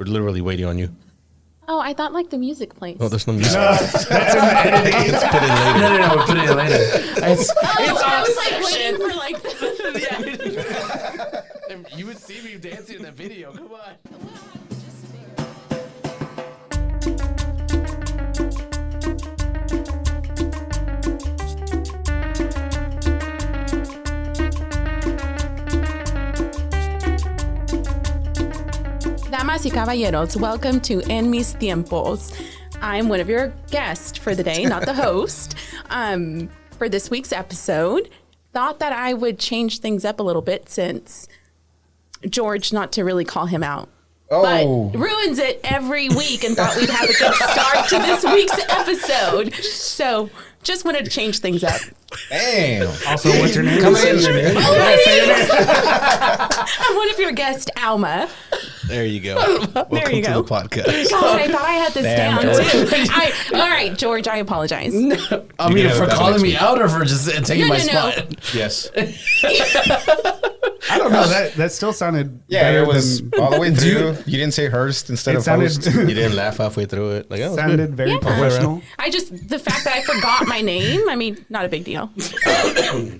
We're literally waiting on you. Oh, I thought like the music plays. Oh, there's no music. That's in the editing. Let's put it later. No, we'll put it in later. I was like waiting for like. You would see me dancing in that video. Come on. Damas y caballeros, welcome to En Mis Tiempos. I'm one of your guests for the day, not the host. For this week's episode, thought that I would change things up a little bit since George, not to really call him out, but ruins it every week and thought we'd have a good start to this week's episode. So just wanted to change things up. Damn. Also, what's your name? Come in. I'm one of your guests, Alma. There you go. Welcome you go. to the podcast. God, I thought I had this Damn, down George. too. All right, George, I apologize. I mean, for calling me out or for just taking my spot? Yes. I don't know. That still sounded Yeah, better it was than, all the way through. You didn't say Hurst instead it of sounded, host. You didn't laugh halfway through it. Like, oh, sounded very Yeah. professional. The fact that I forgot my name, I mean, not a big deal. you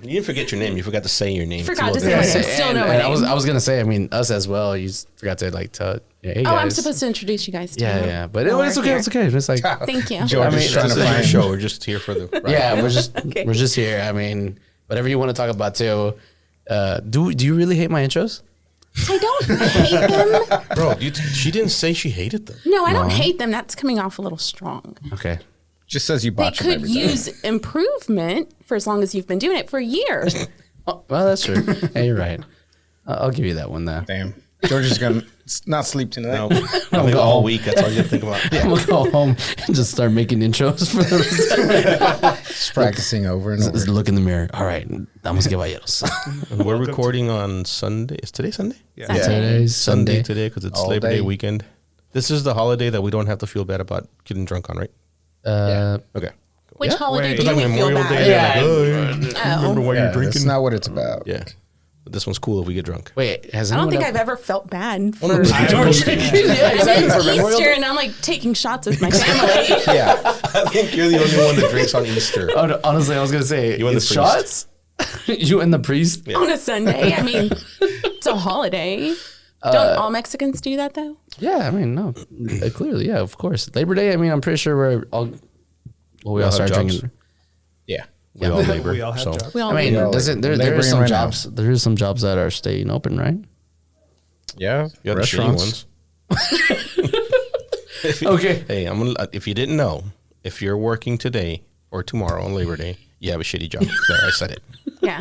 didn't forget your name. You forgot to say your name. Forgot It's to a little say my different. name. Still know my and name. I was gonna say, I mean, us as well. You forgot to like tell. Yeah, hey Oh, guys. I'm supposed to introduce you guys to Yeah, me. yeah, but While it's we're okay. here. It's okay. It's like, Thank you. George I mean, is trying to This is your find show. We're just here for the ride. yeah, we're just Okay. we're just here. I mean, whatever you want to talk about too. Do you really hate my intros? I don't hate them. Bro, she didn't say she hated them. No, I don't hate them. That's coming off a little strong. Okay. Just says you They botch them could every time. use improvement for as long as you've been doing it for years. Oh, well, that's true. Yeah, you're right. I'll give you that one though. Damn. George is going to not sleep tonight. No, I think all week. That's all you think about. I'm gonna go home and just start making intros for the rest of the Just practicing over and over. Just look in the mirror. All right, damas caballeros. And we're recording on Sunday. Is today Sunday? Yeah. Yeah. Today's Sunday Sunday. today because it's All Labor Day day. weekend. This is the holiday that we don't have to feel bad about getting drunk on, right? Okay. Which holiday Wait. do It's we like feel Memorial bad? Day. Yeah. They're like, oh, remember why Yeah, you're drinking? that's not what it's about. Yeah. But this one's cool if we get drunk. Wait, has I don't anyone think I've ever felt bad for. no, And George drinking? Yeah, exactly. it's For Memorial Easter, Day. and I'm like taking shots with my family. Yeah. I think you're the only one that drinks on Easter. Oh, no, honestly, I was gonna say You and the it's priest. shots. You and the priest. Yeah. On a Sunday. I mean, it's a holiday. Don't all Mexicans do that though? Yeah, I mean, no, clearly, yeah, of course. Labor Day. I mean, I'm pretty sure we're all. Well, we all have start jobs. drinking. Yeah. We all labor. We all have so. jobs. We all I mean, all doesn't there? labor There are some right now. jobs. There is some jobs that are staying open, right? Yeah. You got the shitty Restaurants. ones. Okay. Hey, I'm gonna. If you didn't know, if you're working today or tomorrow on Labor Day, you have a shitty job. There, I said it. Yeah.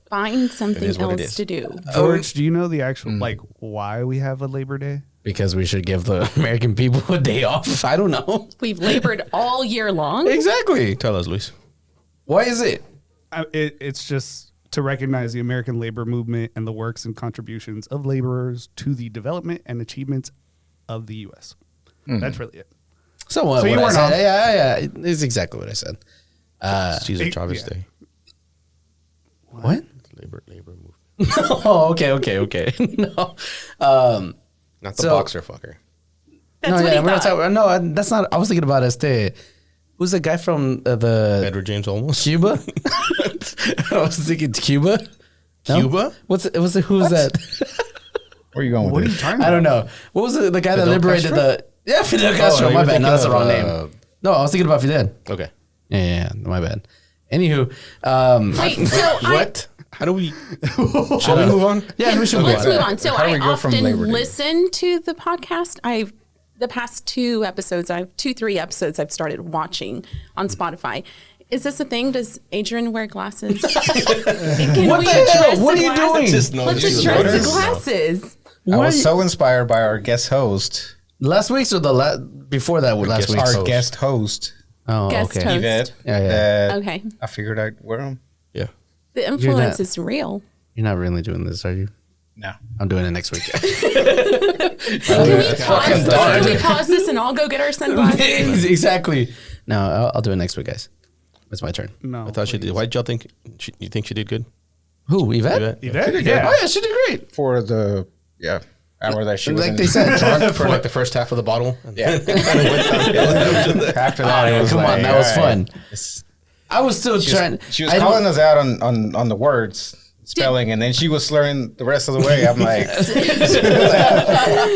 Find something is what it else is. to do. George, do you know the actual, like, why we have a Labor Day? Because we should give the American people a day off. I don't know. We've labored all year long. Exactly. Tell us, Luis. Why is it? It's just to recognize the American labor movement and the works and contributions of laborers to the development and achievements of the U.S. That's really it. So what? So you what I weren't said, off. yeah. It's exactly what I said. It's Cesar it- Chavez yeah. Day. What? Labor movement. Oh, okay. No. Not the So- boxer fucker. That's no, what yeah, he we're not thought. talking. No, that's not. I was thinking about who's the guy from the Edward James Olmos. Cuba? I was thinking Cuba. No? Cuba? Who's that? Where are you going with What are this? you talking about? I don't know. What was the guy that Fidel liberated Castro? Fidel Castro. you My were bad. No, that's the wrong thinking name. of, No, I was thinking about Fidel. Okay. Yeah, my bad. Anywho, Wait, so What? How do we? Shall we move on? yeah, we should move let's on. move on. So How do I we go from often Labor Day? listen to the podcast. The past 3 episodes I've started watching on Spotify. Is this a thing? Does Adrian wear glasses? Can What we the hell? address What the are you glasses? doing? Just know Let's that you address the noticed. glasses. I was so inspired by our guest host. Last week's or before that? Last guest week's. Our host. guest host, Oh, Guest okay. host. Yvette. Yeah. that Okay. I figured I'd wear them. Yeah. The influence not- is real. You're not really doing this, are you? No. I'm doing it next week. Can we pause this and all go get our sunglasses? Exactly. No, I'll do it next week, guys. It's my turn. No. I thought she did. Why did y'all think? You think she did good? Who? Yvette? Yvette? Yvette? Oh Yeah. yeah, she did great. For the, yeah. Hour that she was Like in- they said, Drunk for like the first half of the bottle. And Yeah. then it went downhill. After that, it was come on, like, that was all right. fun. I was still trying. She was I don't- calling us out on the words spelling, and then she was slurring the rest of the way. I'm like,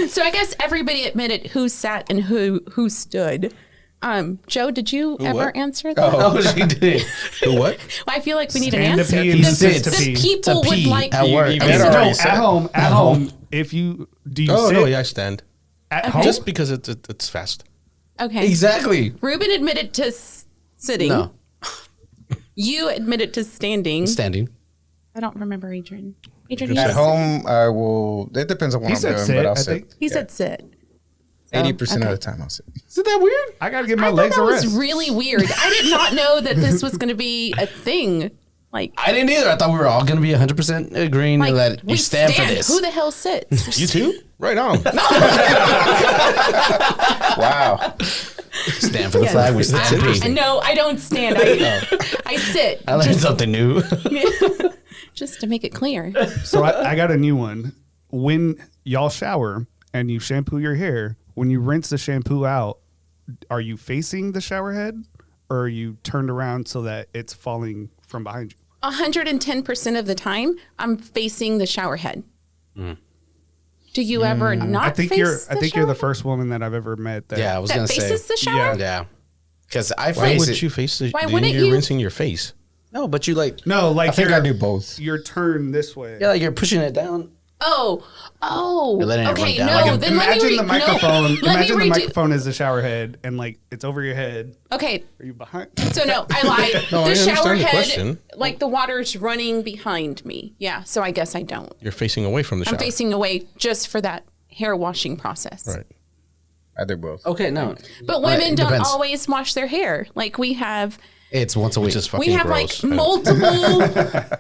So I guess everybody admitted who sat and who stood. Joe, did you ever what? answer that? Oh, she did. Who what? Well, I feel like we need an Stand to answer. pee and The, sit to the pee. people To would pee like at work. you No, better already said at it. home. At home. If you do, you Oh sit no, yeah, I stand. at home. Just because it's fast. Okay. Exactly. Ruben admitted to sitting. No, You admitted to standing. standing. I don't remember Adrian. Adrian, you at said- home, I will. It depends on what He I'm said doing, sit, but I'll I sit. think. He said sit. 80% okay. of the time, I'll sit. Isn't that weird? I gotta give I my thought legs that a was rest. really weird. I did not know that this was going to be a thing. Like, I didn't either. I thought we were all gonna be 100% agreeing like that we you stand for this. Who the hell sits? You too? Right on. Wow. stand for the flag. We stand. interesting. And no, I don't stand. I sit. I learned something new. Just to make it clear. So I got a new one. When y'all shower and you shampoo your hair, when you rinse the shampoo out, are you facing the shower head or are you turned around so that it's falling from behind you? 110% of the time, I'm facing the shower head. Do you ever not I think face you're the you're shower the head? first woman that I've ever met that. Yeah, I was that gonna say. faces the shower? Yeah. Yeah, because I Why face would it. you face the? Why Why wouldn't you're you- rinsing your face? No, but you like. No, like I think you're, I do both. You're turned this way. Yeah, like you're pushing it down. Oh. You're letting it Okay, run down. no, Like then let me Imagine the microphone. No, let imagine me the redo. microphone is the shower head, and like it's over your head. Okay, Are you behind? so no, I lied. No, I the shower understand the head, question. like the water's running behind me. Yeah, so I guess I don't. You're facing away from the shower. I'm facing away just for that hair washing process. Right. I do both. Okay, no. But women it don't depends. always wash their hair. Like we have, It's once a week. Which is fucking we have gross. like multiple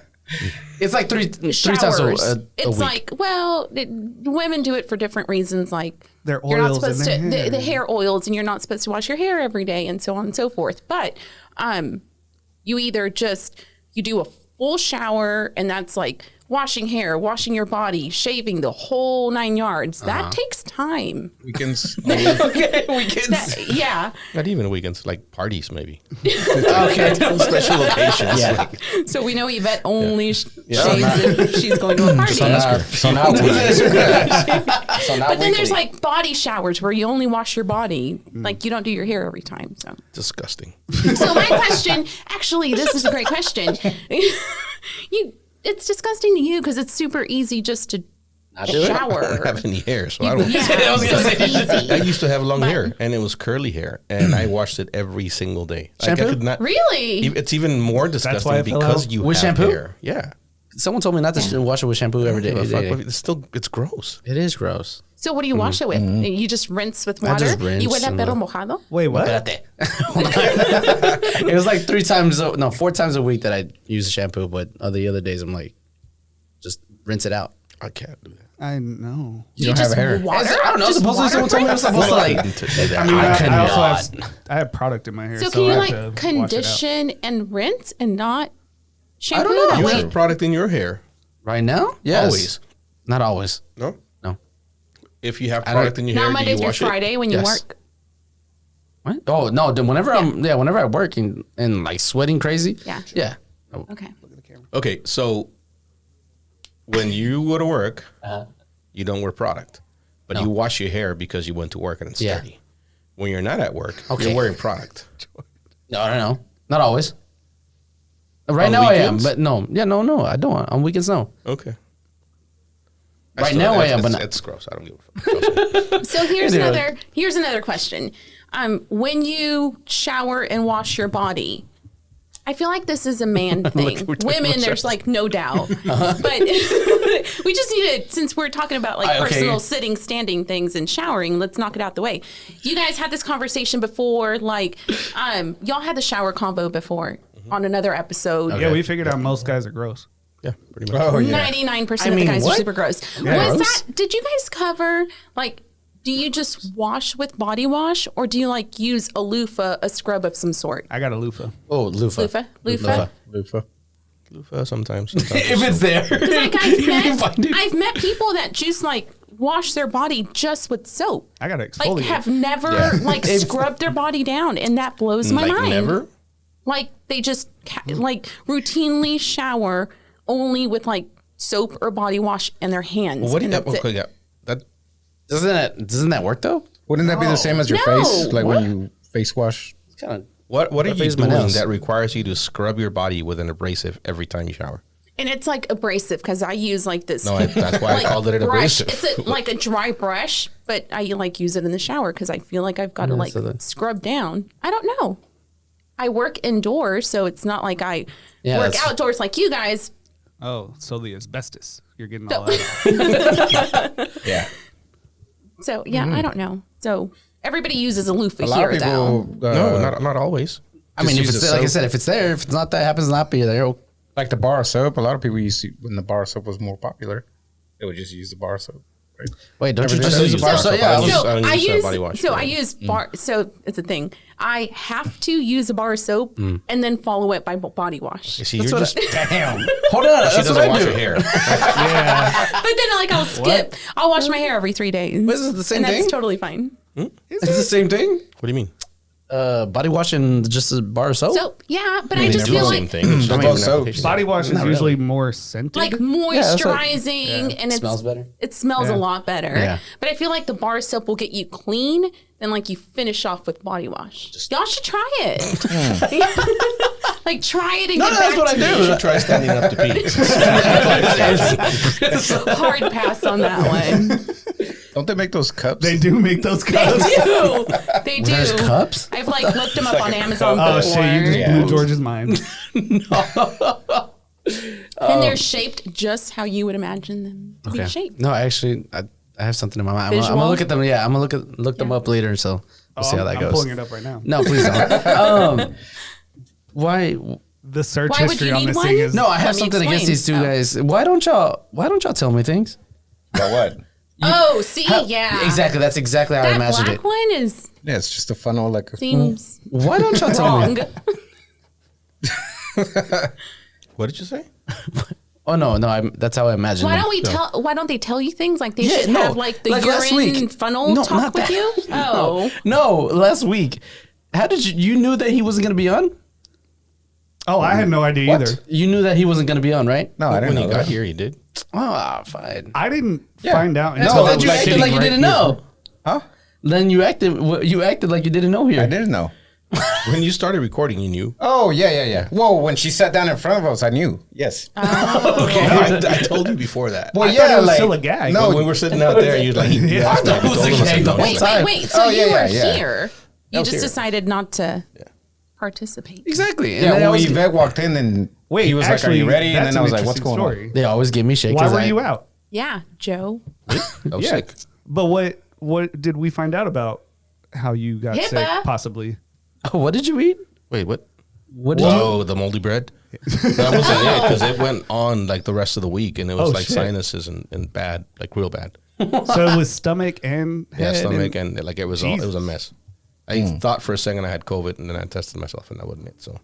It's like three times showers. a It's week. like, well, women do it for different reasons. Like Their you're not oils in supposed their to hair. the hair oils, and you're not supposed to wash your hair every day, and so on and so forth. But you either just you do a full shower, and that's like washing hair, washing your body, shaving the whole 9 yards. That takes time. Weekends. okay, weekends. That, yeah. Not even weekends, like parties maybe. Okay. Special occasions. Yeah. Like, So we know Yvette only shaves Yeah. if she's going to a party. So now But then there's like body showers where you only wash your body. Like you don't do your hair every time. So disgusting. So my question, actually, this is a great question. It's disgusting to you because it's super easy just to do it? I don't shower. have any hair, so I don't. Yeah, I was gonna so say. it's easy. I used to have long hair, and it was curly hair, and I washed it every single day. Like, I Shampoo? could not. Really? It's even more why disgusting it fell because out? you With have shampoo? hair. Yeah. Someone told me not to wash it with shampoo every day. Give a fuck. It's still it's gross. It is gross. So what do you wash it with? You just rinse with water? just rinse You huele a and, perro mojado? Wait, what? Espérate. It was like 4 times a week that I use shampoo, but the other days I'm like, just rinse it out. I can't do that. I know. You don't have hair. Water? I don't know. Just Supposedly water someone told me I was rinse? supposed to like. I mean, I could I also not. have product in my hair. So can you I have like to wash it out. condition and rinse and not shampoo? don't know. That You way? have product in your hair. Right now? Yes. Always. Not always. No. No. If you have don't- product in your Not hair, do Monday you through wash Friday when you Yes. work. What? Oh no! Then whenever whenever I work and like sweating crazy. Yeah. Yeah. Okay. it? Okay, so when you go to work, you don't wear product, but No. you wash your hair because you went to work and it's Yeah. dirty. When you're not at work, Okay. you're wearing product. No, I don't know. Not always. Right On now I am, weekends? but no. Yeah, no, I don't. On weekends, no. Okay. Right now I am, but not- it's gross. I don't give a fuck. So here's Anyway. another question. When you shower and wash your body, I feel like this is a man thing. we're talking Women, about there's showers. like no doubt, but we just need to, since we're talking about like Okay. personal sitting, standing things and showering, let's knock it out the way. You guys had this conversation before, like y'all had the shower combo before on another episode. Yeah, we figured out most guys are gross. Yeah, pretty much. Oh yeah. 99% of I the mean, guys are what? super gross. Yeah. Was Gross? that, did you guys cover, like, do you just wash with body wash or do you like use a loofah, a scrub of some sort? I got a loofah. Oh, loofah. Loofah? Loofah. Loofah sometimes. If it's there. Like You can find it. I've met people that just like wash their body just with soap. I gotta Like exfoliate. have never like scrubbed their body down, and that blows my Like mind. never. Like they just like routinely shower only with like soap or body wash in their hands. Well, what do and you? that's it. Okay, yeah, that Doesn't that work though? Wouldn't that be the same as your No. face? Like when you face wash? It's kind of what are you face my doing nails. that requires you to scrub your body with an abrasive every time you shower? And it's like abrasive because I use like this. No, that's why I called it an brush. abrasive. It's like a dry brush, but I like use it in the shower because I feel like I've got to like so that- scrub down. I don't know. I work indoors, so it's not like I Yeah, work that's- outdoors like you guys. Oh, so the asbestos. You're getting all that off. Yeah. So yeah, I don't know. So everybody uses a loofah A lot here, of people. though. No, not always. I mean, if use it's the like I soap. said, if it's there, if it's not that happens to not be there. Like the bar soap, a lot of people used to, when the bar soap was more popular, they would just use the bar soap. Right? Wait, don't you Everything just else use a is bar soap. soap? Yeah, I use body wash. So I use bar. So it's a thing. I have to use a bar of soap and then follow it by body wash. You see, That's you're what just Damn. hold on. she That's what doesn't I wash do. her hair. But then like I'll skip. I'll wash my hair every 3 days. Is it the same and thing? That's totally fine. It's the same thing. What do you mean? Body wash and just a bar of soap. So yeah, but I They're just both feel the same like thing. It's just They're different both soaps. applications. Body wash is Not usually more scented. like that's what- moisturizing and it Smells better. It smells a lot better. Yeah. But I feel like the bar soap will get you clean, then like you finish off with body wash. Y'all should try it. Like try it and No, get that's back what I to do. You should try standing up to pee. me. Hard pass on that one. Don't they make those cups? they do make those They cups. do. They do. There's cups? I've like looked them up on Amazon Oh before. shit! You just Yeah. blew George's mind. And they're shaped just how you would imagine them to be shaped. No, actually, I have something in my mind. I'm Visual? gonna look at them. Yeah, I'm gonna look them up later. So we'll see how that I'm goes. pulling it up right now. No, please don't. Why? The search Why would history you on need this one? thing is No, I have Let me something against explain. these two Oh. guys. Why don't y'all tell me things? About what? Oh, see, yeah. Exactly. That's exactly how I That imagined black it. one is Yeah, it's just a funnel like a. seems Why don't y'all tell wrong. me? What did you say? Oh no, that's how I imagined Why it. don't we tell? Why don't they tell you things like they Yeah, should no. have like the Like last urine week. funnel No, talk not with that. you? Oh, No, last week. How did you knew that he wasn't gonna be on? Oh, I had no idea What? either. You knew that he wasn't gonna be on, right? No, I didn't When know you got that. here, you did. Oh, fine. I didn't find out No, until then I was you acted sitting like you right didn't here. know. Huh? Then you acted like you didn't know here. I didn't know. When you started recording, you knew. Oh, yeah. Whoa, when she sat down in front of us, I knew. Yes. Okay, I told you before that. Well, I thought it was still a gag. No, When we were sitting out there, you like, you asked me, I told him, I said, no. wait. So Oh, you yeah, were yeah. here. You was just here. decided not to participate. Exactly. And yeah, then I when was- Yvette walked in and Wait, he was actually, like, "Are you ready?" And that's then I was an like, "What's interesting going story. they always give me shit. Why 'cause were I- you out? Yeah, Joe. I was Yeah. sick. But what did we find out about how you got sick? HIPAA. Possibly. Oh, what did you eat? Wait, what? What did you? Oh, the moldy bread. That wasn't it because it went on like the rest of the week, and it was Oh, like shit. sinuses and bad, like real bad. So it was stomach and Yeah, head stomach and- and like it was a mess. I thought for a second I had COVID, and then I tested myself, and that wasn't it. So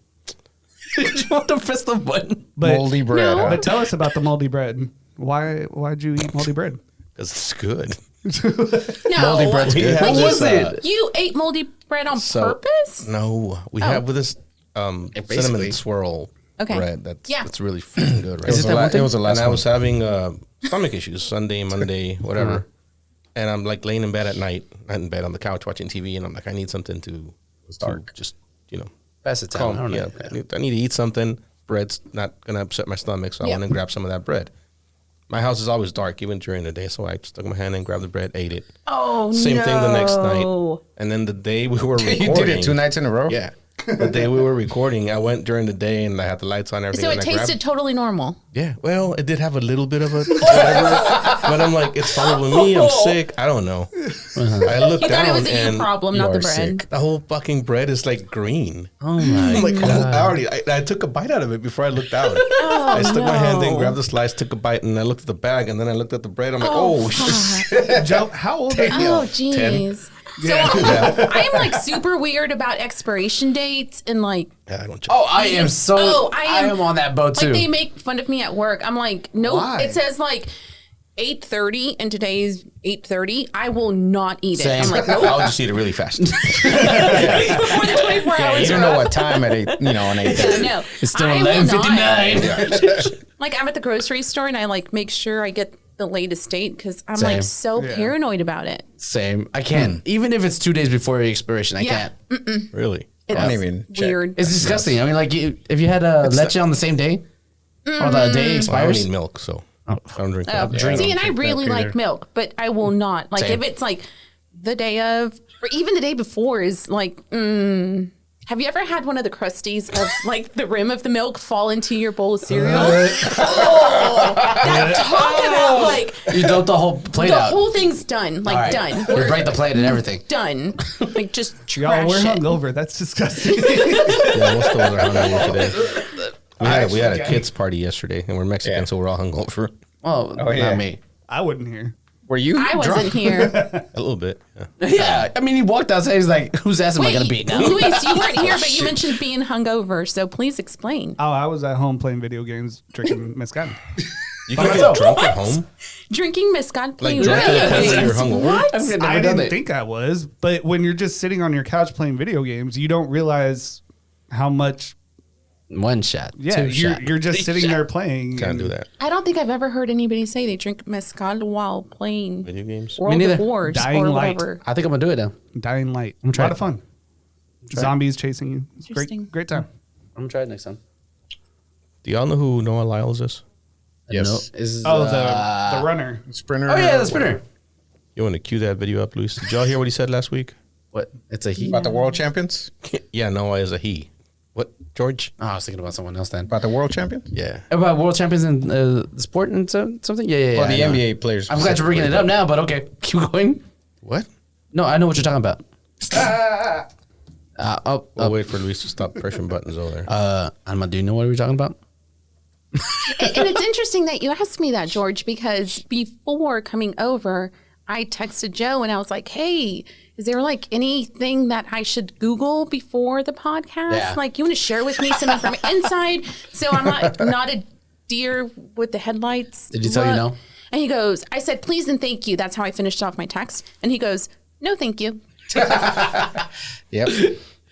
Did you want to press the button? But, moldy bread. No. huh? but tell us about the moldy bread. Why'd you eat moldy bread? because it's good. No, Moldy bread's We good. have What was this, it? you ate moldy bread on So- purpose? No, we have with this basically- cinnamon swirl Okay. bread. That's Yeah. that's really freaking good. Right? It was, that one it was the and last I one. was having stomach issues Sunday, Monday, whatever. And I'm like laying in bed at night, not in bed on the couch watching TV, and I'm like, I need something to dark. just Pass it down. I calm. don't Yeah, know. I need to eat something. Bread's not gonna upset my stomach, so I Yeah. went and grabbed some of that bread. My house is always dark, even during the day, so I stuck my hand in, grabbed the bread, ate it. Oh, Same thing the next night. no. And then the day we were recording, You did it 2 nights in a row. Yeah. The day we were recording, I went during the day and I had the lights on and everything. So it and I grabbed- tasted totally normal. Yeah, well, it did have a little bit of a whatever, but I'm like, it's probably me. I'm sick. I don't know. I looked You thought down it was a you and problem, you not the are bread. sick. the whole fucking bread is like green. Oh my I'm like, god. I took a bite out of it before I looked down. I stuck my hand in, grabbed the slice, took a bite, and I looked at the bag, and then I looked at the bread. I'm like, oh, shit. Joe, how old are you? Oh, jeez. So I am like super weird about expiration dates and like Yeah, I don't check. Oh, I am so. Oh, I am on that boat too. like they make fun of me at work. I'm like, nope. Why? It says like 8:30 and today's 8:30, I will not eat it. Same. I'm like, nope. I'll just eat it really fast. Before the 24 Yeah, hours you are don't know up. what time at 8, on 8. No, It's still I will 11:59. Like, I'm at the grocery store and I like make sure I get the latest date because I'm Same. like so paranoid about it. Same. I can't. Even if it's 2 days before the expiration, I Yeah. can't. Really? It's I don't even check. weird. It's disgusting. I mean, like, if you had a leche on the same day, or the day Well, I don't expires, need milk, so I don't drink that. See, and I drink that really like either. milk, but I will not. Like, Same. if it's like the day of, or even the day before is like, have you ever had one of the crusties of like the rim of the milk fall into your bowl of cereal? Talk about like you dump the whole plate the out. whole thing's done. Like, All right. done. You We're break the plate and everything. done. Like, just Y'all, trash we're it. hungover. That's disgusting. Yeah, most of us are hungover today. We had a actually- kids party yesterday, and we're Mexican, Yeah. so we're all hungover. Well, yeah. not me. I wouldn't hear. Were you I drunk? wasn't here. A little bit. Yeah. Yeah, I mean, he walked outside. He's like, "Whose ass am I gonna beat now?" Luis, you weren't here, but you mentioned being hungover, so please explain. Oh, I was at home playing video games, drinking mezcal. You can get drunk at home? Drinking mezcal, playing drunk to the video point where you're games. hungover? What? I've never I done didn't it. think I was, but when you're just sitting on your couch playing video games, you don't realize how much. One shot. Yeah, two you're shot. you're just sitting there playing. Can't and do that. I don't think I've ever heard anybody say they drink mezcal while playing Video games? World neither. of Wars Dying or Light. whatever. I think I'm gonna do it now. Dying Light. A trying lot of fun. Zombies chasing you. It's great, Interesting. great time. I'm gonna try it next time. Do y'all know who Noah Lyles is? Yes. No, is Oh, the runner. Sprinter? oh yeah, the spinner. You want to cue that video up, Luis? Did y'all hear what he said last week? What? It's a he. About the world champions? Yeah, Noah is a he. What, George? Oh, I was thinking about someone else then. About the world champions? Yeah. About world champions in sport and something. Yeah. Well, the I know. NBA players. I'm glad you're bringing it up now, but okay, keep going. What? No, I know what you're talking about. We'll wait for Luis to stop pressing buttons over there. Alma, do you know what we're talking about? And it's interesting that you asked me that, George, because before coming over, I texted Joe and I was like, hey, is there like anything that I should Google before the podcast? Yeah. Like, you want to share with me some information inside so I'm not a deer with the headlights? Did he tell you no? And he goes, I said, please and thank you. That's how I finished off my text. And he goes, no, thank you. Yep.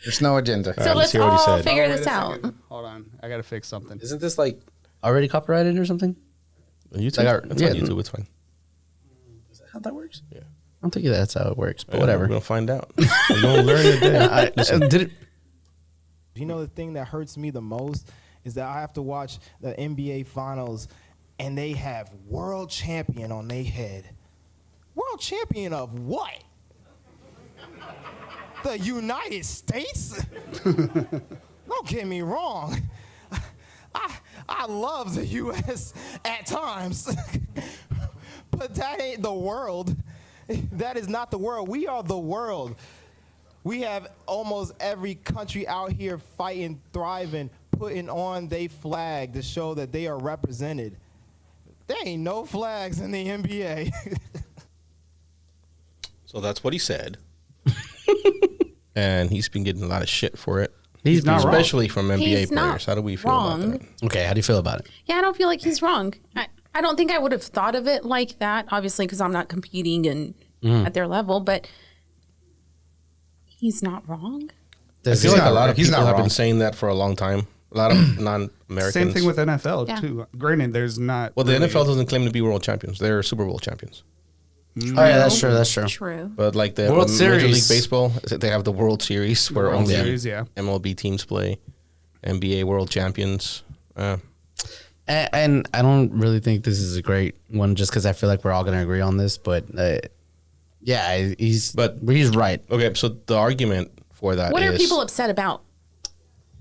There's no agenda. So let's see what he all said. figure Wait this a out. second. Hold on. I got to fix something. Isn't this like already copyrighted or something? On YouTube? Like our- It's yeah. on YouTube. It's fine. Is that how that works? Yeah. I don't think that's how it works, but We're whatever. going to find out. We're going to learn today. Did it? You know, the thing that hurts me the most is that I have to watch the NBA finals and they have world champion on their head. World champion of what? The United States? Don't get me wrong. I love the U.S. at times, but that ain't the world. That is not the world. We are the world. We have almost every country out here fighting, thriving, putting on their flag to show that they are represented. There ain't no flags in the NBA. So that's what he said. And he's been getting a lot of shit for it. He's not wrong. Especially from NBA He's not players. How do we feel wrong. about that? Okay, how do you feel about it? Yeah, I don't feel like he's wrong. I don't think I would have thought of it like that, obviously, because I'm not competing and at their level, but he's not wrong. I feel like a lot of he's people not have wrong. been saying that for a long time. A lot of non-Americans. Same thing with NFL Yeah. too. Granted, there's not. Well, the really- NFL doesn't claim to be world champions. They're Super Bowl champions. Oh yeah, that's true. That's true. True. But like the World Major League Series. Baseball, they have the World Series where World only Series, yeah. MLB teams play. NBA World Champions. And I don't really think this is a great one, just because I feel like we're all going to agree on this. But yeah, he's right. Okay, so the argument for that What are is- people upset about?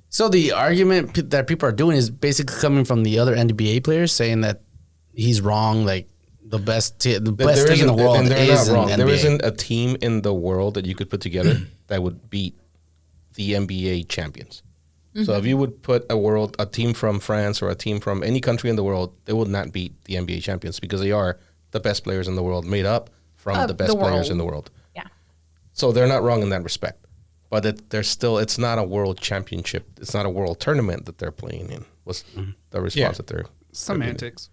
So the argument that people are doing is basically coming from the other NBA players saying that he's wrong. Like the best there thing in the isn't- world and they're is not wrong. in There NBA. isn't a team in the world that you could put together that would beat the NBA champions. So if you would put a team from France or a team from any country in the world, they would not beat the NBA champions because they are the best players in the world, made up from Of the best the players world. in the world. Yeah. So they're not wrong in that respect. But it's not a world championship. It's not a world tournament that they're playing in. Was the response that they're semantics.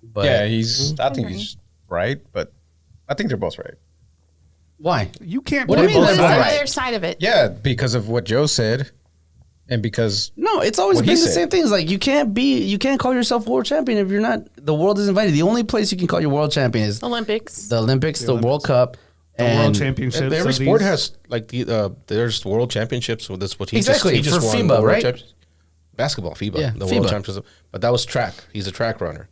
But yeah, I think he's right, but I think they're both right. why? You can't What do play you mean both What is they're the both sides. other side of it? Yeah, because of what Joe said, and because No, it's always What been he the said. same things. Like you can't call yourself world champion if you're not. The world is invited. The only place you can call your world champion is Olympics. the Olympics, the World Cup, The and World Championships. Every of sport these- has like there's world championships. So that's what he Exactly, just for won FIBA, the world right? champions- Basketball, FIBA, Yeah, the FIBA. world championship. But that was track. He's a track runner.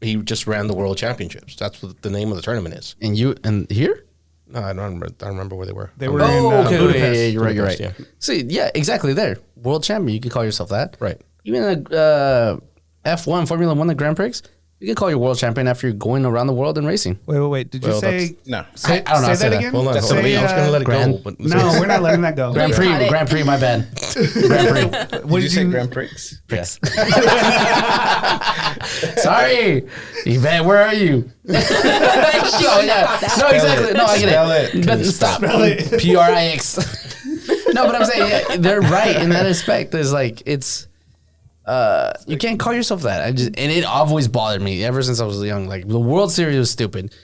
He just ran the world championships. That's what the name of the tournament is. and here. No, I don't remember where they were. They were Oh, in okay, Budapest. yeah, you're right. You're right. Budapest, yeah. See, yeah, exactly. There, world champion. You can call yourself that. Right. Even a F1, Formula One, the Grand Prix. You can call your world champion after you're going around the world and racing. Wait. Did you Well, say? no. Say, I don't know, say I said that that. again. Hold on. That's Hold on. the I was going to let it Grand- go. But No, we're not letting that go. Grand Please Prix, cut it. Grand Prix, my bad. Grand Prix. What Did you say Grand Prix? Yes. Sorry, Yvette, where are you? No, yeah. No, exactly. No, I get Spell it. it. But stop. Prix. No, but I'm saying yeah, they're right in that aspect. Is like it's. You can't call yourself that. And it always bothered me ever since I was young. Like the World Series was stupid,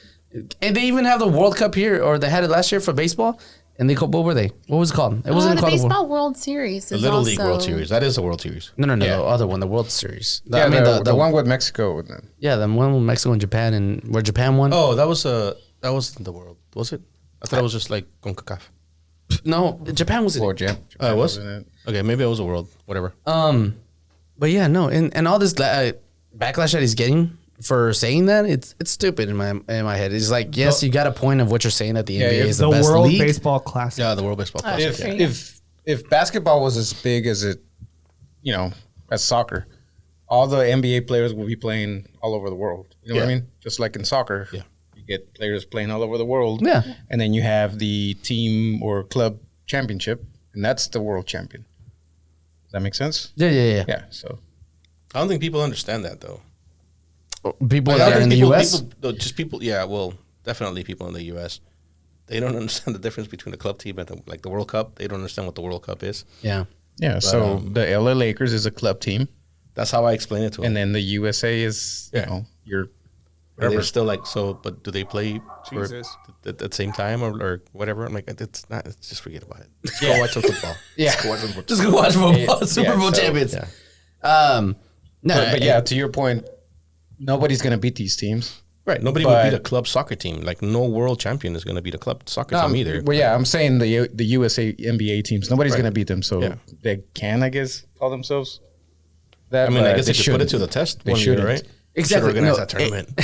and they even have the World Cup here, or they had it last year for baseball. And they called, what were they? What was it called? It wasn't the called baseball World Series. the Is Little also, League World Series. That is a World Series. No, Yeah. the other one, the World Series. Yeah, I mean the one with Mexico. With them. Yeah, the one with Mexico and Japan, and where Japan won. Oh, that was the world. Was it? I thought it was just like CONCACAF. No, Japan was in Or it. Japan. Oh, it was? in it. Okay, maybe it was a world. Whatever. But yeah, no, and all this backlash that he's getting for saying that, it's stupid in my head. It's like, yes, you got a point of what you're saying that the NBA yeah, is The the best World league. Baseball Classic. Yeah, the World Baseball Classic. If, yeah. There you go. if basketball was as big as it, as soccer, all the NBA players will be playing all over the world. You know what I Yeah. mean? Just like in soccer, Yeah. you get players playing all over the world. Yeah. And then you have the team or club championship, and that's the world champion. Does that make sense? Yeah. Yeah. So I don't think people understand that though. People Like, I that are think in the people- U.S. people, yeah, well, definitely people in the U.S. They don't understand the difference between the club team and the World Cup. They don't understand what the World Cup is. Yeah. so the LA Lakers is a club team, That's how I explain it to them. and then the USA is Yeah. your And whatever. they're still like, so, but do they play for Jesus. at the same time or whatever? I'm like, it's not. It's just forget about it. Just go watch some football. Yeah. Just go watch some football. Just go watch football, Super Bowl so- champions. Yeah. No, But yeah, to your point, nobody's gonna beat these teams. Right. Nobody would beat a club soccer team. Like no world champion is going to beat a club soccer team either. Well, yeah, I'm saying the USA NBA teams. Nobody's Right. gonna beat them, so Yeah. they can, I guess, call themselves that. I mean, I but guess they should put it shouldn't. to the test They one year, shouldn't. right? Exactly. Should organize No, that tournament.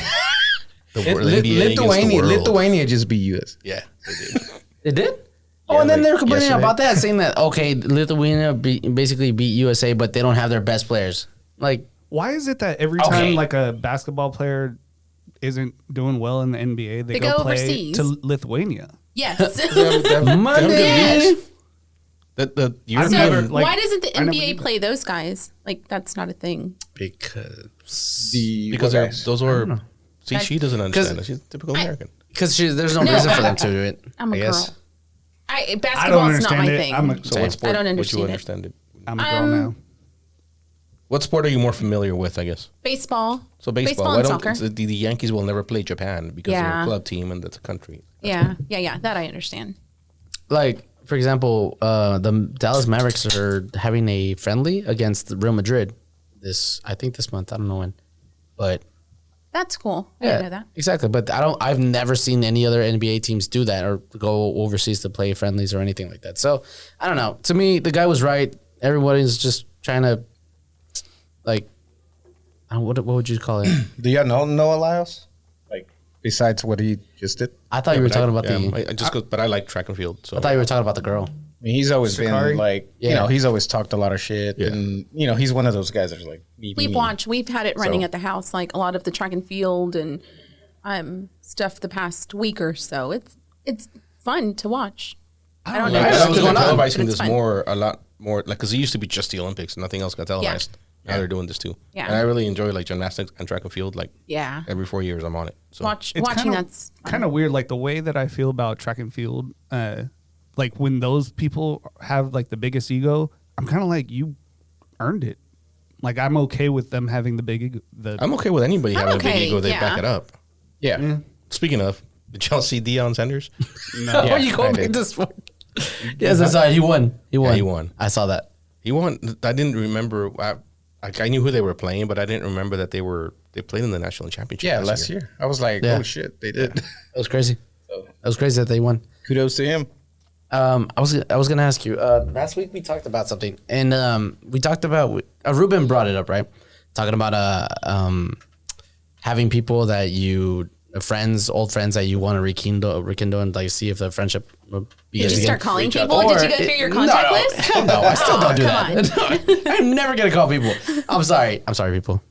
The It- world- the NBA against the Lithuania, world. Lithuania just beat US. Yeah, they did. They did? Oh, and then like they're complaining yesterday. about that, saying that, okay, Lithuania basically beat USA, but they don't have their best players. Like, Why is it that every Okay. time like a basketball player isn't doing well in the NBA, they, They go go play overseas. to Lithuania? Yes. Monday. Yes. The I've European, never- So like, why doesn't the I never NBA did play those guys? Like that's not a thing. Because because what they're, guys? those are. See, she doesn't understand. That. She's a typical American. there's no No, reason for them to do it. I'm a I guess. girl. I don't Basketball's not understand my it. thing. I'm a, So what sport I don't would you understand it. understand it? I'm a girl now. What sport are you more familiar with? I guess. Baseball. So baseball. Why and don't soccer. the Yankees will never play Japan because they're Yeah. a club team and that's a country. Yeah. That I understand. Like, for example, the Dallas Mavericks are having a friendly against Real Madrid I think this month. I don't know when. But That's cool. I didn't know that. exactly. But I've never seen any other NBA teams do that or go overseas to play friendlies or anything like that. So I don't know. To me, the guy was right. Everybody's just trying to, like, what would you call it? Do you know Noah Lyles? Like besides what he just did, I thought you were talking about I just go, but I like track and field. So I thought you were talking about the girl. I mean, he's always Shikari? been like, Yeah. he's always talked a lot of shit, Yeah. and he's one of those guys that's like, me, We've me. watched. We've had it running So- at the house, like a lot of the track and field and stuff the past week or so. It's fun to watch. I don't know. I know think what's they're going on, televising but it's this fun. a lot more, like because it used to be just the Olympics, nothing else got televised. Now they're doing this too. Yeah. And I really enjoy like gymnastics and track and field. Like Yeah. every 4 years, I'm on it. So Watching that's fun. kind of weird. Like the way that I feel about track and field, like when those people have like the biggest ego, I'm kind of like, you earned it. Like I'm okay with them having the big ego. I'm okay with anybody I'm having a big okay, ego. They yeah. back it up. Yeah. Speaking of, did y'all see Deion Sanders? Where are you I going did. with this one? Yes, I saw it. He won. He won. he won. I saw that. He won. I didn't remember. I knew who they were playing, but I didn't remember that they played in the national championship. Yeah, last year. I was like, Yeah. oh shit, they did. That was crazy. That was crazy that they won. Kudos to him. I was gonna ask you. Last week we talked about something, and we talked about Ruben brought it up, right? Talking about having people that you old friends that you want to rekindle, and like see if the friendship will be. Did you again. start calling Reach out people? to Did you go through your contact no, list? Hell no, I still don't do come that. I'm never gonna call people. I'm sorry, people.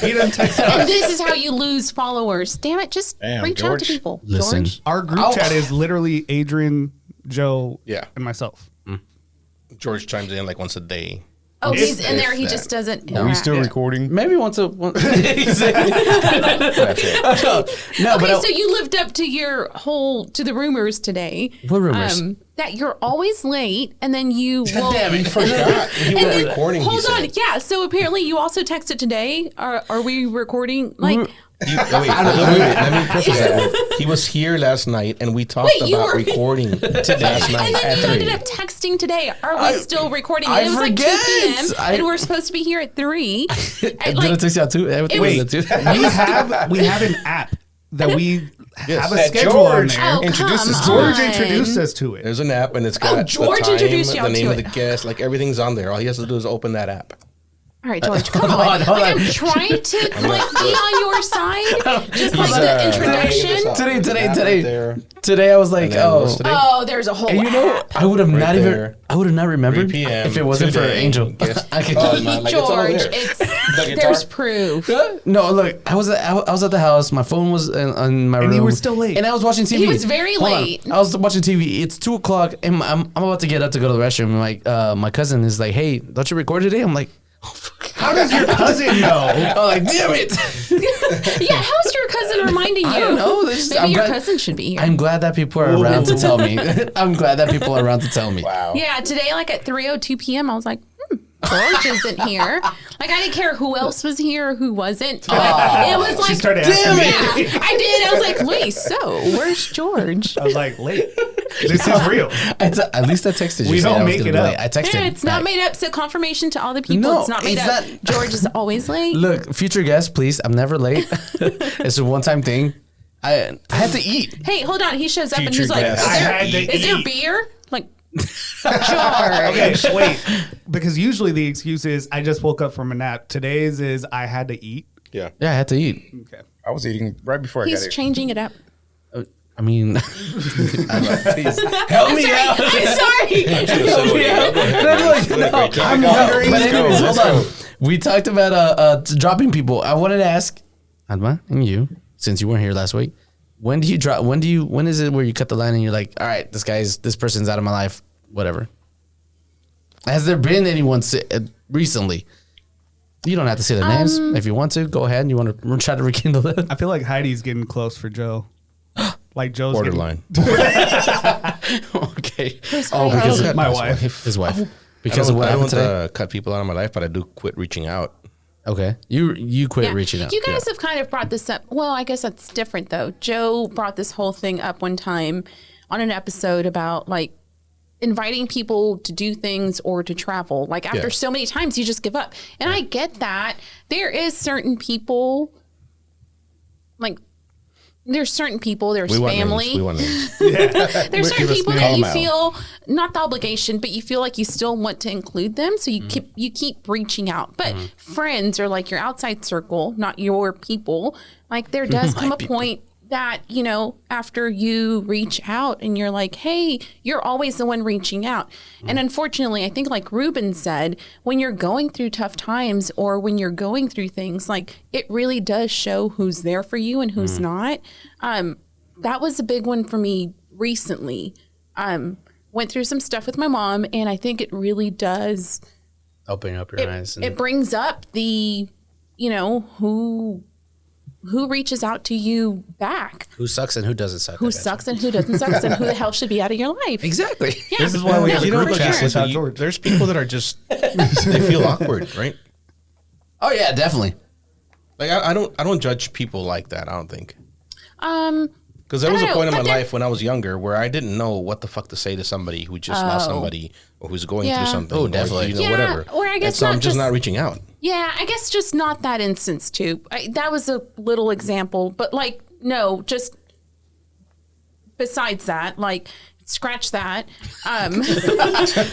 He didn't text And us. this is how you lose followers. Damn it, just Damn, reach out to George. people. Listen. George. Our group Ow. chat is literally Adrian, Joe, Yeah. and myself. George chimes in like once a day. Oh, If- he's in there. if He that. just doesn't. Are we still interact. recording? Maybe once a exactly. That's it. No, Okay, but so you lived up to to the rumors today. What rumors? That you're always late, and then you will. damn it. Forgot. We And were then- recording. Hold he on, said. yeah. So apparently, you also texted today. Are we recording? Like, Wait, let me preface that with, he was here last night and we talked Wait, you about were- recording last night and at then you 3. ended up texting today. Are we still recording? I And it was like 2 forget. p.m. and we're supposed to be here at 3. And, did like, it take you out too? Everything was- was it too? We have an app that we have a That schedule on George there. Oh, introduced come us to George on. introduced us to it. There's an app and it's got George the time, introduced y'all the name to of the it. guest, like everything's on there. All he has to do is open that app. All right, George, come Hold on. on, hold Like, on. I'm trying to like be on your side, just like the Right introduction. Today I was like, And then what's today? Oh, there's a whole. and you know, app. I would have Right not even, there. I would have not remembered 3 p.m. if it wasn't for today. Angel. Guess- I could, Oh, man, like, it's all George, there. it's there's proof. no, look, I was at the house. My phone was in my room, And you were still late. and I was watching TV. He was very Hold on. late. I was watching TV. It's 2:00, and I'm about to get up to go to the restroom. And my cousin is like, "Hey, don't you record today?" I'm like, How does your cousin know? I'm like, damn it. Yeah, how's your cousin reminding you? I don't know. Maybe I'm your glad- cousin should be here. I'm glad that people are around to tell me. I'm glad that people are around to tell me. Wow. Yeah, today, like at 3:02 p.m., I was like, George isn't here. Like, I didn't care who else was here or who wasn't. It was like, She started asking me. yeah, I did. I was like, Luis, so where's George? I was like, late. This is real. At least I texted you. We saying don't I was make gonna it be up. late. I texted. Yeah, it's not back. made up. So confirmation to all the people, No, it's not made it's up. not- George is always late. Look, future guest, please. I'm never late. It's a one-time thing. I had to eat. Hey, hold on. He shows up and Future he's like, guest. I had to is there eat. beer? Like, George. Okay, wait. Because usually the excuse is I just woke up from a nap. Today's is I had to eat. Yeah. Yeah, I had to eat. Okay. I was eating right before I got He's here. changing it up. I mean, please help me out. I'm sorry. I'm hungry. But anyways, hold on. We talked about dropping people. I wanted to ask Adma and you, since you weren't here last week, when do you drop? When is it where you cut the line and you're like, all right, this person's out of my life, whatever. Has there been anyone recently? You don't have to say their names. If you want to, go ahead. You want to try to rekindle it? I feel like Heidi's getting close for Joe. Like Joe's Borderline. Okay. Oh, because getting, my wife. his wife. Because of what I happened don't today. cut people out of my life, but I do quit reaching out. Okay, you quit Yeah. reaching out. You guys have kind of brought this up. Well, I guess that's different though. Joe brought this whole thing up one time on an episode about like inviting people to do things or to travel. Like after Yeah. so many times, you just give up. And I get that. There is certain people, like there's certain people, there's We want family. names. We want names. There's certain give us people names. that you Call 'em feel not the obligation, but you feel like you still want to include them, so you keep reaching out. But friends are like your outside circle, not your people. Like there does come a point that after you reach out and you're like, hey, you're always the one reaching out. And unfortunately, I think like Ruben said, when you're going through tough times or when you're going through things, like it really does show who's there for you and who's not. That was a big one for me recently. Went through some stuff with my mom, and I think it really does. Open up your eyes. It brings up the, who reaches out to you back, Who sucks and who doesn't suck. who sucks and who doesn't suck, and who the hell should be out of your life. Exactly. Yeah. This is why we have a You know, group look, chat listen, without George. there's people that are just they feel awkward, right? Oh yeah, definitely. Like I don't judge people like that. I don't think. Because there I was a don't know, point in my but there- life when I was younger where I didn't know what the fuck to say to somebody who just lost somebody or who's going Yeah. through something. Oh, or, definitely. you know, Yeah, whatever. or I guess and so I'm not just just- not reaching out. Yeah, I guess just not that instance too. That was a little example, but like no, just besides that, like scratch that.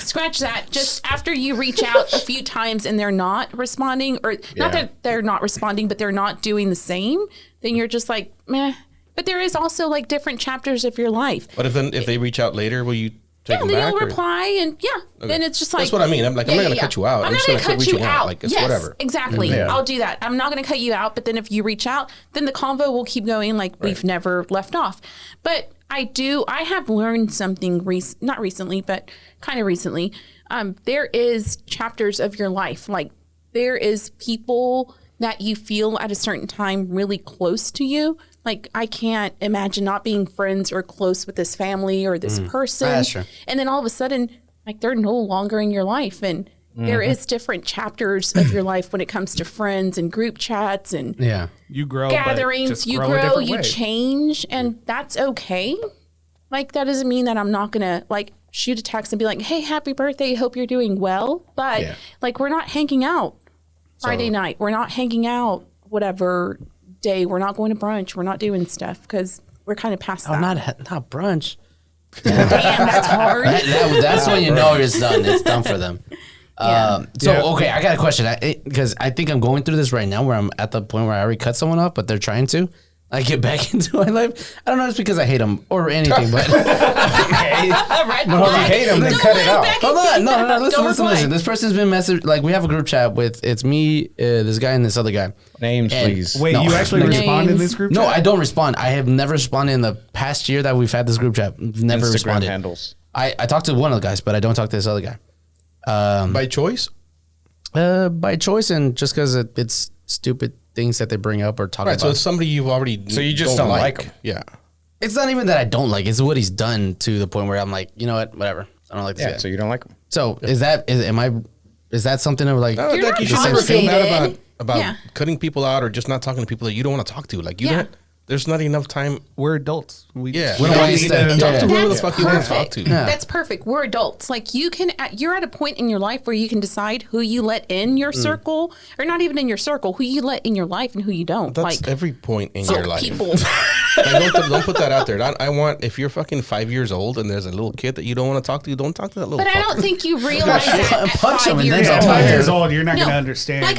Scratch that. Just after you reach out a few times and they're not responding, or not that they're not responding, but they're not doing the same, then you're just like, meh. But there is also like different chapters of your life. But if they reach out later, will you take Yeah, them then back? you'll or- reply, and then it's just like That's what I mean. I'm like, I'm not gonna cut you out. I'm just not gonna gonna quit cut you reaching out. Like it's yes, whatever. exactly. Yeah. I'll do that. I'm not gonna cut you out. But then if you reach out, then the convo will keep going like we've never left off. But I have learned something not recently, but kind of recently. There is chapters of your life. Like there is people that you feel at a certain time really close to you. Like I can't imagine not being friends or close with this family or this person. That's true. And then all of a sudden, like they're no longer in your life. And there is different chapters of your life when it comes to friends and group chats and Yeah. You grow, gatherings. but just You grow, a grow, different you way. change, and that's okay. Like that doesn't mean that I'm not gonna like shoot a text and be like, "Hey, happy birthday! Hope you're doing well." But like we're not hanging out Friday night. We're not hanging out whatever day. We're not going to brunch. We're not doing stuff because we're kind of past Oh, that. not brunch. Damn, that's hard. That's when you know it's done. It's done for them. Okay, I got a question. Because I think I'm going through this right now where I'm at the point where I already cut someone off, but they're trying to. I get back into my life. I don't know if it's because I hate them or anything, but Red If you flag. hate them, then Don't cut it let out. back hold on. No. Listen. Don't reply. This person's been messaged. Like we have a group chat with it's me, this guy, and this other guy. Names, And- please. Wait, No. you actually Names. respond in this group No, chat? I don't respond. I have never responded in the past year that we've had this group chat. Never Instagram responded. handles. I talked to one of the guys, but I don't talk to this other guy. By choice. By choice and just because it's stupid things that they bring up or talk Right. about. So it's somebody you've already. So you just don't like him. Yeah. It's not even that I don't like. It's what he's done to the point where I'm like, you know what, whatever. I don't like this Yeah, guy. so you don't like them. So is that something of like? No, You're like not you should never feel bad obligated. about Yeah. cutting people out or just not talking to people that you don't want to talk to. Like you Yeah. don't. There's not enough time. We're adults. We Yeah. We don't You want need to to stay- talk to yeah. whoever the That's fuck you want to talk perfect. to. Yeah. That's perfect. We're adults. Like you're at a point in your life where you can decide who you let in your circle, or not even in your circle, who you let in your life and who you don't. That's like every point in your life. people. Like, don't put that out there. I want if you're fucking 5 years old and there's a little kid that you don't want to talk to, don't talk to that little. But I don't fucker. think you realize that at Punch him 5 and then years get old. tired. 5 years old, you're not going to No, understand. Like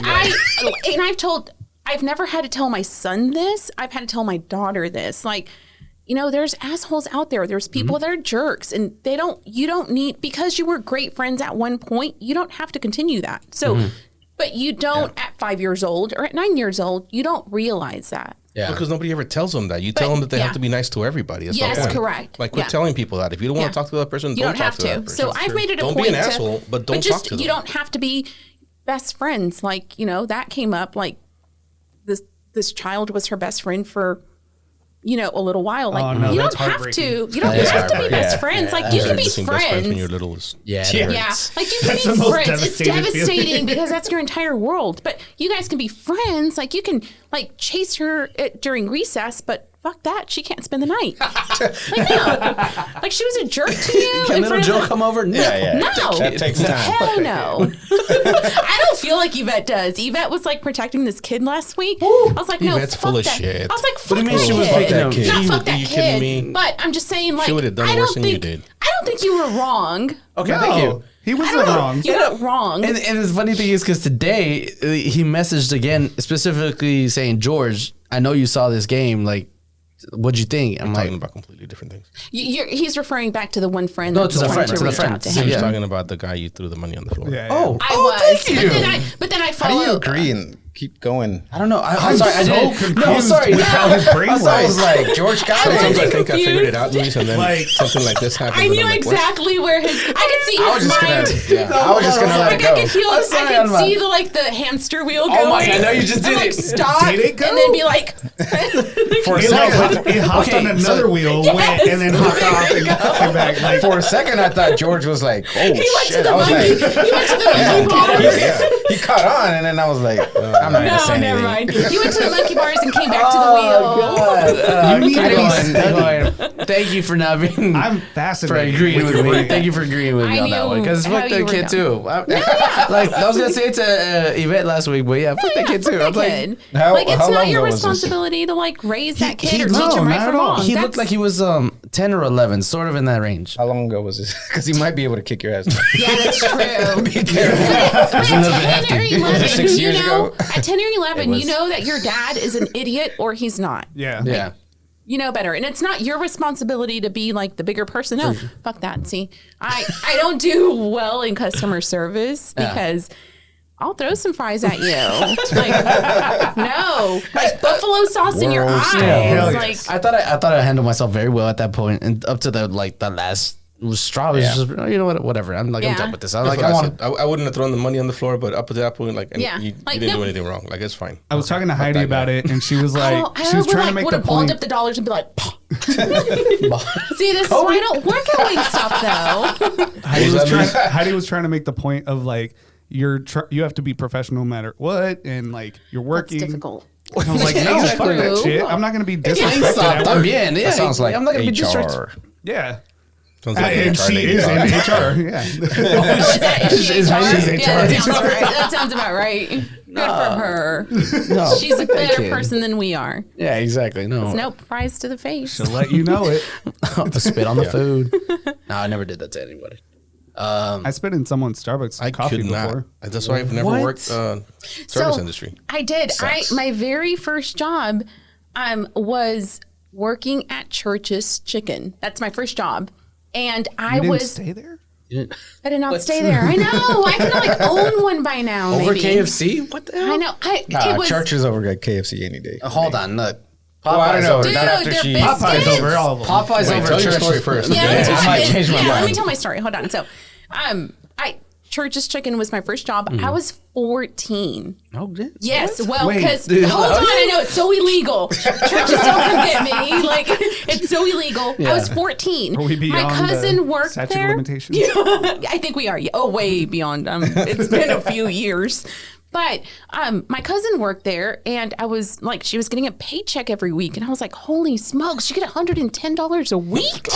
I've never had to tell my son this. I've had to tell my daughter this. Like, there's assholes out there. There's people that are jerks, and you don't need, because you were great friends at one point, you don't have to continue that. So, but you don't at 5 years old or at 9 years old, you don't realize that. Yeah. Because nobody ever tells them that. You tell them that they yeah. have to be nice to everybody. That's Yes, the point. correct. Like, quit Yeah. telling people that. If you don't want Yeah. to talk to that person, You don't don't talk have to that to. person. So I've made it a Don't point be an to, asshole, but don't just, talk to them. You don't have to be best friends. Like, that came up. Like this child was her best friend for a little while. Like Oh, no, you that's don't have heartbreaking. to. You don't That is have to be heartbreaking. best Yeah. friends. Like Yeah, you can be just being best friends when you're friends. little. Yeah. Yeah, like you can That's the be most friends. It's devastating devastating feeling. because that's your entire world. But you guys can be friends. Like you can chase her during recess, but fuck that, she can't spend the night. Like no, like she was a jerk to you. Can in little front of Joe the- come over? No, That takes time. hell no. I don't feel like Yvette does. Yvette was like protecting this kid last week. I was like, no, Yvette's fuck full of that. shit. I was like, do fuck you mean that she was kid. picking him? She Not would- fuck that are you kidding kid. me? But I'm just saying, like, She would have done I worse don't than you think did. I don't think you were wrong. Okay, No, thank you. he I wasn't don't know. wrong. You're not wrong. And the funny thing is, because today he messaged again, specifically saying, George, I know you saw this game. Like, what'd you think? I'm Talking like, about completely different things. He's referring back to the one friend. No, that's to the wanting friend, to the reach friend. out to He him. was Yeah. talking about the guy you threw the money on the floor. Yeah, oh, I was, thank you. but then I How followed. do you agree and keep going? I don't know. I'm I'm sorry. I so didn't. confused No, sorry. with how his brain I'm sorry. I was like, George got Sometimes it. I think I figured it confused. out, Luis, and then Like- something like this happens. I and knew I'm like, what? exactly where his. I could see I was his just mind. gonna, I was just gonna let Like it I go. could feel. I'm sorry, I could Alma. see the hamster wheel going. Oh my God, I know you just did and, like, it. Stop. Did it go? And then be like. For a It, second, it hopped Okay, on another so- wheel, Yes. went, and then hopped off and came back. Like, for a second, I thought George was like, oh He went to shit. the I was money. like, He went to the money box. he caught on, and then I was like, I'm not gonna say anything. never mind. You went to the monkey bars and came back to the wheel. You need to be going. Thank you for not being. I'm for fascinated. agreeing with me. Thank you for agreeing with me I on that knew one. Because how fuck you that were kid down. too. Like I was gonna say it to Yvette last week, but yeah, fuck that kid too. I That was like, kid. How- Like, it's how not long your ago was this? responsibility to like raise that kid or no, teach him right not from at all. wrong. he looked like he was 10 or 11, sort of in that range. How long ago was this? Because he might be able to kick your ass. Yeah, that's true. Be careful. But at 10 or 11, 6 you years know, ago? at 10 or 11, was. you know that your dad is an idiot or he's not. Yeah. Yeah. You know better. And it's not your responsibility to be like the bigger person. No, fuck that. See, I don't do well in customer service because I'll throw some fries at you. Like, no. Like buffalo sauce in your eyes. Hell Like, yes. I thought I handled myself very well at that point, and up to the last straw was just you know what, whatever. I'm like I'm Yeah. done with this. I'm That's like what I I want. said. I wouldn't have thrown the money on the floor, but up to that point, like, and Yeah. you Like, didn't no. do anything wrong. Like, it's fine. I was talking to Heidi about it, and she was like, she was trying to make would the have balled point. up the dollars and be like, "Pah." See, this is why I don't work at Wingstop though. Heidi was trying to make the point of like you have to be professional no matter what, and like you're It's working. difficult. I was like, no, fuck that True. shit. I'm not gonna be disrespected Stop, at work. también. Yeah, That sounds like I'm not gonna be disrespectful. HR. Yeah. Sounds like And an she lady is talk. in HR. Yeah. Is Heidi Yeah, HR? that sounds about right. That sounds about right. Good for her. No, She's a fuck that better kid. person than we are. Yeah, exactly. No, Nope, fries to the face. To let you know it. spit on the food. No, I never did that to anybody. I spit in someone's Starbucks I coffee could not. before. That's why I've never What? worked service So, industry. I did. Sucks. My very first job was working at Church's Chicken. That's my first job. And I You didn't was stay there? I did not stay there. I know. I could like own one by now. Over maybe. KFC? What the hell? I know. It was Church is over at KFC any day. Hold on, look. Well, I don't know. Dude, Not after they're she. big. Popeye's over all of them. Popeye's Wait, over tell your Church. story first. Yeah, let me I tell might you- change my yeah, let me mind. tell my story. Hold on. So, Church's Chicken was my first job. I was 14. Oh, yeah. Yes, well, Wait, because dude, hold how- on, I know it's so illegal. Churches don't come get me. Like it's so illegal. I was 14. Are we My beyond cousin the worked statute of there. limitations? I think we are. Yeah. Oh, way beyond. It's been a few years. But my cousin worked there, and I was like, she was getting a paycheck every week, and I was like, holy smokes, she get $110 a week.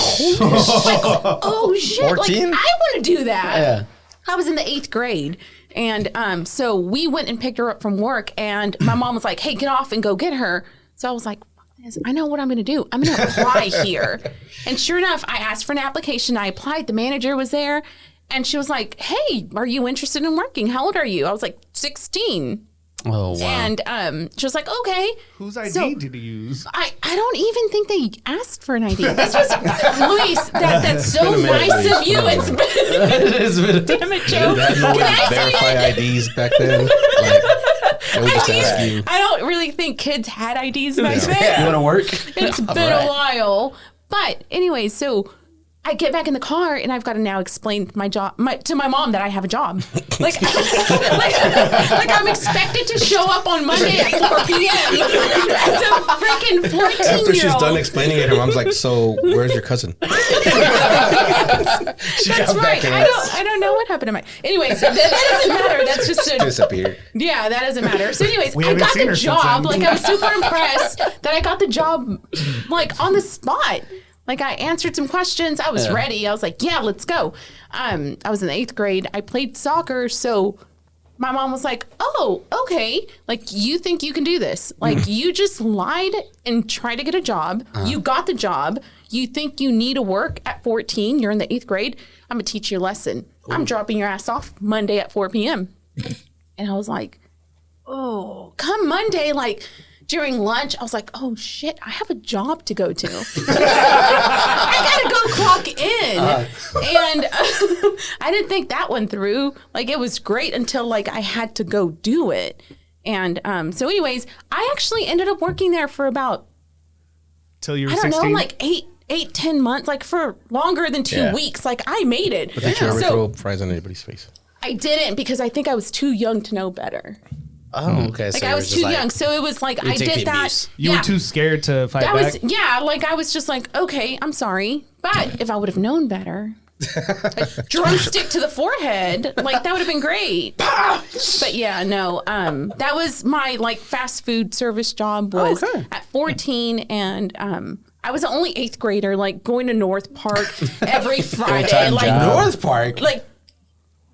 Like, oh shit! 14? Like I want to do that. Yeah. I was in the 8th grade. And so we went and picked her up from work, and my mom was like, hey, get off and go get her. So I was like, fuck this. I know what I'm going to do. I'm going to apply here. And sure enough, I asked for an application. I applied. The manager was there, and she was like, hey, are you interested in working? How old are you? I was like, 16. Oh, wow. And she was like, okay. Whose ID So- did you use? I don't even think they asked for an ID. This was Luis. That's so been a minute, nice Luis. of you. It's been damn it, Joe. They had no Can I say verify it? IDs back then. Like, they would just ask you. I don't really think kids had IDs back then. You want to work? It's been a while. But anyway, so I get back in the car and I've got to now explain my job to my mom that I have a job. Like, like I'm expected to show up on Monday at 4 p.m. as a freaking 14-year-old. After she's done explaining it, her mom's like, so where's your cousin? That's right. I don't know what happened to my. Anyways, that doesn't matter. That's just a. Disappeared. Yeah, that doesn't matter. So, anyways, We I haven't got seen the her since job. then. Like, I was super impressed that I got the job, like, on the spot. Like, I answered some questions. I was ready. I was like, yeah, let's go. I was in the 8th grade. I played soccer. So, my mom was like, oh, okay. Like, you think you can do this. Like, you just lied and tried to get a job. You got the job. You think you need to work at 14. You're in the 8th grade. I'm going to teach you a lesson. I'm dropping your ass off Monday at 4 p.m. And I was like, oh, come Monday, like during lunch, I was like, oh shit, I have a job to go to. I gotta go clock in. And I didn't think that one through. Like it was great until like I had to go do it. And so anyways, I actually ended up working there for about, Till you were I don't 16? know, like 10 months, like for longer than 2 weeks. Like I made it. Did you ever So throw fries on anybody's face? I didn't because I think I was too young to know better. Oh, okay. Like I was too young, so it was like I take the did that. abuse. You were too scared to fight I back? was like I was just like, okay, I'm sorry, but if I would have known better, a drumstick to the forehead. Like that would have been great. But yeah, no. That was my like fast food service job was at 14, and I was the only 8th grader, like going to North Park every Friday, like job. North Park. like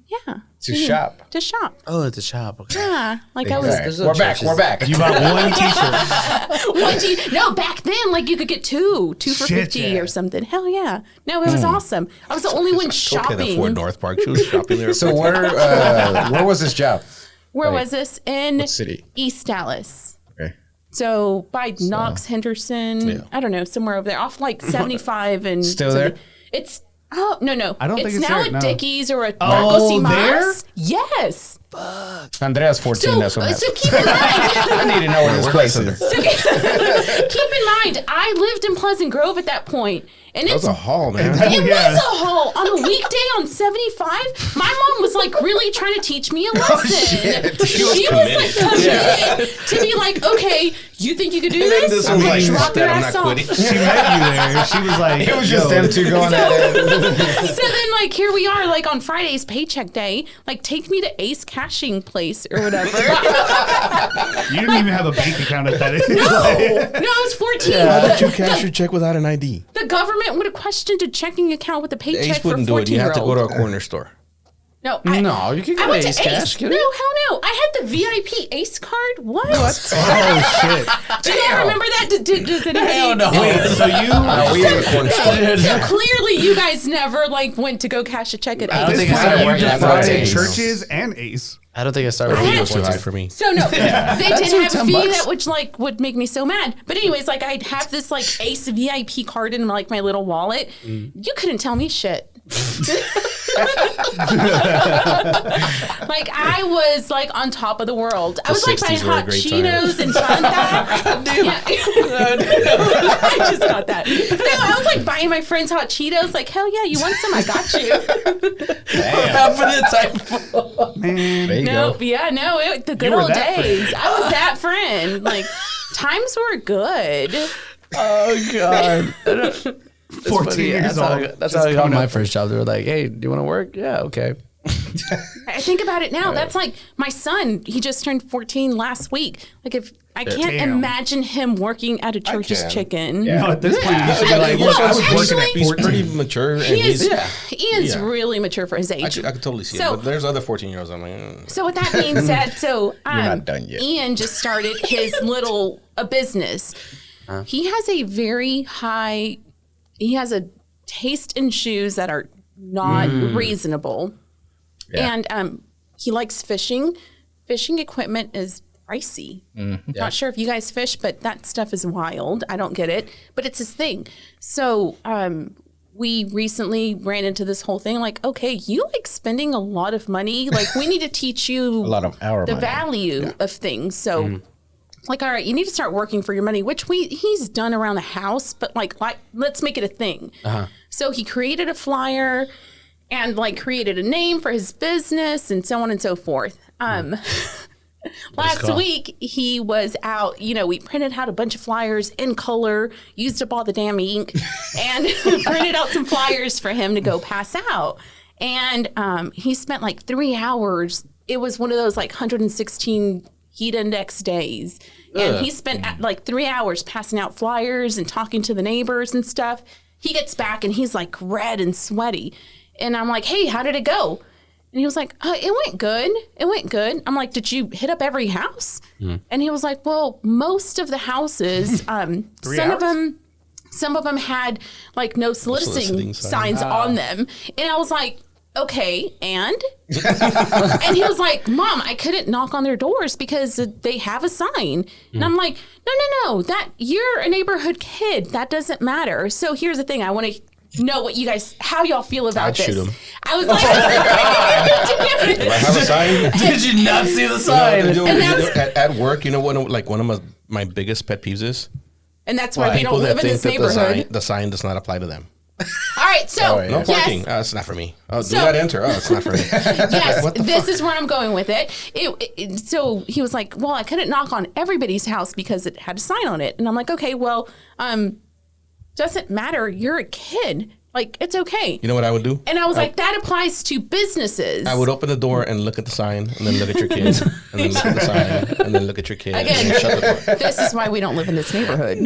yeah, To shop. to shop. Oh, at the shop. Okay. Yeah, like I was. Okay. We're back. We're back. You bought one T-shirt. No, back then, like you could get two for Shit, 50 yeah. or something. Hell yeah! No, it was awesome. I was the only one Still can't afford shopping. North Park. She was shopping there. So where was this job? Where Like, was this? In what city? East Dallas. Okay. So by Knox, Henderson, I don't know, somewhere over there, off like 75 and Still something. there? It's no. I don't it's think it's now there, at no. Dickies or at Oh, Marcos y there? Mas. Yes. Andrea's 14. So, That's what so happened. keep in mind. I need to know where this place is. So keep in mind, I lived in Pleasant Grove at that point, and That was it's a haul, man. it Yeah. was a haul on a weekday on 75. My mom was like really trying to teach me a lesson. She was like committed to be like, okay, you think you could do this? I'm like, Drop your I'm ass not off. quitting. She met you there. She was like, It was just yo, them two going at it. So then, like, here we are, like on Friday's paycheck day. Like, take me to Ace Cashing Place or whatever. You didn't even have a bank account at that age. No, I was 14. How did you cash your check without an ID? The government would have questioned a checking account with a paycheck Ace for wouldn't do it. You have to go to a 14-year-old. corner store. No, No, you can I go went to to Ace Ace. Cash. No, hell no. I had the VIP Ace card. What? Oh shit! Do you all remember that? Does anybody? Hell no. Wait, so you? We have a corner store. So clearly, you guys never like went to go cash a check at I don't Ace. think I Wow, started you working at defrauded Ace. churches and Ace. I don't think I started The working fee at was too high Ace. for me. So no, they didn't have a $10 fee bucks. that would make me so mad. But anyways, like I'd have this like Ace VIP card in like my little wallet. You couldn't tell me shit. Like I was like on top of the world. I was like buying 60s were a hot great Cheetos and Fanta. Yeah. I just got that. No, I was like buying my friends hot Cheetos. Like hell yeah, you want some? I got you. Man, There you No, go. yeah, no, the good were old that days. I was that friend. Like times were good. Oh god. 14 years old. That's just how I got coming my up. first job. They were like, "Hey, do you want to work?" Yeah, okay. I think about it now. That's like my son. He just turned 14 last week. Like if I can't Damn. imagine him working at a Church's can. Chicken. No, at this point, you should be Yeah, like, yeah, look, I was actually- working at He's 14. pretty mature, and He is. he's. He is Yeah. really mature for his age. I could totally see So- it. But there's other 14-year-olds. I'm like, So with that being said, so not done yet. Ian just started his little a business. He has a very high. He has a taste in shoes that are not reasonable, Yeah. and he likes fishing. Fishing equipment is pricey. Not sure if you guys fish, but that stuff is wild. I don't get it, but it's his thing. So we recently ran into this whole thing like, okay, you like spending a lot of money. Like we need to teach you A lot of our the money. value of things. So like, all right, you need to start working for your money, which he's done around the house, but like let's make it a thing. So he created a flyer and like created a name for his business and so on and so forth. Last week he was out, we printed out a bunch of flyers in color, used up all the damn ink, and printed out some flyers for him to go pass out. And he spent like 3 hours. It was one of those like 116 heat index days. And he spent like 3 hours passing out flyers and talking to the neighbors and stuff. He gets back and he's like red and sweaty. And I'm like, hey, how did it go? And he was like, it went good. It went good. I'm like, did you hit up every house? And he was like, well, most of the houses, some of them had like no soliciting soliciting sign. signs on them. And I was like, okay, and and he was like, Mom, I couldn't knock on their doors because they have a sign. And I'm like, no, that you're a neighborhood kid. That doesn't matter. So here's the thing. I want to know how y'all feel about I'd this. shoot him. I was like, Do I have a sign? Did you not see the sign? At work, one of my biggest pet peeves is and that's why we don't live in this that neighborhood. the sign does not apply to them. All right, so yeah. No yes, parking. Oh, it's not for me. Oh, do So- not enter. Oh, it's not for me. yes, What the this fuck? is where I'm going with it. So he was like, well, I couldn't knock on everybody's house because it had a sign on it. And I'm like, okay, well, doesn't matter. You're a kid. Like, it's okay. You know what I would do? And I was like, that applies to businesses. I would open the door and look at the sign, and then look at your kids, and then look at the sign, and then look at your kids, Again. and then shut the door. This is why we don't live in this neighborhood.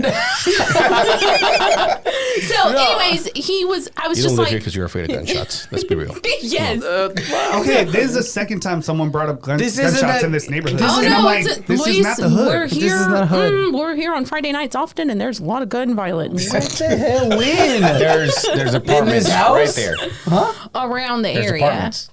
So, anyways, I was You just don't live here like, because you're afraid of gunshots. Let's be real. yes. Okay, this is the second time someone brought up This isn't gunshots that- in this neighborhood. this Oh and no! I'm like, It's this Luis, is not the hood. We're here. This is not hood. We're here on Friday nights often, and there's a lot of gun violence What the hell? When? There's apartments house? right there. around the There's area. apartments.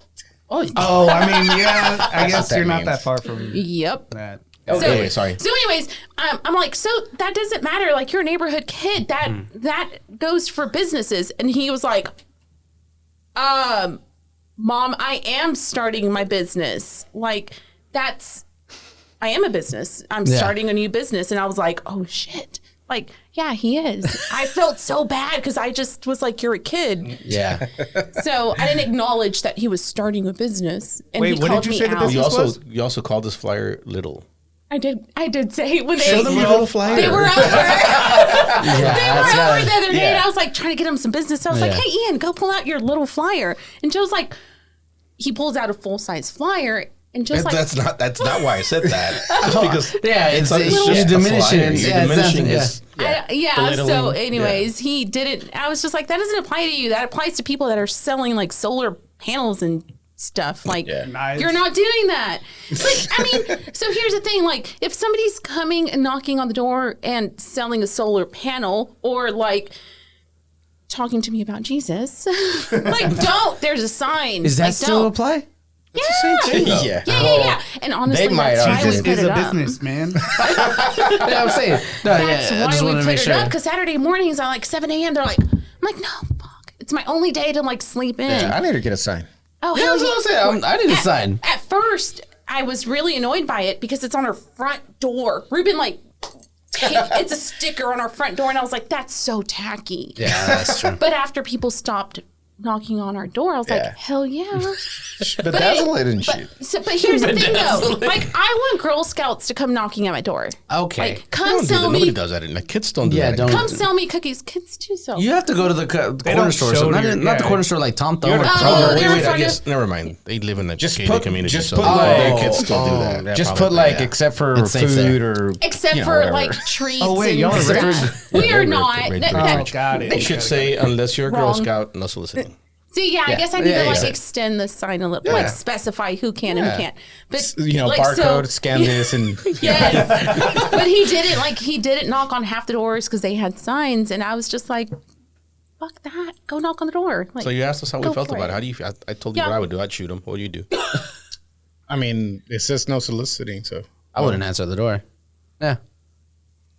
Oh, I mean, yeah, I guess what that you're not means. that far from Yep. that. Okay, sorry. So, anyways, I'm like, so that doesn't matter. Like, you're a neighborhood kid. That goes for businesses. And he was like, Mom, I am starting my business. Like, I am a business. I'm starting a new business. And I was like, oh shit. Like, yeah, he is. I felt so bad because I just was like, you're a kid. Yeah. So I didn't acknowledge that he was starting a business. And Wait, he what did called you me say the out. business You also called this flyer little. I did say when Show they them your little flyer. they were over. They were over the other day, and yeah. I was like trying to get him some business. So I was like, Yeah. "Hey, Ian, go pull out your little flyer." And Joe's like, he pulls out a full size flyer, and Joe's like, That's not why I said that. Just because Yeah, it's just you're a diminishing. flyer. it. You're Yeah, diminishing exactly, yeah. this. So, belittling. anyways, he didn't. I was just like, that doesn't apply to you. That applies to people that are selling like solar panels and stuff. Like, Knives. you're not doing that. Like, I mean, so here's the thing. Like, if somebody's coming and knocking on the door and selling a solar panel, or like talking to me about Jesus, like, don't. There's a sign. Is that like, still don't. apply? Yeah. Yeah. And honestly, They might that's why argue. we Jesus put is it a up. business, man. Yeah, I'm saying. No, That's yeah, I why just we wanted put to make it sure. up, because Saturday mornings at like 7 a.m. they're like, I'm like, no, fuck. It's my only day to like sleep in. I need to get a sign. Oh, Yeah, hell that's what I'm saying. I need a sign. At first, I was really annoyed by it because it's on our front door. Ruben, like, it's a sticker on our front door, and I was like, that's so tacky. Yeah, that's true. But after people stopped knocking on our door, I was like, Yeah. hell yeah. Bedazzle it and shit. But here's the thing, though. Like, I want Girl Scouts to come knocking at my door. Okay. Like, come sell Nobody me. does that. Like, kids don't do Yeah, that. don't. Come sell me cookies. Kids do sell. You have to go to the corner don't store. show So not, your- not the yeah. corner store like Tom Thumb or Oh, Kroger. they're in I front guess of- never mind. They live in a Just gated put- community, just so put their like- kids still do that. They're Just probably- put like yeah. except for It's safe food there. or Except you know, for whatever. like treats. Oh, wait, and y'all are stuff. We are Red, not. red, That- red, that- red. Got it. They should say unless you're a Girl Wrong. Scout, no soliciting. See, yeah, I guess I need Yeah, to like yeah. extend the sign a little, like specify who can and who can't. But You know, like, barcode, so- scan this, and Yes, but he didn't knock on half the doors because they had signs, and I was just like, "Fuck that! Go knock on the door." Like, So you asked us how we Go felt for about it. it. How do you feel? I told you Yeah. what I would do. I'd shoot him. What do you do? I mean, it says no soliciting, so I wouldn't answer the door. Yeah.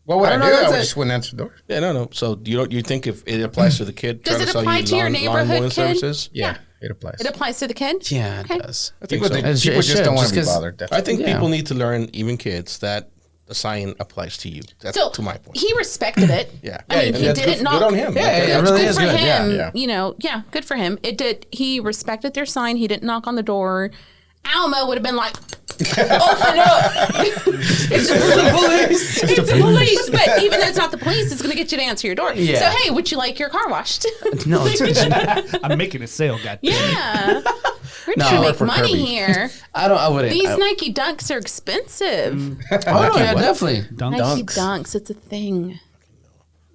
what would I, don't know, do? that's I it. just wouldn't answer the door. Yeah, no. So you think if it applies to the kid Does trying it to sell apply you to your lawn neighborhood mowing kid? services? Yeah, it applies. it applies to the kid. Yeah, Okay. it does. I think People, so. people It just should, don't want just to be 'cause- bothered. I think Yeah. people need to learn, even kids, that the sign applies to you. That's So to my point. he respected it. Yeah. I mean, And he that's didn't good, knock. good on him. Yeah, Okay. it really good is for good. him. Yeah. You know, yeah, good for him. It did. He respected their sign. He didn't knock on the door. Alma would have been like, "Open up! It's the police! It's the police!" But even though it's not the police, it's going to get you to answer your door. Yeah. So hey, would you like your car washed? No, it's, I'm making a sale, goddamn. Yeah, we're No. trying to Work make for money Kirby. here. I wouldn't. These I, Nike Dunks are expensive. oh, no, yeah, definitely. Nike Dunks, it's a thing.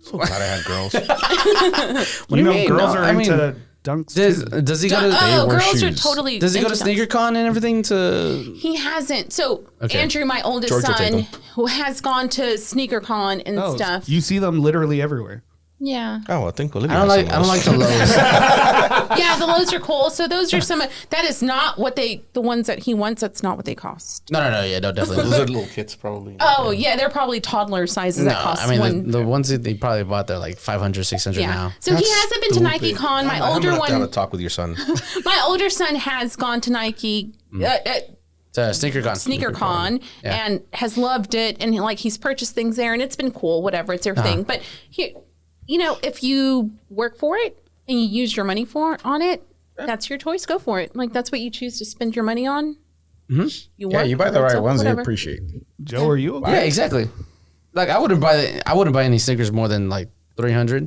So glad I had girls. What do You know, mean? girls No, are I mean, into dunks. Does he go to? Oh, wear girls are shoes. totally. Does he go to into dunks. sneaker con and everything to? He hasn't. So Okay. Andrew, my oldest George will take son, them. who has gone to sneaker con and Oh, stuff. you see them literally everywhere. Yeah. Oh, I think Olivia. I don't has like. some I of don't those. like the lows. Yeah, the lows are cool. So those are some of, that is not what the ones that he wants, that's not what they cost. No, yeah, no, definitely. Those are little kids, probably. Oh, yeah, they're probably toddler sizes No, that cost I mean one. the ones that they probably bought, they're like 500, 600 Yeah. now. So he hasn't been to Nike Stupid. Con. My I'm older gonna have to have a one, talk with your son. my older son has gone to Nike. Sneaker con. Sneaker Con Yeah. and has loved it, and like he's purchased things there, and it's been cool. Whatever, it's their thing. But he, you know, if you work for it and you use your money on it, that's your choice. Go for it. Like that's what you choose to spend your money on. You Yeah, work you buy the for it, right so ones, they whatever. appreciate. Joe, are you okay? Yeah, exactly. Like I wouldn't buy any sneakers more than like 300.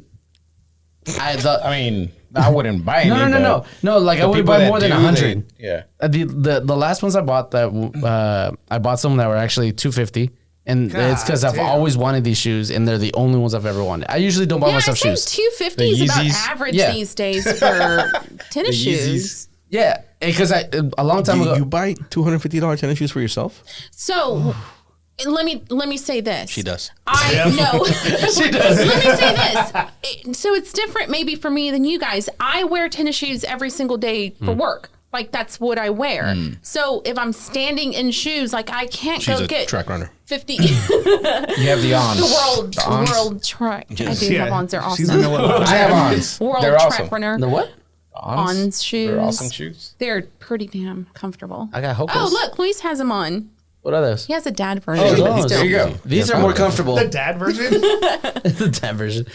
I mean, I wouldn't buy any. No. Like I the would people buy that more than do, 100. Yeah. The last ones I bought I bought some that were actually $250, and it's because I've always wanted these shoes, and they're the only ones I've ever wanted. I usually don't buy Yeah, I myself think shoes. 250 is about Yeezys. average Yeah. these days for tennis shoes. Yeah, because a long time ago. You buy $250 tennis shoes for yourself? So let me say this. She does. I know. She does. Let me say this. So it's different maybe for me than you guys. I wear tennis shoes every single day for work. Like that's what I wear. So if I'm standing in shoes, like I can't She's go a get track runner. 50. You have the ons. the world track. I do have ons. They're She's awesome. gonna know what I have ons. World They're track awesome. runner. The what? Ons shoes. They're awesome shoes. They're pretty damn comfortable. I got Hokas. Oh, look, Luis has them on. What are those? He has a dad version. Oh, but those. still. There you go. These are more comfortable. the dad version. The dad version.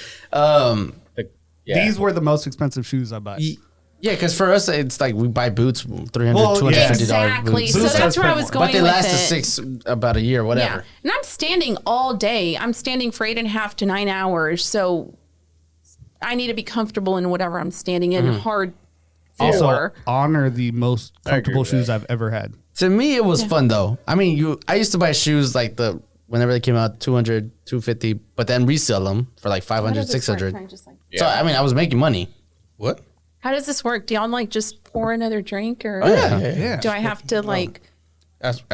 Yeah. These were the most expensive shoes I bought. Yeah, because for us, it's like we buy boots, $300, Well, $250 yeah. Exactly. boots. So Boots that's are where I was spent going But they with last it. us about a year, whatever. Yeah. And I'm standing all day. I'm standing for 8.5 to 9 hours. So I need to be comfortable in whatever I'm standing in. Hard Also, floor. honor the most comfortable with shoes I've ever had. To me, it was fun though. I mean, I used to buy shoes like whenever they came out, 200, 250, but then resell them for like 500, 600. So I mean, I was making money. What? How does this work? Do y'all like just pour another drink or Yeah. do I have to like Ask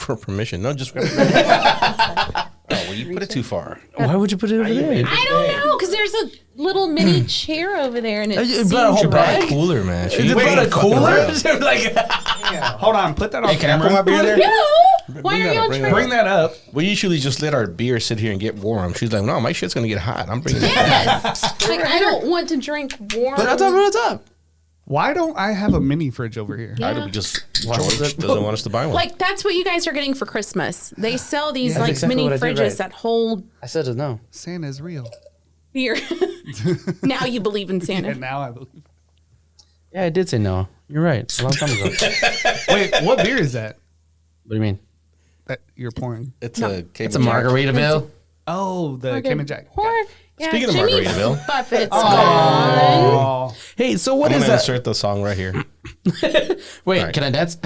for permission. No, just. Well, you put it too far. Why would you put it over there? I don't know because there's a little mini chair over there and You it's brought a whole She brought a bag? cooler, man. She You brought a cooler? like, Hold on, put that on Can I camera. put my beer there? No! Why are that y'all up, bring that trying? Bring that up. We usually just let our beer sit here and get warm. She's like, no, my shit's gonna get hot. I'm bringing it. Yes. Like, I don't want to drink warm. put it on top. Why don't I have a mini fridge over here? How do we just George doesn't want us to buy one? Like that's what you guys are getting for Christmas. They sell these That's like exactly mini what I did, fridges right. that hold I said it no. Santa's real. beer. Now you believe in Santa. And now I believe. Yeah, I did say no. You're right. A long time ago. What Wait, what beer is that do you mean? that you're pouring? it's a It's a Margaritaville. Oh, the Cayman Jack. Or, yeah, Speaking of Jimmy Margaritaville. Buffett's gone. Oh, Hey, so what I'm is gonna that? insert the song right here. Wait, Right. can I dance?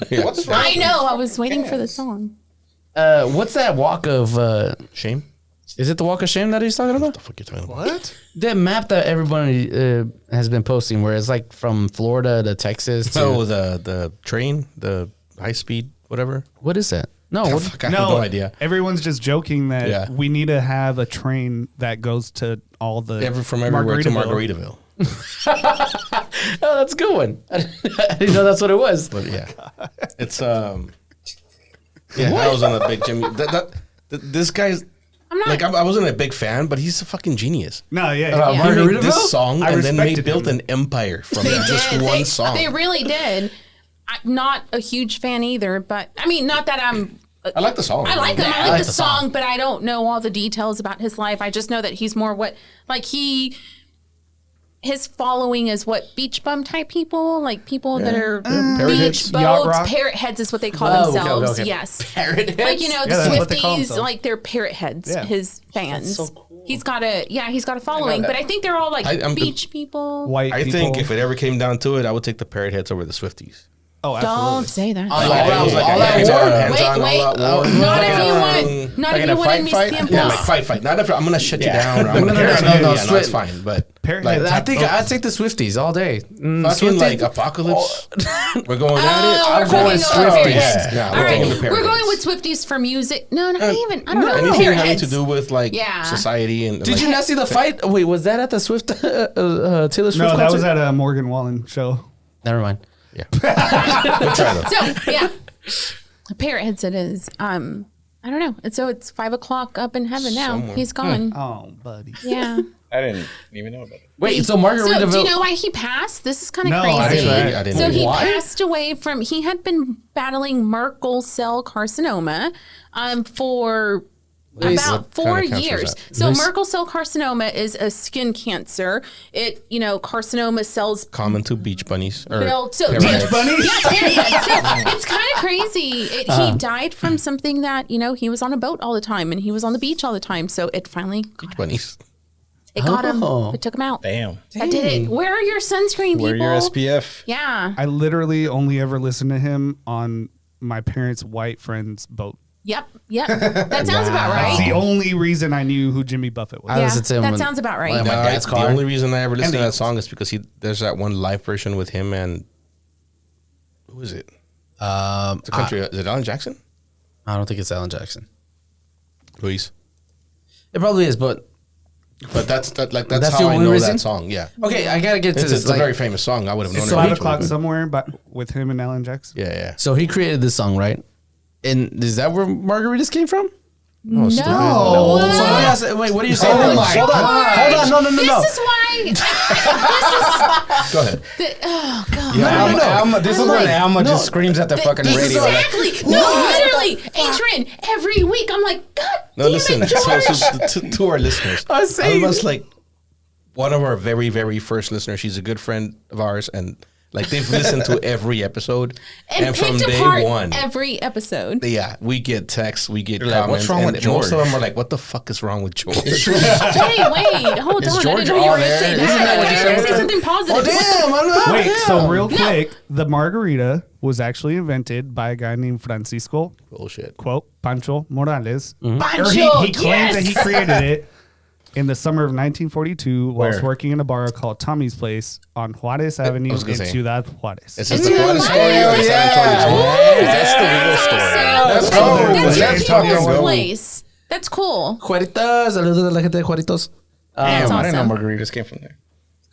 What's wrong? I know. I was waiting for the song. What's that walk of? Shame. Is it the walk of shame that he's talking about? The fuck you talking about? what? That map that everybody has been posting, where it's like from Florida to Texas. To, Oh, the train, the high speed, whatever. what is that? No, what, Fuck, I have no idea. Everyone's just joking that Yeah. we need to have a train that goes to all the From everywhere to Margaritaville. Margaritaville. oh, that's a good one. I didn't know that's what it was. But yeah, it's Yeah, I was on a big Jimmy. This guy's I'm not. like I wasn't a big fan, but he's a fucking genius. No, yeah. Uh, He Margaritaville? made this song I and then respected built him. an empire from They just did. one They- song. They really did. I'm not a huge fan either, but I mean, not that I'm. I like the song. I like him. I Yeah, like the song, but I don't know all the details about his life. I just know that he's more his following is what beach bum type people, like people that are Parrot beach heads? Yacht boats. rock? Parrot heads is what they call Oh, okay, themselves. okay. Yes, Parrot heads? like you know Yeah, that's what they call the Swifties, themselves. like they're parrot heads. Yeah. His fans. so cool. He's got a following, but I think they're all like I'm- beach people. White I people. think if it ever came down to it, I would take the Parrot Heads over the Swifties. Oh, absolutely. Don't say that. All Like, out- it was like all a out hands-on, war? hands-on, Wait, all out war. not if you Um, want. Not like if in you a want to fight, miss fight? the Yeah, impulse. like fight. Not if I'm gonna shut you Yeah. down. Or I'm No, gonna no, carry no, you. no, Yeah, Swi- it's fine. But Parrot like, heads I think I'd take the Swifties all day. fucking like Apocalypse. We're going at it. Oh, I'm we're going going Swifties. over Yeah, it. All we're right, taking the Parrot we're going Heads. with Swifties for music. No, not even. I don't know. Anything Parrot having heads. to do with like Yeah. society and Did like, you not see the fight? Wait, was that at the Swift Taylor Swift No, that concert? was at a Morgan Wallen show. Never mind. Yeah. We'll try though. So yeah, Parrot heads. It is. I don't know. And so it's 5 o'clock up in heaven now. Somewhere. He's gone. Oh, buddy. Yeah. I didn't even know about it. Wait, so So Margaritaville. do you know why he passed? This is kind of No, crazy. I didn't So know. he Why? passed away from. He had been battling Merkel cell carcinoma, for about What 4 kind of cancer is years. that? So This- Merkel cell carcinoma is a skin cancer. It carcinoma cells common to beach bunnies or build. So parrot heads. Yeah, period. So it's kind of crazy. He died from something that he was on a boat all the time and he was on the beach all the time. So it finally got bunnies. It got him. Oh. It took him out. Damn. That did it. Wear your sunscreen, Wear people. your SPF. Yeah. I literally only ever listened to him on my parents' white friend's boat. Yep. That sounds about That's right. the only reason I knew who Jimmy Buffett was. I Yeah, listened to him that when- sounds about right. when my No, dad's the car. only reason I ever listened to And that song is because there's that one live version with him and who is it? It's a country. Is it Alan Jackson? I don't think it's Alan Jackson. Luis. It probably is, but But that's That's how the I only know reason? that song. Yeah, okay, I gotta get to it's this. a Like, very famous song. I would have known It's it. 5 eventually. o'clock somewhere, but with him and Alan Jackson. Yeah. so he created this song, right? And is that where margaritas came from? No. So wait, what are you saying? Oh my hold on, no. This is why. This Go ahead. is. Oh God. Alma, this is when Alma No. just screams at the fucking radio. like, Exactly. No, literally, Adrian. Every week, I'm like, God No, damn listen. it, George. So to our listeners, I was saying- Alma's like one of our very, very first listeners. She's a good friend of ours, and like they've listened to every episode, and from picked day apart one. every episode. Yeah, we get texts, we get You're like, comments, "What's wrong and with most of George?" them are like, "What the fuck is wrong with George?" Wait, hold on. Is I George didn't know you were on going to there? say Isn't that. that what I you was said? going to say something positive. Wait, so real quick, the margarita was actually invented by a guy named Francisco, Bullshit. quote, Pancho Morales. Or Pancho, he claims that he yes! created it in the summer of 1942 whilst Where? working in a bar called Tommy's Place on Juarez Avenue was in gonna say. Ciudad Juarez. This is the Juarez story. Yeah. Or San Antonio story? That's the real story. Let's That's go. That's Let's your go. people's place. That's cool. Juaritas, saludos a la gente de Juaritos. Damn, I didn't awesome. know margaritas came from there.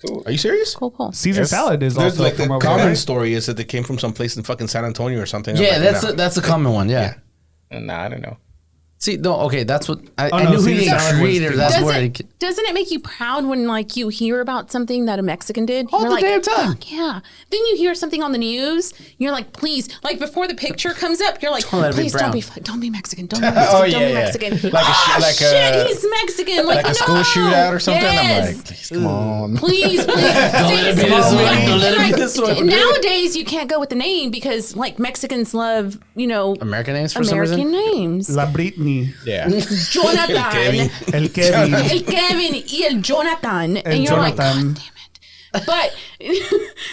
Cool. Are you serious? Cool. Caesar Yes. salad is There's also like from the over common there. story is that they came from some place in fucking San Antonio or something. I'm Yeah, like, that's a common one. Yeah. Nah, I don't know. See, no, okay, that's what I no, knew he Caesar didn't salad was create it. the- That's where Doesn't it make you proud when like you hear about something that a Mexican did? All You're the like, damn time. "Fuck yeah. Then you hear something on the news. You're like, please, like before the picture comes up, you're like, Don't let it be please brown. don't be Mexican. Don't be Mexican. Oh, don't be yeah. Mexican. Like a sh- like shit, a- he's Mexican. Like, Like a school no. shootout or something? I'm Yes. like, please, come on. Please. Don't let it be this way. Don't let it be this way. Nowadays, you can't go with the name because like Mexicans love, American names for some American reason. names. La Britney, Yeah. Jonathan, Kevin. El Kevin. el Kevin, y el Jonathan, and you're Jonathan. like, God damn it.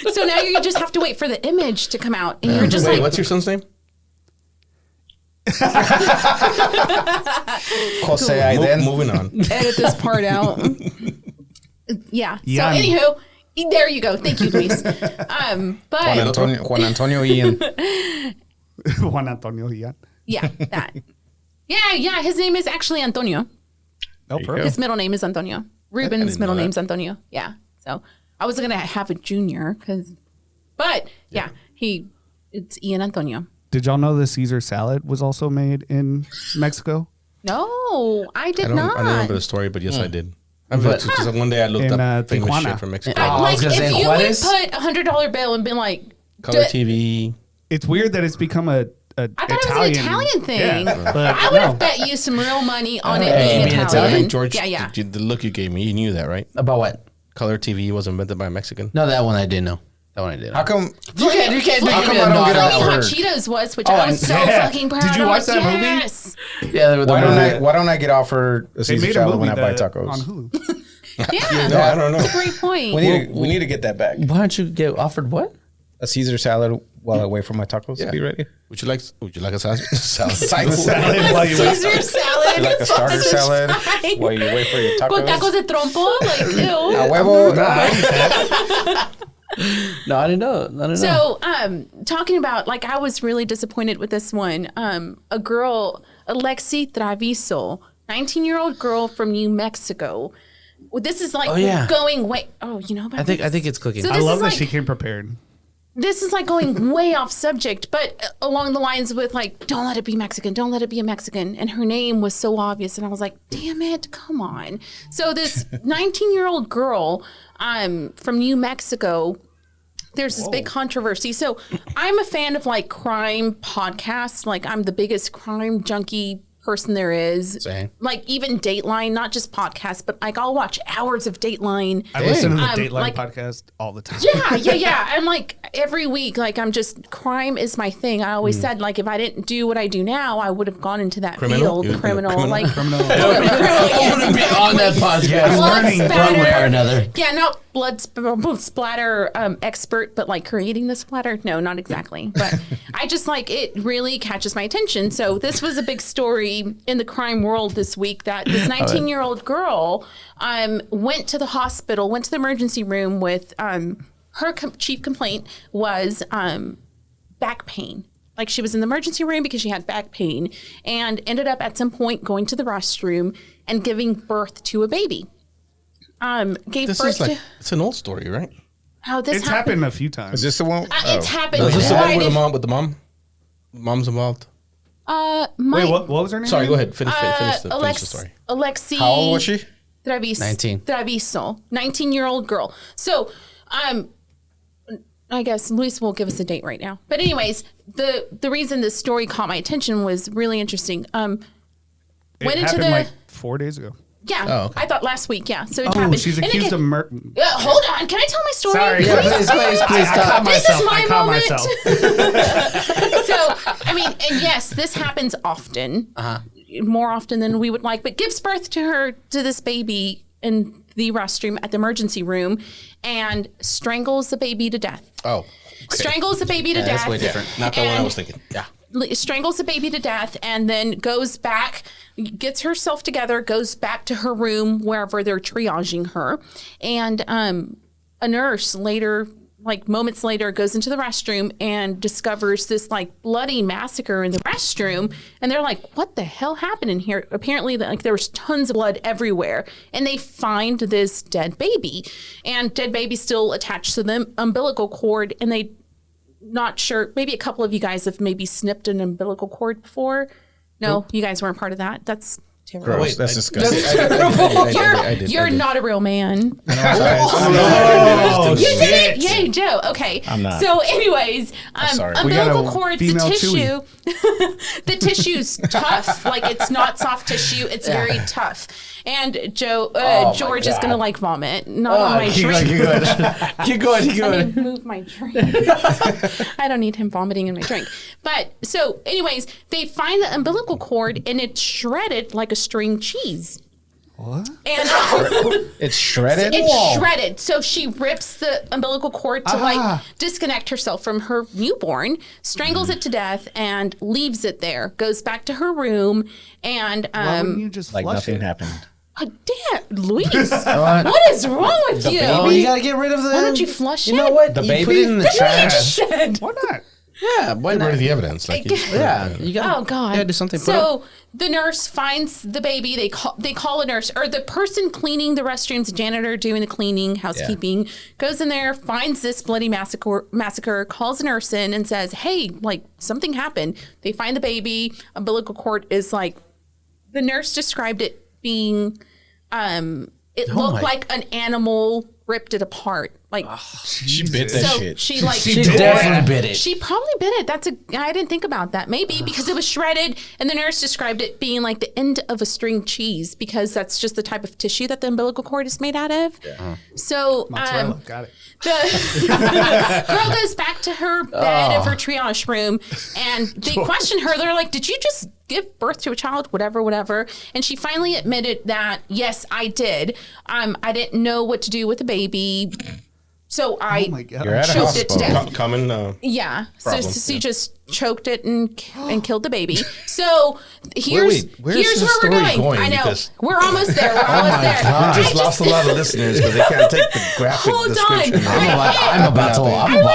But so now you just have to wait for the image to come out, and you're just Wait, like, what's your son's name? Jose Aiden. Moving on. edit this part out. Yeah. So Yan. anywho, there you go. Thank you, Luis. Juan But Antonio Ian. Juan Antonio Gian. yeah, that. Yeah. His name is actually Antonio. Oh, you perfect. His middle name is Antonio. Ruben's didn't middle know that. name's Antonio. Yeah. So I was gonna have a junior but yeah, it's Ian Antonio. Did y'all know the Caesar salad was also made in Mexico? No, I did I don't not. remember the story, but yes, I did. Because one day I looked In, up famous Tijuana. shit from Mexico. I was Like gonna if say you Juarez. would put $100 bill and been like, Color d- TV. It's weird that it's become a I thought it was an Italian thing. Yeah, but I would have no. bet you some real money on it Hey, being being I Italian. think George, Yeah. the look you gave me, you knew that, right? About what? Color TV was invented by a Mexican. No, that one I didn't know. That one I didn't know. How come? You can't How give come me I a don't nod get on out that for- one. Hot Cheetos was, which Oh, I was so yeah. fucking proud Did you of. watch that movie? Yes. Yeah, Why don't I get offered a They Caesar made a salad movie when I buy that- tacos? on Hulu. Yeah. No, I don't know. Great point. We need to get that back. Why don't you get offered what? A Caesar salad while I wait for my tacos to be ready. Would you like a salad? Salad while you wait. Caesar salad. Like a starter That's salad fine. while you wait for your Con tacos tacos. de trompo. Like, ew. A huevo. No, I didn't know. I didn't know. So, talking about, like, I was really disappointed with this one. A girl, Alexi Traviso, 19-year-old girl from New Mexico. Well, this is like Oh, yeah. going way. Oh, you know about I think this? it's cooking. So I this love is that like, she came prepared. this is like going way off subject, but along the lines with like, don't let it be Mexican, don't let it be a Mexican. And her name was so obvious, and I was like, damn it, come on. So this 19-year-old girl from New Mexico, there's this big controversy. So I'm a fan of like crime podcasts. Like I'm the biggest crime junkie person there is. Same. Like even Dateline, not just podcasts, but like I'll watch hours of Dateline. I listen to the Dateline like- podcast all the time. Yeah. I'm like every week, like I'm just crime is my thing. I always said like if I didn't do what I do now, I would have gone into that Criminal? field. You would be a Criminal, criminal? like Criminal. yes, to be on that podcast. Blood Learning one splatter. way or another. Yeah, not blood splatter expert, but like creating the splatter. No, not exactly. But I just like it really catches my attention. So this was a big story in the crime world this week that this 19-year-old girl went to the hospital, went to the emergency room with her chief complaint was back pain. Like she was in the emergency room because she had back pain and ended up at some point going to the restroom and giving birth to a baby. Gave This birth is like to it's an old story, right? how this It's happened a few times. Is this the one? It's happened. Is this the one Right. with the mom? Mom's involved. My, Wait, what was her name? Sorry, again? go ahead. Finish the story. Alexi. How old was she? 19. Traviso, 19-year-old girl. So, I guess Luis will give us a date right now. But anyways, the reason this story caught my attention was really interesting. It went into happened the like 4 days ago. yeah. Oh, okay. I thought last week. Yeah. So it Oh, happened. she's And accused again- of murder. Hold on. Can I tell my story? Sorry. Yeah, please stop. This is my I caught moment. myself. So, I mean, and yes, this happens often, more often than we would like, but gives birth to this baby in the restroom at the emergency room and strangles the baby to death. Oh, Strangles the baby to death. That's way different. not the one I And was thinking. Yeah. strangles the baby to death and then goes back, gets herself together, goes back to her room wherever they're triaging her. And a nurse later, like moments later, goes into the restroom and discovers this like bloody massacre in the restroom. And they're like, what the hell happened in here? Apparently, like there was tons of blood everywhere. And they find this dead baby. And dead baby still attached to the umbilical cord. And they not sure. Maybe a couple of you guys have maybe snipped an umbilical cord before. No, you guys weren't part of that. That's terrible. Gross. That's disgusting. You're not a real man. Oh, You did it, shit. yay, Joe. Okay. I'm not. So, anyways, sorry. We got umbilical a cords, the female tissue, the tissue's tough. Like it's not soft tissue. It's very tough. And Joe, George is gonna like vomit, not on my drink. Keep going. Let me move my drink. I don't need him vomiting in my drink. But so, anyways, they find the umbilical cord and it's shredded like a string cheese. What? And It's shredded. it's shredded. So she rips the umbilical cord to like disconnect herself from her newborn, strangles it to death, and leaves it there. Goes back to her room and Why wouldn't you just Like flush nothing it? happened. damn, Luis, what is wrong with you? Oh, you gotta get rid of the. Why don't you flush You it? know what? The You baby? put it in the That's what you trash. just said. Why not? Yeah, why Get rid not? of the evidence. Like you, Yeah, you got. Oh God! Yeah, do something. So the nurse finds the baby. They call a nurse, or the person cleaning the restrooms, the janitor doing the cleaning, housekeeping, goes in there, finds this bloody massacre, calls a nurse in, and says, "Hey, like something happened." They find the baby. Umbilical cord is like the nurse described it being. It looked like an animal ripped it apart, like. She bit that So shit. she like She definitely bit it. She probably bit it. I didn't think about that. Maybe because it was shredded, and the nurse described it being like the end of a string cheese because that's just the type of tissue that the umbilical cord is made out of. So Mozzarella. Got it. the girl goes back to her bed of her triage room, and they question her. They're like, "Did you just give birth to a child? Whatever." And she finally admitted that, yes, I did. I didn't know what to do with the baby. So I Oh my God. You're at a choked it to hospital. death. common. Yeah. Problem, So she yeah. just choked it and killed the baby. So here's where's here's the where we're story going. going? I know. Because- We're almost there. We're almost there. We I just lost a lot of listeners because they can't take the graphic Hold on. description. I'm about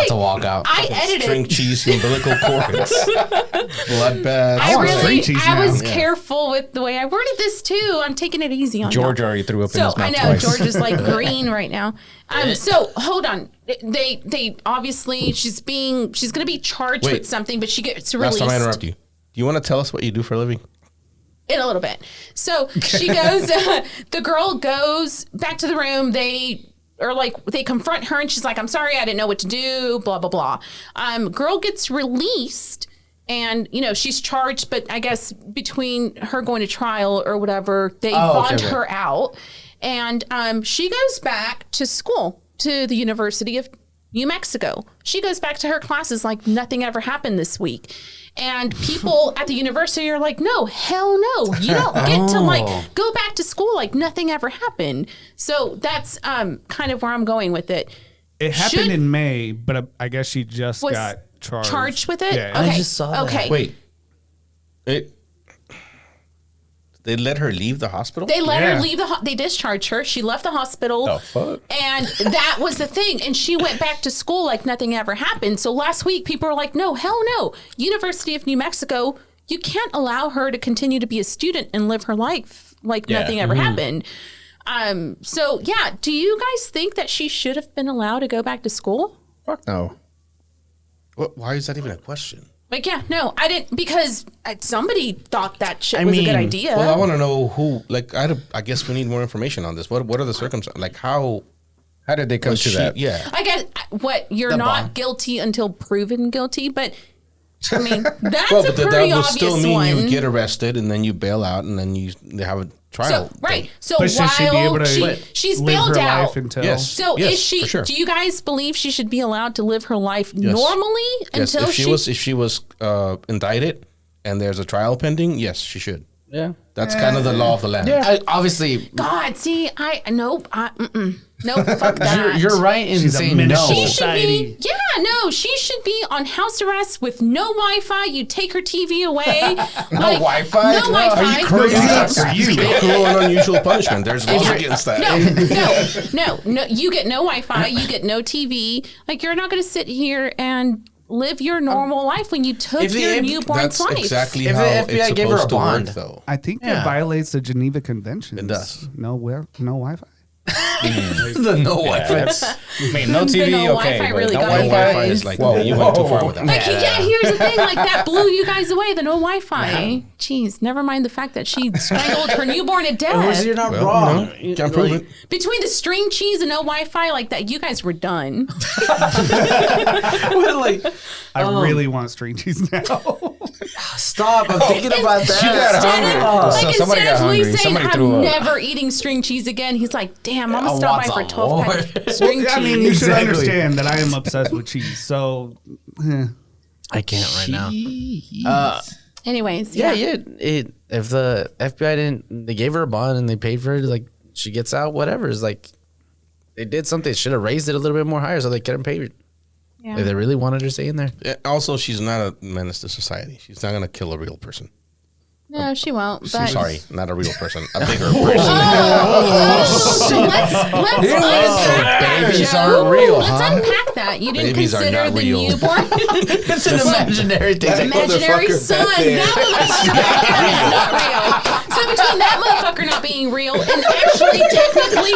to walk out. I edited String cheese, umbilical cords, bloodbath. I want string cheese I was now. careful with the way I worded this too. I'm taking it easy on George y'all. already threw up in So his I mouth know twice. George is like green right now. So hold on. They obviously she's gonna be charged Wait. with something, but she gets Last released. time I interrupt you. Do you want to tell us what you do for a living? In a little bit. So she goes, the girl goes back to the room. They confront her and she's like, I'm sorry, I didn't know what to do, blah, blah, blah. Girl gets released And, she's charged, but I guess between her going to trial or whatever, they bond her out. And she goes back to school, to the University of New Mexico. She goes back to her classes like nothing ever happened this week. And people at the university are like, no, hell no. You don't get to go back to school like nothing ever happened. So that's kind of where I'm going with it. It happened in May, but I guess she just got charged with it? Yeah. Okay. I just saw that. Okay. Wait. They let her leave the hospital? They let her leave they discharged her. She left the hospital. The fuck? And that was the thing. And she went back to school like nothing ever happened. So last week, people were like, no, hell no. University of New Mexico, you can't allow her to continue to be a student and live her life like nothing ever happened. So, yeah, do you guys think that she should have been allowed to go back to school? Fuck no. Why is that even a question? Like, yeah, no, I didn't, because somebody thought that shit was a good idea. Well, I want to know who, I guess we need more information on this. What are the circumstances? Like, how did they come to that? Yeah. I guess you're not guilty until proven guilty, but I mean, that's a pretty that would obvious still mean one. you get arrested and then you bail out and then they have a trial. So, right. So But should she be able to she's live bailed her out. life until? Yes. So Yes, is she? for sure. Do you guys believe she should be allowed to live her life normally Yes. until If she was indicted and there's a trial pending, yes, she should. Yeah. That's kind of the law of the land. Obviously, God, see, nope, fuck that. you're right in She's a saying menace no. to She should society. be, she should be on house arrest with no Wi-Fi. You take her TV away. No Wi-Fi? No Wi-Fi. Are you crazy? Cruel and unusual punishment. There's laws against that. No. You get no Wi-Fi. You get no TV. Like, you're not going to sit here and live your normal life when you took your newborn's That's life. exactly If how the it's FBI gave her a supposed to bond. work, though. I think Yeah. that violates the Geneva Convention. It does. No Wi-Fi. The no Wi-Fi. I mean, no The TV, no okay. Wi-Fi but really no got you Wi-Fi guys. is like, you went too far with that. Like, here's the thing. Like, that blew you guys away, the no Wi-Fi. Jeez, never mind the fact that she strangled her newborn to death. You're not Well, wrong. can't prove it. Between the string cheese and no Wi-Fi, like that, you guys were done. I really want string cheese now. Stop. I'm thinking about that. You got hungry. So Like, somebody instead got of Lee hungry. saying, Somebody threw I'm up. never eating string cheese again, he's like, damn, I'm I going to stop want by for some 12 more. pack of string cheese. I mean, you should Exactly. understand that I am obsessed with cheese. So, I can't right now. Anyways, Yeah. If the FBI they gave her a bond and they paid for it, like, she gets out, whatever. It's like, they did something. Should have raised it a little bit more higher so they couldn't pay her. Yeah. If they really wanted her to stay in there. Also, she's not a menace to society. She's not going to kill a real person. No, she won't. But I'm sorry, not a real person, a bigger person. So let's unpack that. Babies Joe. aren't real, Let's huh? unpack that. You didn't Babies are consider not the real. newborn It's an imaginary thing. imaginary son. That motherfucker is not real. So between that motherfucker not being real and actually technically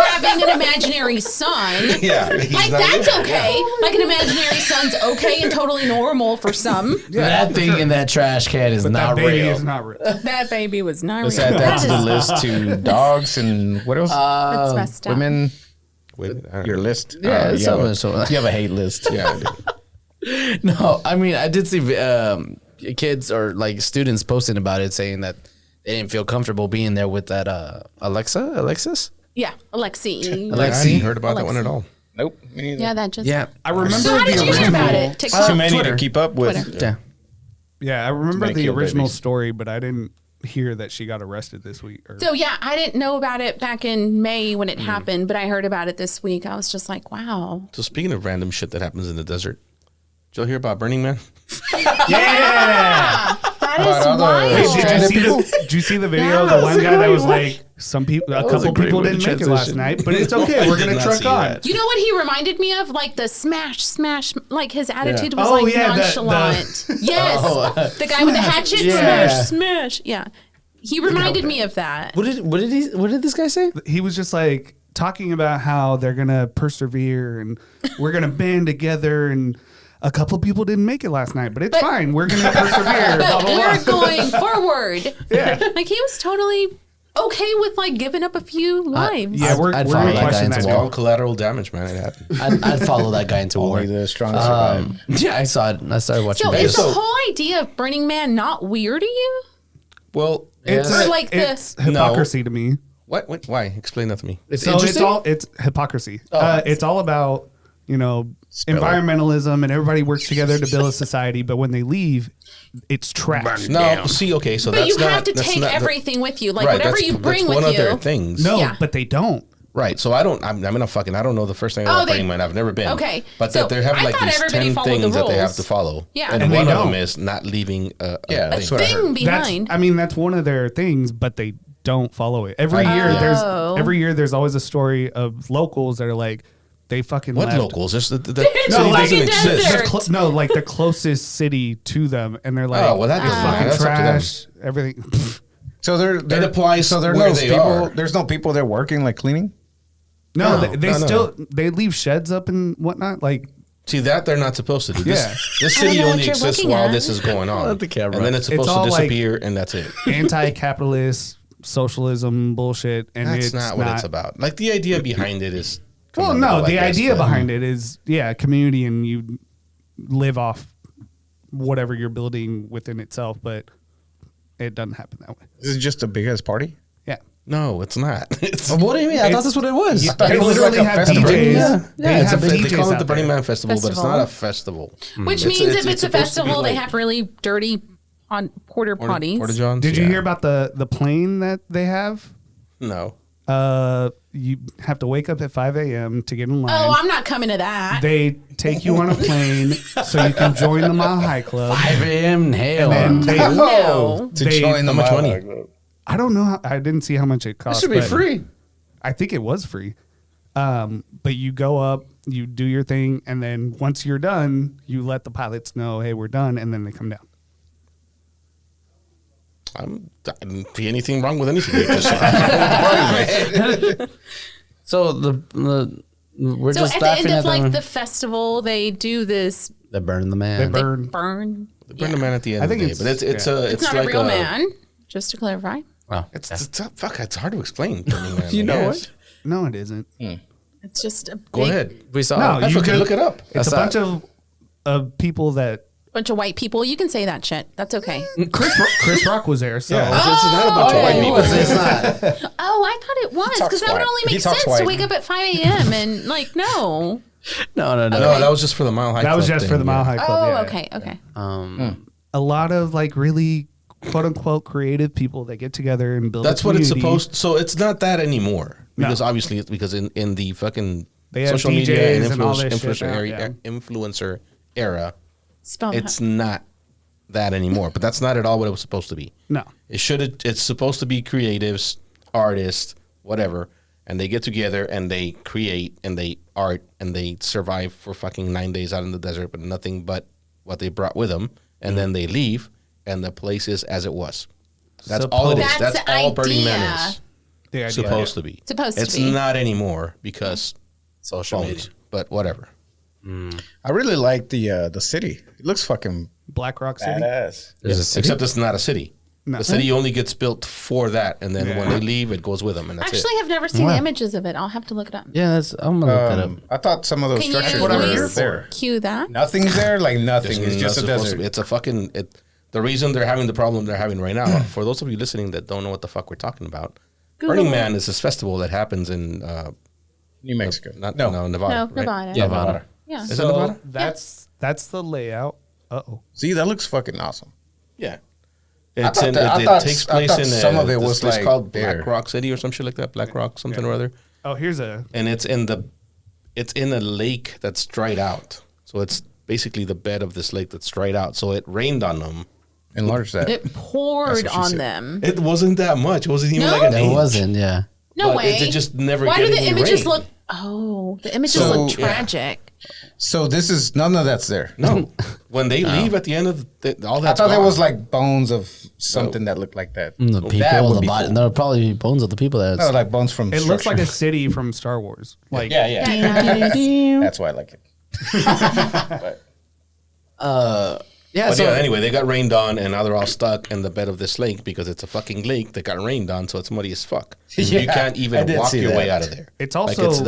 having an imaginary son, Yeah, he's like, not that's real. okay. Like, an imaginary son's okay and totally normal for some. That thing in that trash can is that not baby real. is not real. That baby was not Let's real. add that to the is- list to dogs and what else? That's messed up. Women, Wait, I don't your know. list. Yeah, you, have so- you have a hate list. Yeah, No, I mean, I did see kids or like students posting about it saying that they didn't feel comfortable being there with that Alexis? Yeah, Alexi. I Alexi? hadn't heard about that one at all. Nope. Me neither. Yeah, that just. Yeah. I remember So how the did you hear original. about it? TikTok? Too many Twitter. to keep up with. Twitter. Yeah. Yeah, I remember many the kill original babies. story, but I didn't hear that she got arrested this week. So yeah, I didn't know about it back in May when it happened, but I heard about it this week. I was just like, wow. So speaking of random shit that happens in the desert, did y'all hear about Burning Man? yeah. That is all the- wild. Wait, Stranded people? did you see the video of the one guy that was like, a was a couple great people way to didn't make it last transition. night, but it's okay. We're Did gonna not truck see on. that. You know what he reminded me of? Like the smash, like his attitude was Oh, like yeah, the- nonchalant. Yes, the guy with the hatchet, Yeah. smash. Yeah, he reminded me of that. What did this guy say? He was just like talking about how they're gonna persevere and we're gonna band together, and a couple people didn't make it last night, but it's fine. We're gonna persevere. blah, But blah, we're blah. going forward. Yeah. Like he was totally okay with like giving up a few lives. Yeah, we're I'd we're follow gonna that guy question into that. It's war. all collateral damage, man. It happened. I'd follow that guy into war. Only the strongest survive. Yeah, I saw it. I started watching So videos. is the so- whole idea of Burning Man not weird to you? Well, It's, Or like the- it's hypocrisy to me. what? Why? Explain that to me. It's So it's interesting. it's hypocrisy. Oh. It's all about, environmentalism and everybody works together to build a society, but when they leave, it's trash. No, see, okay, so But that's you not. have to that's take not the- everything with you, like right, whatever that's- you bring that's with one you. of their things. No, Yeah. but they don't. Right, so I don't. I'm gonna fucking. I don't know the first thing Oh, about they- Burning Man. I've never been. Okay, but so that they have I like thought these everybody 10 followed the things that they have rules. to follow. Yeah. and And they one of them don't. is not leaving. Yeah, that's what I heard. Thing behind. That's one of their things, but they don't follow it. Every year Oh. there's always a story of locals that are like they fucking What left. locals? Just the There's city like doesn't a exist. desert. No, like the closest city to them, and they're like, Oh, well, that is fine. fucking That's up to them. trash, everything. So there applies So there where no they people. are. There's no people there working like cleaning. No, No, they no, no. still they leave sheds up and whatnot. Like See that they're not supposed to do. Yeah. This I don't city know what only you're exists looking while at. this is going on. Let the camera. And then it's It's supposed to all like- disappear, and that's it. anti-capitalist socialism bullshit, and That's it's not what it's about. Like the idea behind it is. Well, no, the idea behind it is community, and you live off whatever you're building within itself, but it doesn't happen that way. This is just the biggest party. Yeah. No, it's not. It's, What do you mean? I thought that's what it was. They it was literally like a have festival. DJs. Yeah. They Yeah, it's have they DJs call it out the Burning there. Man Festival, but it's Festival? not a festival. Which It's- means it's- if it's it's a supposed to be festival, they like- have really dirty on porta potties. Porta Johns? Did you Yeah. hear about the plane that they have? No. You have to wake up at 5 a.m. to get in line. Oh, I'm not coming to that. They take you on a plane so you can join the Mile High Club. 5 a.m. Hell. And then they, no. To They- join the How much Mile money? High Club. I don't know. I didn't see how much it That cost. should be but free. I think it was free. But you go up, you do your thing, and then once you're done, you let the pilots know, hey, we're done, and then they come down. I didn't see anything wrong with anything. You just said. So the we're So just at the end laughing of at like them. the festival, they do this. They burn the They man. burn. Burn. Burn the man at the end I of the think day, but it's It's not like a real man. Just to clarify. Wow. It's fuck. It's hard to explain. Burning Man. You I know guess. what? No, it isn't. It's just a Go big ahead. We saw. No, That's you okay. could- Look it up. It's That's a bunch of people that bunch of white people. You can say that shit. That's okay. Chris Rock was there. So It's not a bunch of white people. It's not. Oh, I thought it was talks because that would white. only He make talks sense to white. wake up at 5 a.m. and like no. No. No, that was just for the Mile High. that was Club just thing, for the Mile yeah. High Club. Oh, yeah. okay, okay. A lot of like really quote unquote creative people that get together and build. That's a what it's community. supposed. So it's not that anymore No. because obviously it's because in the fucking They have social media and DJs and all influencer, this shit now, influencer era, Spell it's that. not that anymore. But that's not at all what it was supposed to be. No. It should. It's supposed to be creatives, artists, whatever, and they get together and they create and they art and they survive for fucking 9 days out in the desert, but nothing but what they brought with them, and then they leave, and the place is as it was. That's all it is. That's That's the all Burning Man idea. is The idea. supposed to be. Supposed to it's be. not anymore because Social phones. media. But whatever. I really like the city. It looks fucking Black Rock City. badass. There's a city. Except it's not a city. No. The city only gets built for that, and then when Yeah. they leave, it goes with them, and that's Actually, it. I've never seen Wow. images of it. I'll have to look it up. Yeah, that's. I'm gonna look that up. I thought some of those Can structures you were please there. cue that? Nothing's there, like nothing. There's It's just a not supposed desert. to be- It's a fucking. The reason they're having the problem they're having right now, for those of you listening that don't know what the fuck we're talking about, Burning Man is this festival that happens in New Mexico. Nevada. No, right? Nevada. Yeah, Nevada. Yeah. Is it So Nevada? that's the layout. Uh-oh. See, that looks fucking awesome. Yeah. thought that- I thought- takes I place thought in some of it this was place like called there. Black Rock City or some shit like that. Black Rock something or other, Oh, here's a and it's in a lake that's dried out. So it's basically the bed of this lake that's dried out. So it rained on them. Enlarge that. It poured That's what she on said. them. It wasn't that much. It wasn't even No? like an It inch. wasn't. Yeah. No But way. it just never Why get do the any images rain. look? Oh, the images So- look yeah. tragic. So this is none of that's there. No, when they leave at the end of all I that's thought there gone. was like bones of something that looked like that. The That people, would the be body. cool. There would probably be bones of the people that. No, like bones from. it looks like structure. a city from Star Wars. Like Yeah. That's why I like it. Yeah, Yeah. But So yeah, anyway, they got rained on, and now they're all stuck in the bed of this lake because it's a fucking lake that got rained on, so it's muddy as fuck. Yeah, You can't I even did walk see your way that. out of there. It's Like, also it's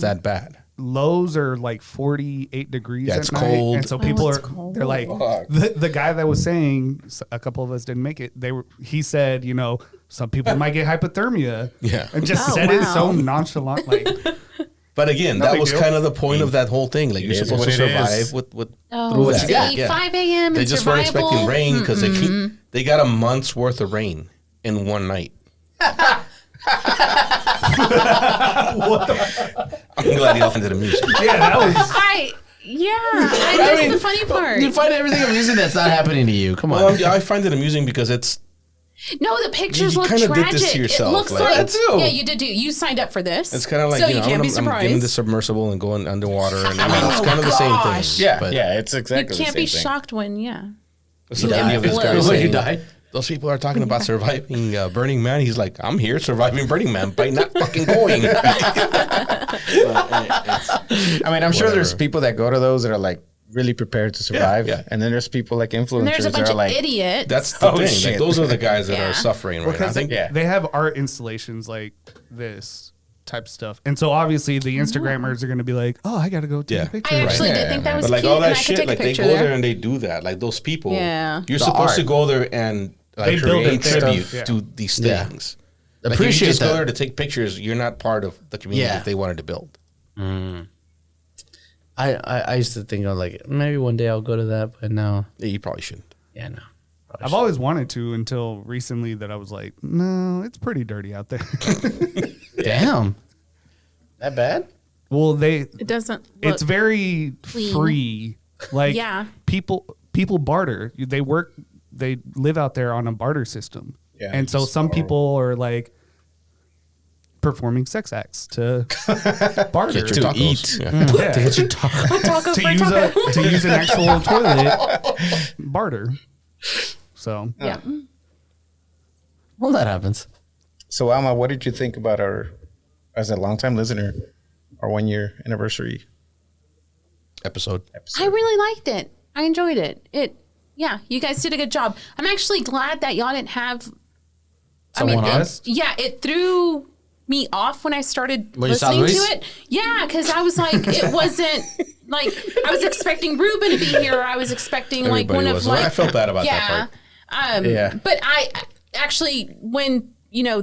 that bad. lows are like 48 degrees. Yeah, at it's night, cold. and so people it's are cold. they're like Fuck. the guy that was saying a couple of us didn't make it. He said, you know, some people might get hypothermia. Yeah. and just Oh, said it wow. so nonchalant, like But again, No that big was deal. kind of the point of that whole thing. Like, you're is supposed what to it survive is. with Oh, through it's that. 5 a.m. They and just weren't survival. expecting rain because they got a month's worth of rain in one night. I'm glad y'all into the music. yeah, that was That's mean, the funny part. you find everything amusing that's not happening to you. Come on. Well, I find it amusing because it's No, the pictures You look kinda tragic. did this to yourself, It looks like- like That too. Yeah, you did do. You signed up for this. it's kind of like so you know, can't be I'm surprised. getting the submersible and going underwater, and I mean, it's kind of the same gosh. thing. Yeah, but yeah, it's you exactly can't the be same thing. shocked when It's like any of this What, guy you saying, died? those people are talking about surviving Burning Man. He's like, I'm here surviving Burning Man by not fucking going. I mean, I'm sure there's Whatever. people that go to those that are like really prepared to survive, yeah. and then there's people like influencers And there's a that bunch are of like, idiots. That's the Oh, thing. shit. Like, those are the guys that Yeah. are suffering right now. I because think yeah. they have art installations like this type stuff, and so obviously the Instagrammers are going to be like, oh, I got to go take Yeah. a picture. I actually Yeah, did think that man. was But like cute, all and that I could shit, take like a they picture go there there. and they do that. Like those people, Yeah. you're The supposed to art. go there and They like build create their tribute stuff, yeah. to these Yeah. things. Like, Appreciate if you just that. go there to take pictures, you're not part of the community Yeah. that they wanted to build. I used to think of like maybe one day I'll go to that, but no. Yeah, you probably shouldn't. Yeah, no. I've always wanted to until recently that I was like, no, it's pretty dirty out there. Damn. That bad? well, It doesn't. Look, it's very clean. free. Like Yeah. people barter. They live out there on a barter system. Yeah, and so just some borrow. people are like performing sex acts to barter Get your To tacos. eat. Yeah. Yeah. taco to for use taco. to use an actual toilet barter. So Yeah. Well, that happens. So Alma, what did you think about our, as a longtime listener, our 1 year anniversary Episode. episode? I really liked it. I enjoyed it. Yeah, you guys did a good job. I'm actually glad that y'all didn't have. Someone on? Yeah, it threw me off when I started When you saw listening to Luis? it. Yeah, because I was like, it wasn't like I was expecting Ruben to be here. I was expecting like Everybody one was. of like I felt bad about that yeah. part. Yeah. But I actually when.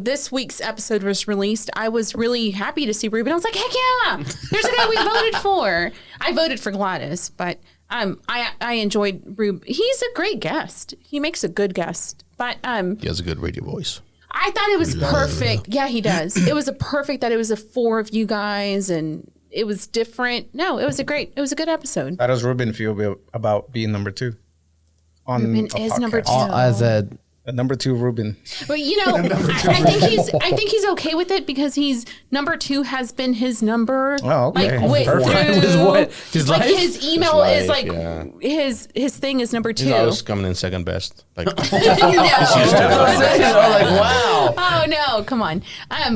This week's episode was released, I was really happy to see Ruben. I was like, heck yeah, there's a guy we voted for. I voted for Gladys, but I enjoyed Rube. He's a great guest. He makes a good guest. But He has a good radio voice. I thought it was perfect. Yeah, he does. It was a perfect that it was a 4 of you guys and it was different. No, it was a good episode. How does Ruben feel about being number 2? On Ruben a is number podcast? 2. As a Number 2 Ruben. But I think he's okay with it because he's number 2 has been his number. Oh, okay. Like Perfect. With what? His like life? his email is life, like yeah. his thing is number 2. He's always coming in second best. Like, No. like, wow. Oh no, come on.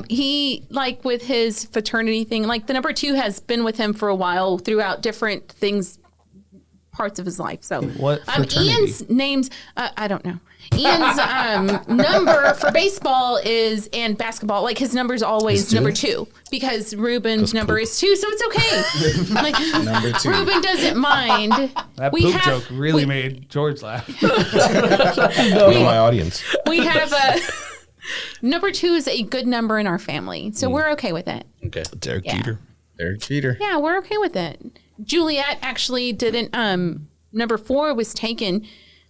He like with his fraternity thing, like the number 2 has been with him for a while throughout different things, parts of his life. So What fraternity? Ian's names, I don't know. Ian's number for baseball is and basketball. Like his number is always number 2 because Ruben's number is 2, so it's okay. Like Number 2. Ruben doesn't mind. that We poop have- joke really we- made George laugh. know my audience. We have a number 2 is a good number in our family, so we're okay with it. Okay. Derek Yeah. Jeter. Derek Jeter. Yeah, we're okay with it. Juliet actually didn't. Number 4 was taken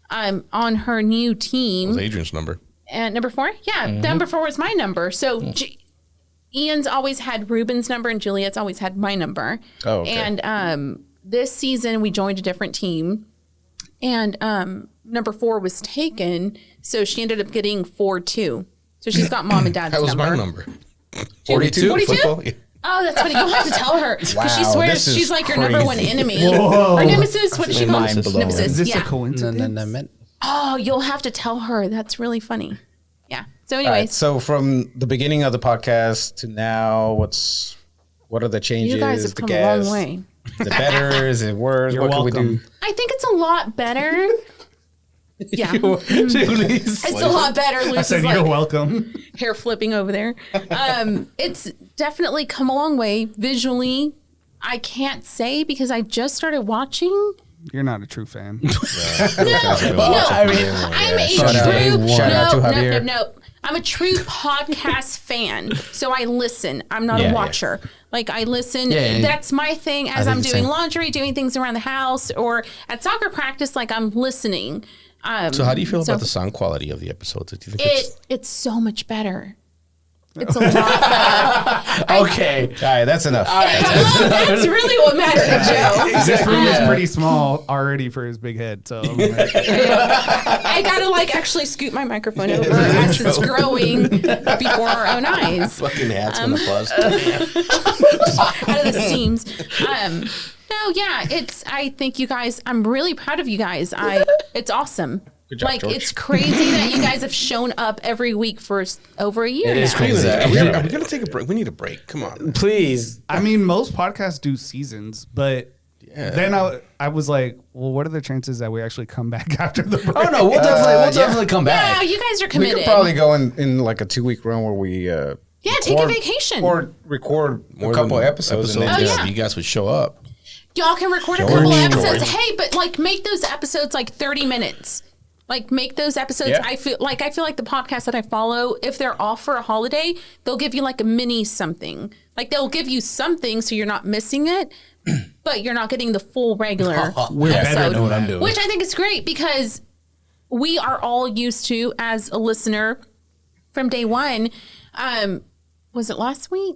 on her new team. Was Adrian's number. And number 4, yeah, number 4 was my number. So Ian's always had Ruben's number, and Juliet's always had my number. Oh, okay. And this season we joined a different team, and number 4 was taken, so she ended up getting 4-2. So she's got mom and dad's That was number. my number. 42? 42? Football? Yeah. Oh, that's funny. You'll have to tell her. 'Cause she Wow, swears this is she's like your number 1 crazy. enemy. Or nemesis. What does she call Mind it? blown. Nemesis. Is this yeah. a coincidence? Oh, you'll have to tell her. That's really funny. Yeah. So All anyways, right, so from the beginning of the podcast to now, what are the changes? you guys have the come a long guests? way. Is it better? Is it worse? You're what can we welcome. do? I think it's a lot better. Yeah. Luis. It's a lot better. I Luis said is you're like welcome. hair flipping over there. It's definitely come a long way visually. I can't say because I just started watching. You're not a true fan. I'm a Shout out to Javier. no. I'm a true podcast fan, so I listen. I'm not Yeah, a yeah. watcher. Like I listen. Yeah. That's my thing as think I'm the doing same. laundry, doing things around the house, or at soccer practice. Like I'm listening. So how do you feel So- about the sound quality of the episodes? Do you think It's so much better. It's a lot better. Okay. All right, that's enough. That's really what mattered, Joe. This room is pretty small already for his big head. So I'm like, I gotta like actually scoot my microphone over as it's growing before our own eyes fucking hat's gonna buzz? out of the seams. No, yeah, I think you guys. I'm really proud of you guys. It's awesome. Good job, like George. it's crazy that you guys have shown up every week for over a year. It is now. crazy. Are we gonna take a break? We need a break. Come on. Please. I mean, most podcasts do seasons, but then I was like, well, what are the chances that we actually come back after the break? Oh no, we'll definitely come Yeah, back. you guys are We committed. could probably go in like a 2-week run where we take a vacation. or record a couple episodes. And then Oh, just, yeah. You guys would show up. Y'all can record a couple episodes. Hey, but like make those episodes like 30 minutes. Like make those episodes. Yeah. I feel like the podcasts that I follow, if they're off for a holiday, they'll give you like a mini something. Like they'll give you something so you're not missing it, but you're not getting the full regular We're better episode. than what I'm doing. Which I think is great because we are all used to as a listener from day one. Was it last week?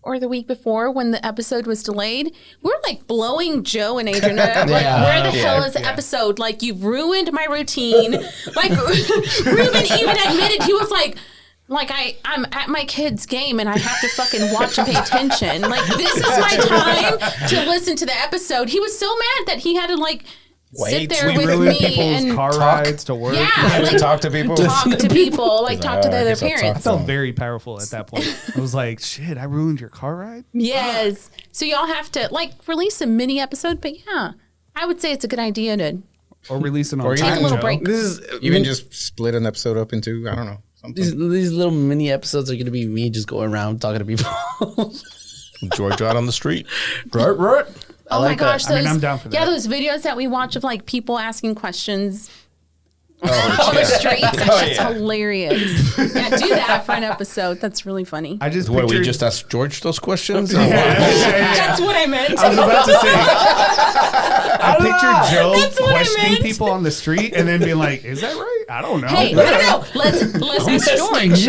Or the week before when the episode was delayed, we're like blowing Joe and Adrian up. Like, Yeah. where the hell is the episode? Like, you've ruined my routine. Like, Ruben even admitted he was like I'm at my kid's game and I have to fucking watch and pay attention. Like, this is my time to listen to the episode. He was so mad that he had to like sit Wait, there We with ruined me people's and car rides to work. yeah, like talk to people. talk to people, like talk to I the other guess I'll talk I parents. felt very powerful at that point. I was like, shit, I ruined your car ride? Yes. So y'all have to like release a mini episode, but yeah, I would say it's a good idea to Or release it on take a time, little Joe. break. This is Even just split an episode up into, I don't know, something. these little mini episodes are gonna be me just going around talking to people. George out on the street. Oh my gosh, I mean, those, I'm down for yeah, that. those videos that we watch of like people asking questions on the streets. That's hilarious. Yeah, do that for an episode. That's really funny. I just What, we pictured, just asked George those questions? That's what I meant. I was about to say, I pictured Joe That's what I questioning meant. people on the street and then being like, is that right? I don't know. Hey, I don't know. Let's ask George.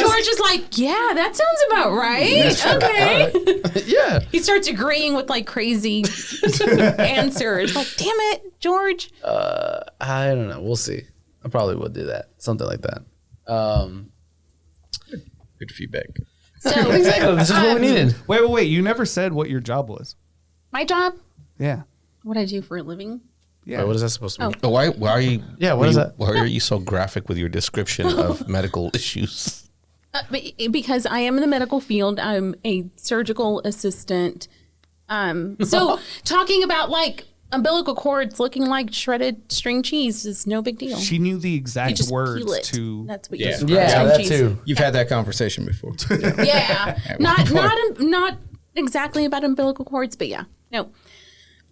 George is like, yeah, that sounds about right. Okay. Yeah. He starts agreeing with like crazy answers. Like, damn it, George. I don't know. We'll see. I probably would do that. Something like that. Good feedback. So Exactly. This is what we needed. Wait. You never said what your job was. my job, Yeah. what I do for a living. Yeah. Wait, what is that supposed to mean? But why are you? Yeah, what is that? Why are you so graphic with your description of medical issues? Because I am in the medical field. I'm a surgical assistant. So talking about like umbilical cords looking like shredded string cheese is no big deal. She knew the You exact just words peel it. to. That's what Yeah. you describe Yeah, string that cheese. too. You've had that conversation before. Yeah, not exactly about umbilical cords, but yeah, no,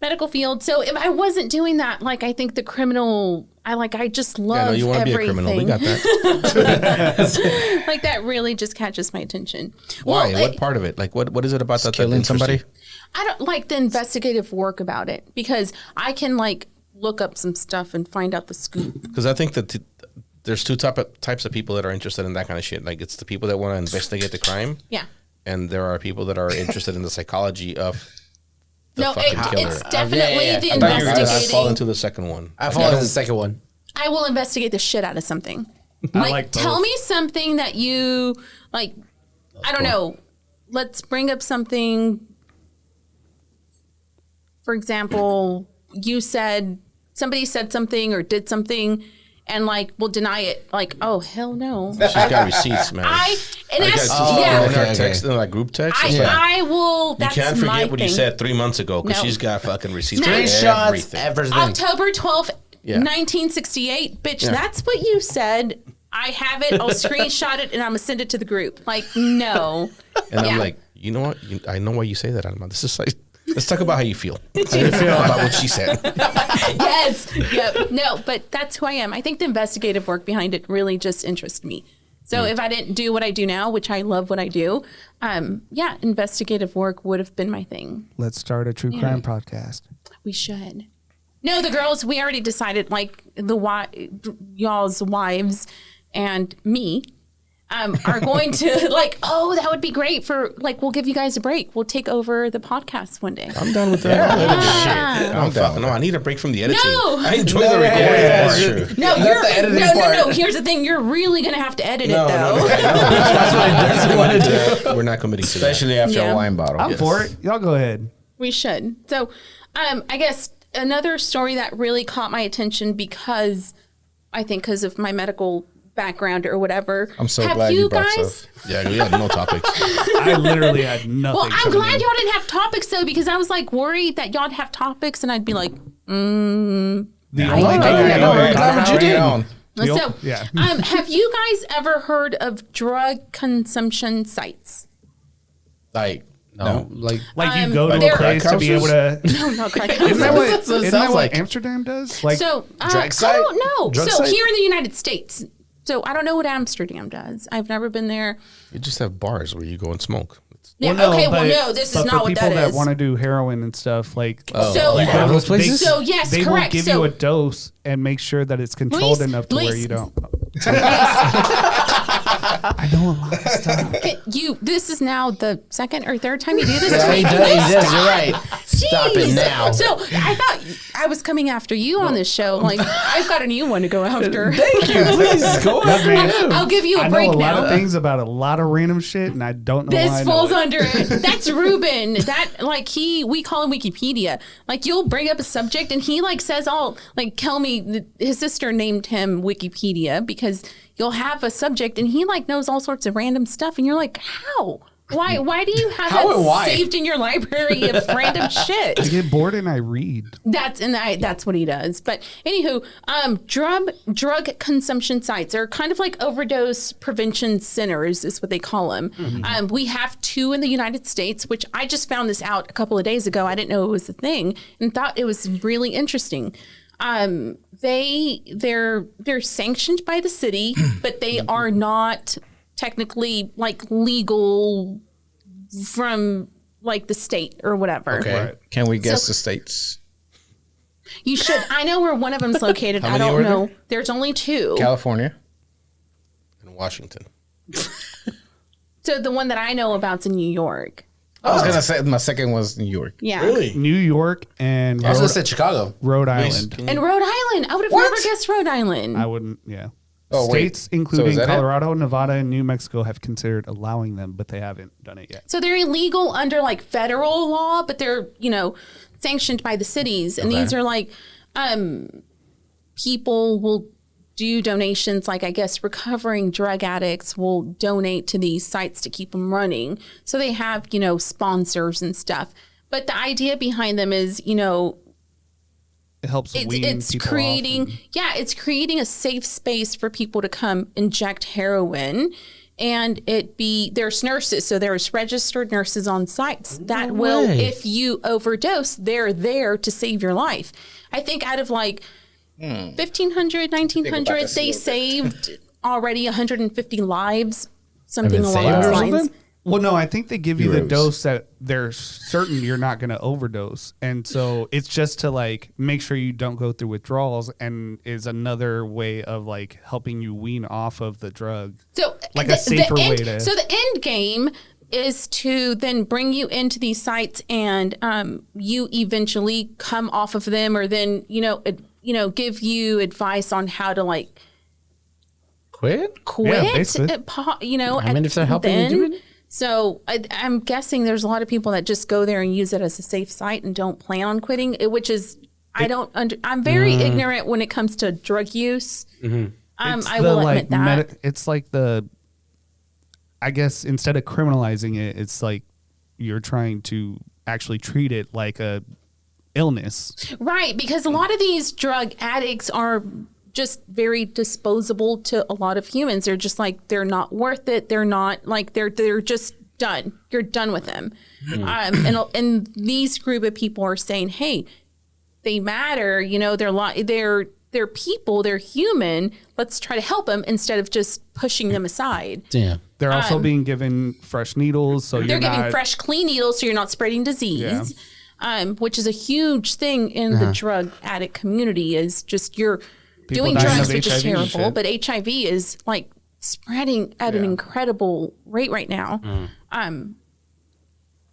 medical field. So if I wasn't doing that, like I think the criminal, I just love Yeah, no, you want to be a everything. criminal. We got that. Like that really just catches my attention. Why? Well, What part of it? Like, what is it about that? Killing somebody? I don't like the investigative work about it because I can like look up some stuff and find out the scoop. Because I think that there's two types of people that are interested in that kind of shit. Like, it's the people that want to investigate the crime, Yeah. and there are people that are interested in the psychology of the No, fucking killer. it's definitely yeah. the I thought you were gonna- I fall investigating. into the second one. I followed the second one. I will investigate the shit out of something. like tell both. me something that you like. I don't know. Let's bring up something. For example, somebody said something or did something, and like we'll deny it. Like, oh hell no. She's got receipts, man. And I that's got yeah. in our okay. text, in our group text. it's like, I will. you That's can't my forget what you thing. said 3 months ago because No. she's got fucking receipts. for Screenshots, everything. everything. October 12th, Yeah. 1968, bitch. Yeah. That's what you said. I have it. I'll screenshot it and I'm gonna send it to the group. Like, no. And Yeah. I'm like, you know what? I know why you say that, Alma. This is like, let's talk about how you feel. How you feel about what she said. Yes. Yep. No, but that's who I am. I think the investigative work behind it really just interests me. So if I didn't do what I do now, which I love what I do, yeah, investigative work would have been my thing. Let's start a true crime podcast. We should. No, the girls, we already decided, like, y'all's wives and me are going to, like, oh, that would be great for, like, we'll give you guys a break. We'll take over the podcast one day. I'm done with that. Yeah. I'm down. No, I need a break from the editing. No. I enjoy the recording part. No, Not the editing part. no. Here's the thing. You're really going to have to edit No, it, though. no, That's what I doesn't want to do. We're not committing to that. Especially after Yeah. a wine bottle. I'm for it. Y'all go ahead. We should. So, I guess another story that really caught my attention because of my medical background or whatever. I'm so Have glad you brought guys? stuff. Yeah, we had no topics. I literally had nothing. Well, I'm coming glad in. y'all didn't have topics though, because I was like worried that y'all'd have topics, and I'd be like, The only Yeah, thing go I ahead. got about Bring it- it on. so. yeah. Have you guys ever heard of drug consumption sites? Like, No, like Like you go to there- a place to be able to. No, no, crack Isn't that what, That's what it isn't that sounds what like. Amsterdam does? Like, So Drug I site? don't know. Drug So site? here in the United States, so I don't know what Amsterdam does. I've never been there. you just have bars where you go and smoke. Yeah. well, okay. but- Well, no, this is but not for what people that is. want to do heroin and stuff, like So- you go to those places? So, yes, they correct. will give So- you a dose and make sure that it's controlled Luis, enough to where Luis. you don't. I know a lot of stuff. This is now the second or third time you do this. yeah, to he me. does. He does. You're right. Stop it Jeez. now. So I thought I was coming after you on this show. Like, I've got a new one to go after. Thank you. Please go Look, man, I'll give you a I know break a lot now. of things about a lot of random shit, and I don't know why. This I know falls it. under it. That's Ruben. That we call him Wikipedia. Like, you'll bring up a subject and he like says all like Kelmy, his sister named him Wikipedia because you'll have a subject and he like knows all sorts of random stuff and you're like, how? Why do you have How that and why? saved in your library of random I shit? get bored and I read. That's what he does. But anywho, drug consumption sites are kind of like overdose prevention centers, is what they call them. We have 2 in the United States, which I just found this out a couple of days ago. I didn't know it was a thing, and thought it was really interesting. They're sanctioned by the city, but they are not technically like legal from like the state or whatever. Okay. Can we guess So- the states? You should. I know where one of them's located. How I many don't were know. there? There's only 2. California. In Washington. So the one that I know about's in New York. I was gonna say my second was New York. Yeah. New York and I was gonna say Chicago. Rhode Please, Island. can And you- Rhode Island. I would have What? never guessed Rhode Island. I wouldn't. Yeah. Oh, wait. States So including is that it? Colorado, Nevada, and New Mexico have considered allowing them, but they haven't done it yet. So they're illegal under like federal law, but they're, sanctioned by the cities. And these are like, people will do donations, like I guess recovering drug addicts will donate to these sites to keep them running. So they have, sponsors and stuff. But the idea behind them is, It helps wean it's people creating off. it's creating a safe space for people to come inject heroin, and there's nurses, so there's registered nurses on sites that will, if you overdose, they're there to save your life. I think out of like 1,500, 1,900, this a they little bit. saved already 150 lives, something been along saved those or lines. something? Well, no, I think they give you the Heroes. dose that they're certain you're not going to overdose. And so it's just to like make sure you don't go through withdrawals, and is another way of like helping you wean off of the drug. So Like a safer way end, to- So the end game is to then bring you into these sites, and you eventually come off of them, or then give you advice on how to like Quit? quit. basically. I mean, if they're helping you do it. So I'm guessing there's a lot of people that just go there and use it as a safe site and don't plan on quitting, which is I'm very ignorant when it comes to drug use. It's I the, will like, admit that. it's like I guess instead of criminalizing it, it's like you're trying to actually treat it like a illness. Right, because a lot of these drug addicts are just very disposable to a lot of humans. They're just like, they're not worth it. They're not like, they're just done. You're done with them. And these group of people are saying, hey, they matter. You know, they're people. They're human. Let's try to help them instead of just pushing them aside. Damn. They're also being given fresh needles, so They're giving fresh, clean needles, so you're not spreading disease. Which is a huge thing in the drug addict community. Is just you're doing dying drugs, of which is HIV and terrible, shit. but HIV is like spreading at an incredible rate right now.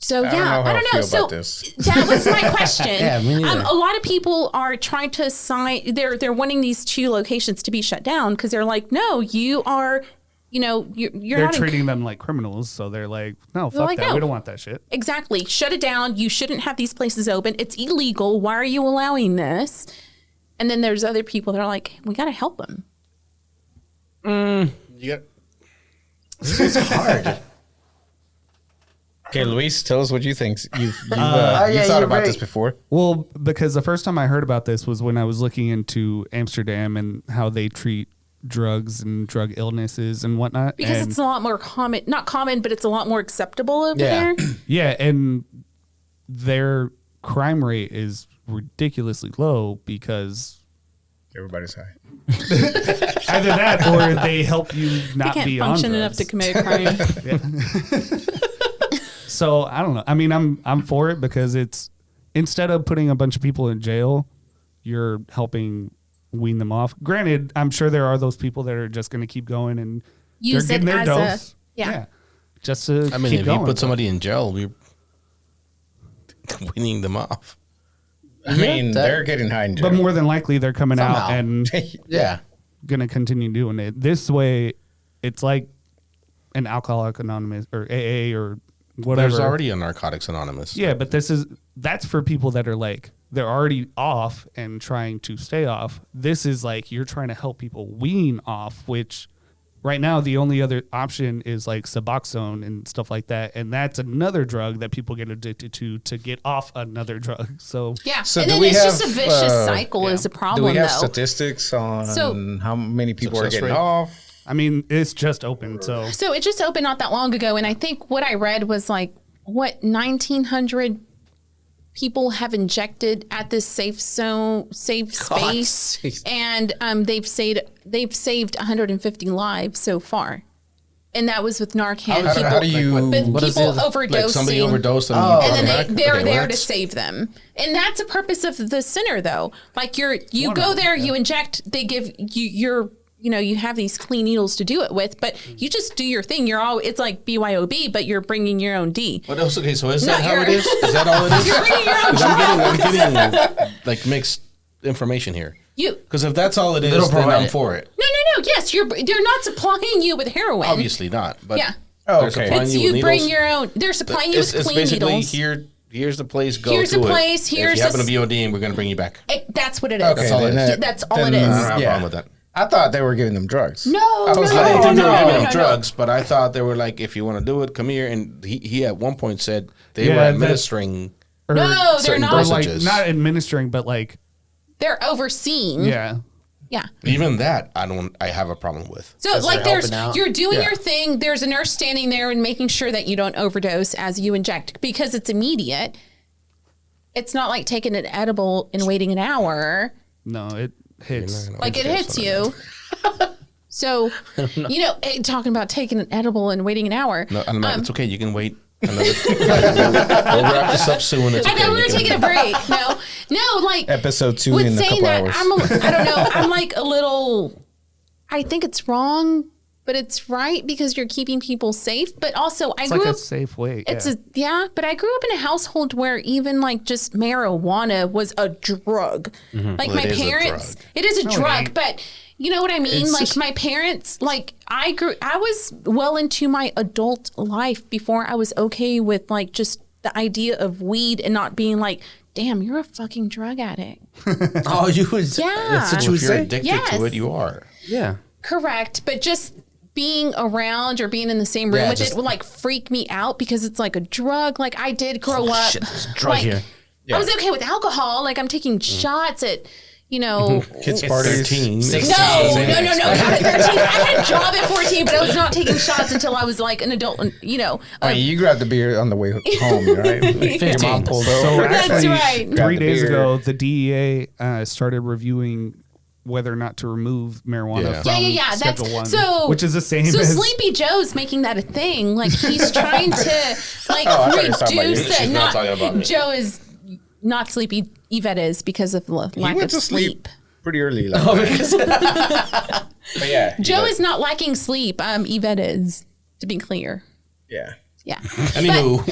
So I don't know how I don't I know. feel So about this. that was my question. Yeah, me neither. A lot of people are trying to sign. They're wanting these 2 locations to be shut down because they're like, no, you are. You know, you're They're not treating them like criminals, so they're like, no, fuck like, that. no. We don't want that shit. Exactly. Shut it down. You shouldn't have these places open. It's illegal. Why are you allowing this? And then there's other people that are like, we got to help them. You got It's hard. Okay, Luis, tell us what you think. You've yeah, you thought you're about right. this before. Well, because the first time I heard about this was when I was looking into Amsterdam and how they treat drugs and drug illnesses and whatnot. Because and it's a lot more common, not common, but it's a lot more acceptable over Yeah. there. yeah, and their crime rate is ridiculously low because Everybody's high. either that or they help you They not can't be on function enough drugs. to commit a crime. So I don't know. I mean, I'm for it because it's instead of putting a bunch of people in jail, you're helping wean them off. Granted, I'm sure there are those people that are just going to keep going and Use they're it getting their as dose. yeah. Just to I mean, keep if going. you put somebody in jail, we're weaning them off. I mean, that- they're getting high in jail. But more than likely, they're coming out Somehow. and Yeah. going to continue doing it. This way, it's like an Alcoholic Anonymous or AA or whatever. There's already a Narcotics Anonymous. Yeah, but that's for people that are like, they're already off and trying to stay off. This is like, you're trying to help people wean off, which right now the only other option is like Suboxone and stuff like that. And that's another drug that people get addicted to get off another drug. So Yeah. So and do then we it's just a have, vicious cycle is a Do problem, we have though. statistics on So- how many people are Success getting rate? off? I mean, it's just open. So So it just opened not that long ago, and I think what I read was like 1,900 people have injected at this safe space, sakes. and they've saved 150 lives so far, and that was with Narcan. How do you? But What is people the other- overdosing. Like somebody overdosed and and brought then them back? they're Okay, well, there to that's- save them, and that's the purpose of the center, though. Like you go there, you inject, they give you you have these clean needles to do it with, but you just do your thing. It's like BYOB, but you're bringing your own D. What else? Okay, so is Not that how your- it is? Is that all it is? You're bringing your own 'Cause I'm getting like mixed information here. You Because if that's all it is, don't then provide I'm it. for it. no. Yes, they're not supplying you with heroin. Obviously not. But Yeah. Oh, they're okay. supplying It's you you with bring needles. your own. They're supplying you It's with clean basically needles. here's the place. Go Here's to the place, It. here's if you happen the to be ODing, we're going to bring you back. That's what it is. Okay, That's all it then is. That's all then- it is. I don't have a Yeah. problem with that. I thought they were giving them drugs. No, I was no, like, I no, think they no, were no, giving no, them no. drugs, but I thought they were like, if you want to do it, come here. And he at one point said they Yeah, were that- administering. or, No, they're certain not. or like dosages. not administering, but like They're overseeing. yeah. Yeah. Even that, I have a problem with. So like they're there's helping out. you're doing Yeah. your thing. There's a nurse standing there and making sure that you don't overdose as you inject because it's immediate. It's not like taking an edible and waiting an hour. No, it hits. Like it hits you. So, talking about taking an edible and waiting an hour. No, I'm not. It's okay. You can wait another. We'll wrap this up soon. It's I okay. know we You were can- taking a break. No, like Episode 2 with in a saying couple that, hours. I don't know. I'm like a little. I think it's wrong, but it's right because you're keeping people safe. But also, I It's grew like a up. safe way. It's yeah. but I grew up in a household where even like just marijuana was a drug. Like Well, my it is a parents, drug. it is a drug, ain't. but you know what I mean? It's Like just- my parents, like I was well into my adult life before I was okay with like just the idea of weed and not being like, damn, you're a fucking drug addict. Oh, you would. Yeah. That's what you Well, would if you're say. addicted Yes. to it, you are. Yeah. Correct. But just being around or being in the same room Yeah, with just- it would like freak me out because it's like a drug. Like I did grow up. Shit, there's a drug like, here. Yeah. I was okay with alcohol. Like I'm taking shots at, you know. Kids It's parties. 13. No, not at 13. I had a job at 14, but I was not taking shots until I was like an adult, you know. Oh, you grabbed the beer on the way home, right? Your mom pulled So over. That's actually, right. 3 Grab the days beer. ago, the DEA started reviewing whether or not to remove marijuana Yeah. from Yeah. Schedule That's 1, so. which is the same So as Sleepy Joe's making that a thing. Like he's trying to like Oh, I thought you were talking about you. reduce it. She's not talking about me. Joe is not sleepy. Yvette is because of the lack He went of to sleep. pretty early. Like, but yeah. he Joe like- is not lacking sleep. Yvette is, to be clear. Yeah. Yeah. Anywho,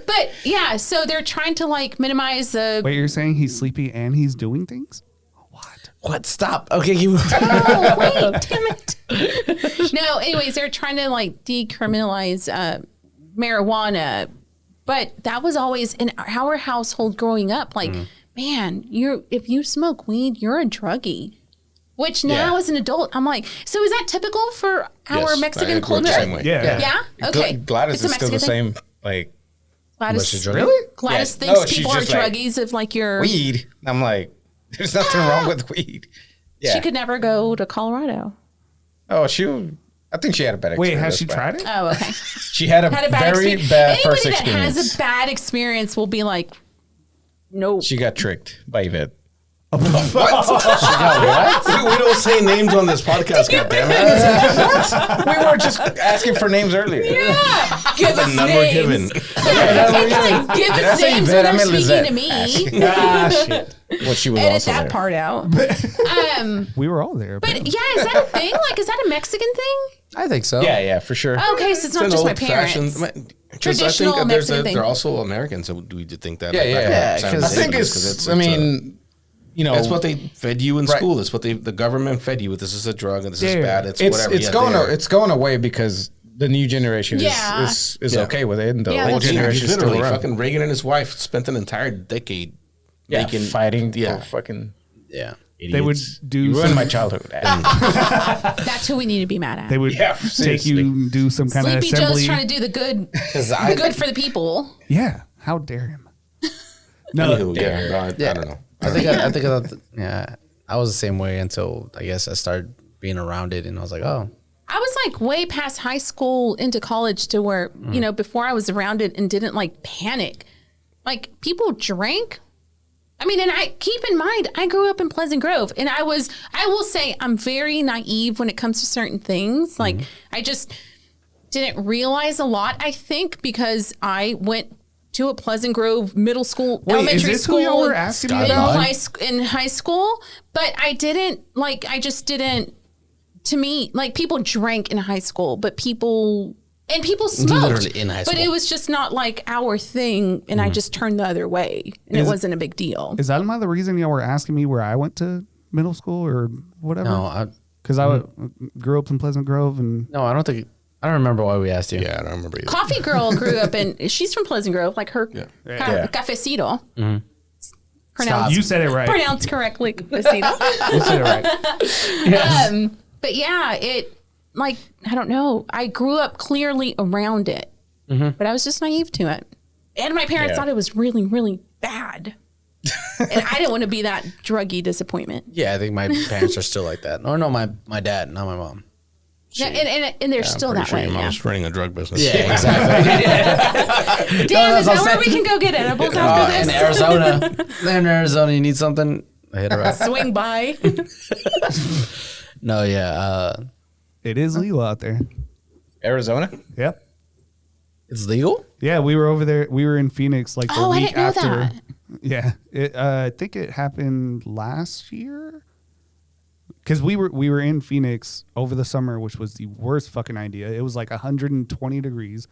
But yeah, so they're trying to like minimize the. Wait, you're saying he's sleepy and he's doing things? What? Stop. Okay, you. Oh, wait, damn it. No, anyways, they're trying to like decriminalize marijuana. But that was always in our household growing up. Like, man, if you smoke weed, you're a druggie. Which now Yeah. as an adult, I'm like, so is that typical for our yes, I Mexican grew up the culture? same way. Yeah. Yeah? Okay. Gladys It's a is still the Mexican thing? same. Like, Gladys, really? Gladys Yeah. thinks No, she's people are just like, druggies if like you're. weed. I'm like, there's nothing wrong with weed. Yeah. She could never go to Colorado. Oh, I think she had a bad Wait, experience. has she but tried it? Oh, okay. She had a Had a bad very experience. bad Anybody first that experience. has a bad experience will be like, no. She got tricked by Yvette. we don't say names on this podcast, goddammit. We were just asking for names earlier. Yeah. Give us None were given. names. It's like, give Did I us say names Yvette? when I they're meant speaking Lizette. to me. Ah, shit. Well, she was Edit also that there. part out. We were all there. But yeah, is that a thing? Like, is that a Mexican thing? I think so. Yeah, for sure. Okay, so it's not an just my old-fashioned- parents. I Traditional think Mexican thing. they're also Americans, so we did think that. Yeah, back in yeah. Yeah, the 'cause I 70s, think 'cause it's, I mean, you know, that's what they fed you in Right. school. It's what the government fed you with. This is a drug and this is Yeah. bad. It's it's whatever. it's Yeah, going there. it's going away because the new generation Yeah. is Yeah. okay with it, and the Yeah, old that's true. generation is still Literally, around. fucking Reagan and his wife spent an entire decade making fighting Yeah. for fucking Yeah. idiots. They would do You ruined some- my childhood. That's who we need to be mad at. they would Yeah, take seriously. you and do some kind of Sleepy assembly. Joe's trying to do the good for the people. Yeah, how dare him? No, Anywho, yeah, no, I don't know. Yeah. I was the same way until I guess I started being around it, and I was like, oh, I was like way past high school into college to where, you know, before I was around it and didn't like panic. Like people drank. I mean, and I keep in mind, I grew up in Pleasant Grove and I will say I'm very naive when it comes to certain things. Like I just didn't realize a lot, I think, because I went to a Pleasant Grove middle school, Wait, is elementary this who school. y'all were asking me in about? in high school, but I just didn't. To me, like people drank in high school, but people smoked. Literally in high But school. it was just not like our thing, and I just turned the other way, and it wasn't a big deal. Is Alma the reason y'all were asking me where I went to middle school or whatever? no, Because grew up in Pleasant Grove and I don't think I don't remember why we asked you. Yeah, I don't remember either. Coffee Girl grew up in. She's from Pleasant Grove, like her cafecito. Pronounced, you said it right. pronounced correctly, cafecito. You said it right. But yeah, it like I don't know. I grew up clearly around it, but I was just naive to it, and my parents Yeah. thought it was really, really bad, and I didn't want to be that druggy disappointment. Yeah, I think my parents are still like that. Or no, my dad, not my mom. Yeah, and they're still Pretty that sure way. your Yeah. mom's running a drug business. Yeah, exactly. Damn, is that's that what where I'm we can go get edibles In after this? Arizona, you need something? Hit her up. Swing by. No, yeah, It is legal out there. Arizona. Yep. it's legal. Yeah, we were over there. We were in Phoenix like the Oh, I week didn't know after. that. Yeah, I think it happened last year. Because we were in Phoenix over the summer, which was the worst fucking idea. It was like 120 degrees,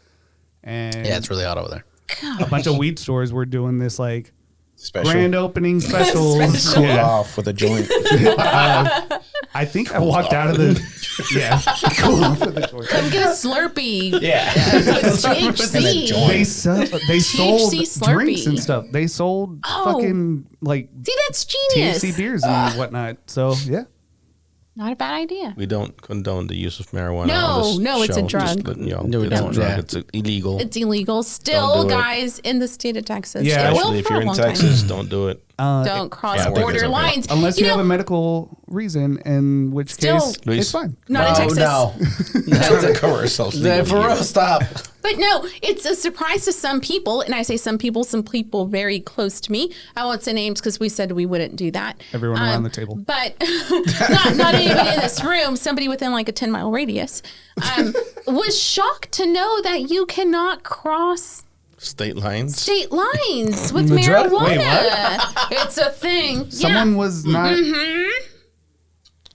and Yeah, it's really hot over there. a bunch of weed stores were doing this like Special. grand opening specials. Cool Yeah. off with a joint. I think I walked out of the cool off with the joint. Come get a Slurpee. Yeah. THC. They sold Slurpee. drinks and stuff. They sold Oh. fucking like See, that's genius. THC beers and whatnot. So yeah, Not a bad idea. We don't condone the use of marijuana. No, on this no, it's a show. Just drug. letting y'all- No, we it's a don't, drug. yeah. It's illegal. It's illegal still, Don't do it. guys, in the state of Texas. Yeah. It will Especially if for you're a in long Texas, time. don't do it. Don't cross I think it's border okay. lines. Unless you, have know, a medical reason, in which Still- case Luis. it's fine. not in Texas. No. Trying to cover ourselves. legally For here. real, stop. But no, it's a surprise to some people, and I say some people very close to me. I won't say names because we said we wouldn't do that. Everyone around the table. But not anybody in this room, somebody within like a 10-mile radius, was shocked to know that you cannot cross State lines. state lines with The drug? marijuana. Wait, It's a thing. Someone was not.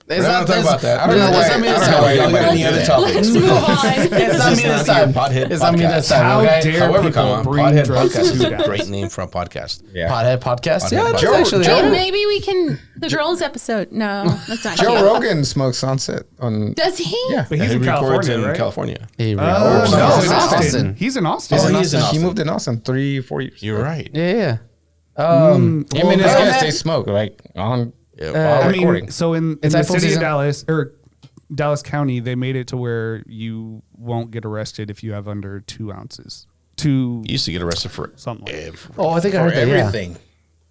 It's We're not talking about that. I don't know It's why. not me I this don't know why time. y'all got any other Let's topics. move on. It's not me this time. Pothead It's not me this podcast. time. How Okay. dare However, people come on. bring Pothead drugs podcast is to a that? great name for a podcast. Yeah. Pothead podcast. Pothead Yeah, podcast. that's Joe- actually Joe- And maybe we can the girls episode. No, that's not Joe cute. Rogan smokes Sunset on. Does he? Yeah. But he's He in records California, in right? California. He Oh, records. no, no, he's in it's Austin. Austin. He's in Austin. Oh, he's in He Austin. moved in Austin 3-4 years. You're right. Yeah, yeah. Well, him and his well, guys, they smoke like on Yeah. while I recording. mean, so in It's the iPhone city season. of Dallas or Dallas County, they made it to where you won't get arrested if you have under 2 ounces. You used to get arrested for Something like that. everything. Oh, I think I for heard that. Yeah. everything.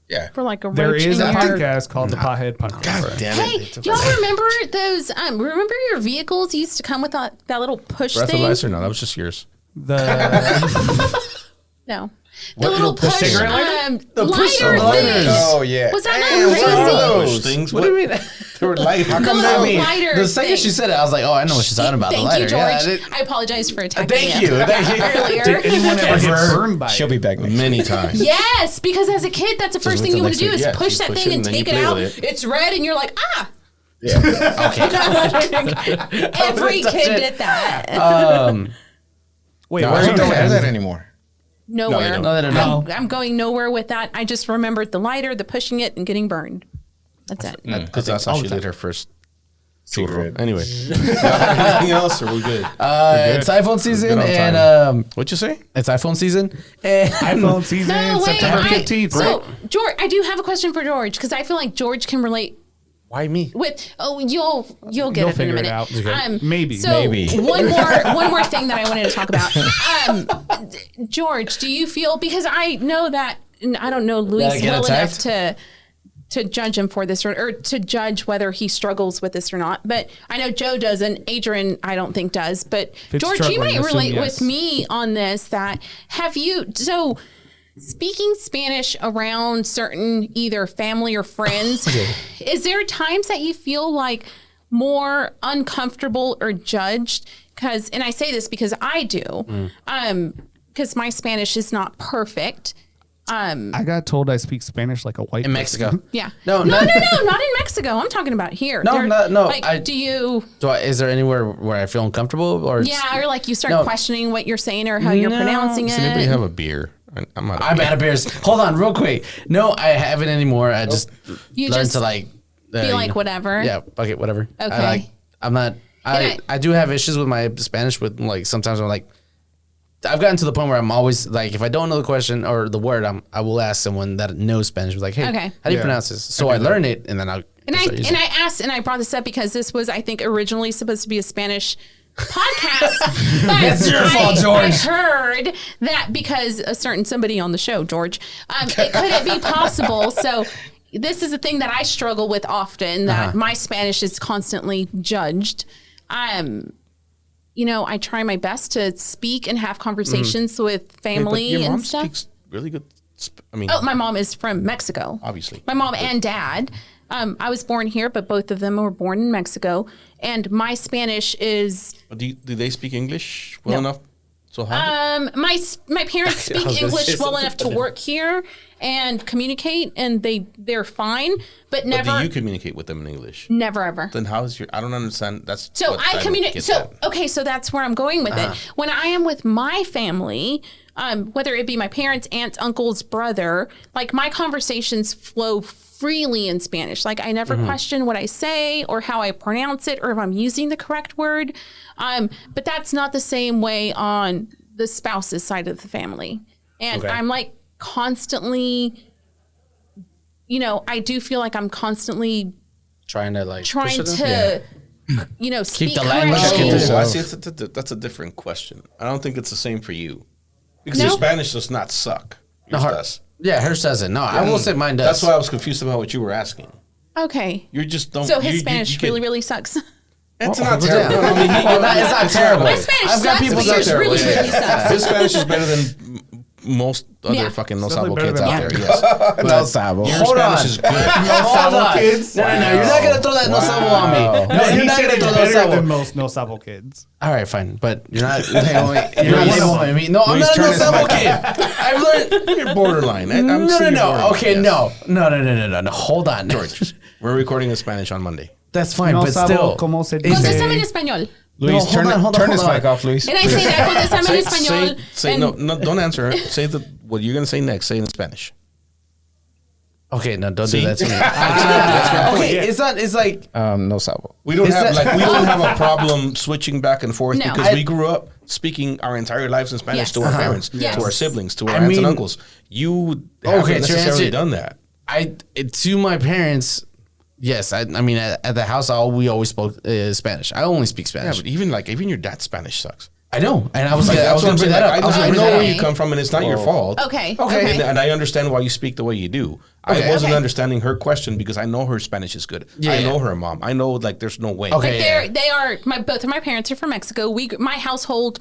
Yeah. For like a There roach is in a your- podcast called the Pothead Podcast. Damn Hey, it. y'all remember those? Remember your vehicles used to come with that little push thing? Breathalyzer? No, that was just yours. The No, the little push cigarette lighter thing. Oh yeah. Was that Damn, not what are crazy? those? things. What do you mean? They were light. How The come little that mean? lighter The second thing. she said it, I was like, oh, I know what she's talking about. Thank the lighter. you, George. Yeah, I did- I apologize for attacking Thank you. Thank you. earlier. did anyone ever get burned by She'll it? be back next. Many times. Yes, because as a kid, that's the first with thing the you want to do next is thing. Yeah, push you that push thing it and and then take you it play out. with it. It's red, and you're like, ah. Okay. Every kid did that. Wait, No, where I are you don't have going? that anymore. Nowhere. don't. No, they don't know. I'm going nowhere with that. I just remembered the lighter, the pushing it, and getting burned. That's it. Because that's how she lit her first churro. Cigarette. Anyway. Anything else? Or we good? It's iPhone season, Good on and time. What'd you say? it's iPhone season, and iPhone season No, wait. September 15th, So, right? George, I do have a question for George because I feel like George can relate why me? with. Oh, you'll get You'll it in a figure it minute. out. Okay. Maybe. So Maybe. one more thing that I wanted to talk about. George, do you feel, because I know that, and I don't know Luis get well enough attacked? to judge him for this or to judge whether he struggles with this or not. But I know Joe doesn't. Adrian, I don't think does. But it's George, you struggling, might assume relate yes. with me on this. That have you so. Speaking Spanish around certain either family or friends, is there times that you feel like more uncomfortable or judged? Because, and I say this because I do, because my Spanish is not perfect. I got told I speak Spanish like a white In person. Mexico. Yeah. No, no, not- not in Mexico. I'm talking about here. No, no, Like, I- do you? Is there anywhere where I feel uncomfortable, or Yeah, or like you start No. questioning what you're saying or how you're No. pronouncing Does anybody it. have a beer? I'm out of I'm beer. out of beers. Hold on, real quick. No, I haven't anymore. I just You learned just to like be you like, know. whatever. Yeah, fuck it, whatever. Okay. I'm not. And I do have issues with my Spanish. With like sometimes I'm like, I've gotten to the point where I'm always like, if I don't know the question or the word, I will ask someone that knows Spanish. Like, hey, Okay. how do you Yeah. pronounce this? So I learn it, and then I'll. And start using it. I asked and I brought this up because this was, I think, originally supposed to be a Spanish podcast. But It's your fault, George. I heard that because a certain somebody on the show, George, it couldn't be possible. So this is a thing that I struggle with often, that my Spanish is constantly judged. You know, I try my best to speak and have conversations with But family your mom and stuff. speaks really good. I mean, Oh, my mom is from Mexico. Obviously. My mom and dad. I was born here, but both of them were born in Mexico. And my Spanish is but do they speak English well No. enough? So how? my parents speak gonna English say well enough to work here and communicate, and they're fine. But But never, do you communicate with them in English? never ever. Then how is your? I don't understand. That's So what I don't communicate. get So that. okay, so that's where I'm going with it. When I am with my family, whether it be my parents, aunts, uncles, brother, like my conversations flow freely in Spanish. Like I never question what I say or how I pronounce it or if I'm using the correct word. But that's not the same way on the spouse's side of the family. And I'm like constantly, you know, I do feel like I'm constantly trying to like trying push it to, you know, speak the language correctly. skills. Oh, I see. That's a different question. I don't think it's the same for you because No. your Spanish does not suck. Yours her- does. Yeah, hers doesn't. No, I will say mine does. That's why I was confused about what you were asking. Okay. You just don't. So his you Spanish get- really, really sucks. It's not Yeah. terrible. I mean, It's not terrible. My Spanish I've got sucks, people but that yours terrible, really, yeah. really sucks. His Spanish is better than most other Yeah. fucking No Definitely Sabo better kids than out mine. there. Yes. But No Sabo. Your Hold Spanish on. is good. Hold on. kids? No, you're not gonna throw that no sabo on me. No, He you're not said gonna it's throw no better sabo. than most no sabo kids. All right, fine, but you're not. You're not labeling me. No, I'm Luis, not a turn no his sabo mic kid. I've learned. You're borderline. I'm No. seeing you're borderline. Okay, Yes. no. Hold on, George, we're recording in Spanish on Monday. That's fine, No but sabo, still. como se It's- dice. Contéstame en español. Luis, hold on, turn his hold on. mic off, Luis. And I say that, contéstame en español. Say and no, don't answer. Say what you're gonna say next. Say it in Spanish. Okay, no, don't See? do that to me. That's my point. Okay, it's not. It's like No Sabo. We don't Is have that- we don't have a problem switching back and forth No. because we grew up speaking our entire lives in Spanish Yes. to our parents, Yes. to our siblings, to our I aunts and mean- uncles. You Okay, haven't to necessarily answer- done that. to my parents. Yes, I mean at the house, we always spoke Spanish. I only speak Yeah, Spanish. but even your dad's Spanish sucks. I know, and I was Like, gonna, I was what gonna I'm bring saying. that Like, up. I was I gonna know bring that where up. you come from, and it's not your fault. Okay. And I understand why you speak the way you do. Okay. I wasn't Okay. understanding her question because I know her Spanish is good. Yeah, I yeah. know her mom. I know like there's no way. Okay. They are both of my parents are from Mexico. My household,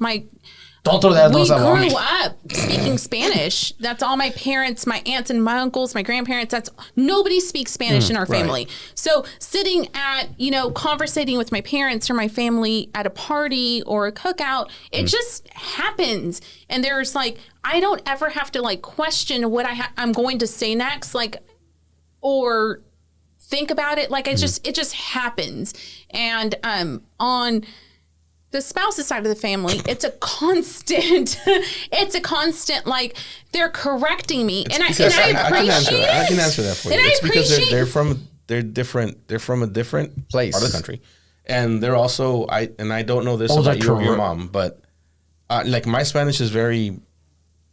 Don't throw that no we sabo on me. grew up speaking Spanish. That's all my parents, my aunts and my uncles, my grandparents. That's nobody speaks Spanish in our family. So sitting at, conversating with my parents or my family at a party or a cookout, it just happens. And there's I don't ever have to question what I'm going to say next, or think about it. It just happens. And on the spouse's side of the family, it's a constant, they're correcting me. And I Because appreciate I can answer that. I can it. answer that for you. And I It's because appreciate- they're from a different Place. part of the country, and they're also I don't know this Oh, about they're your correct. mom, but my Spanish is very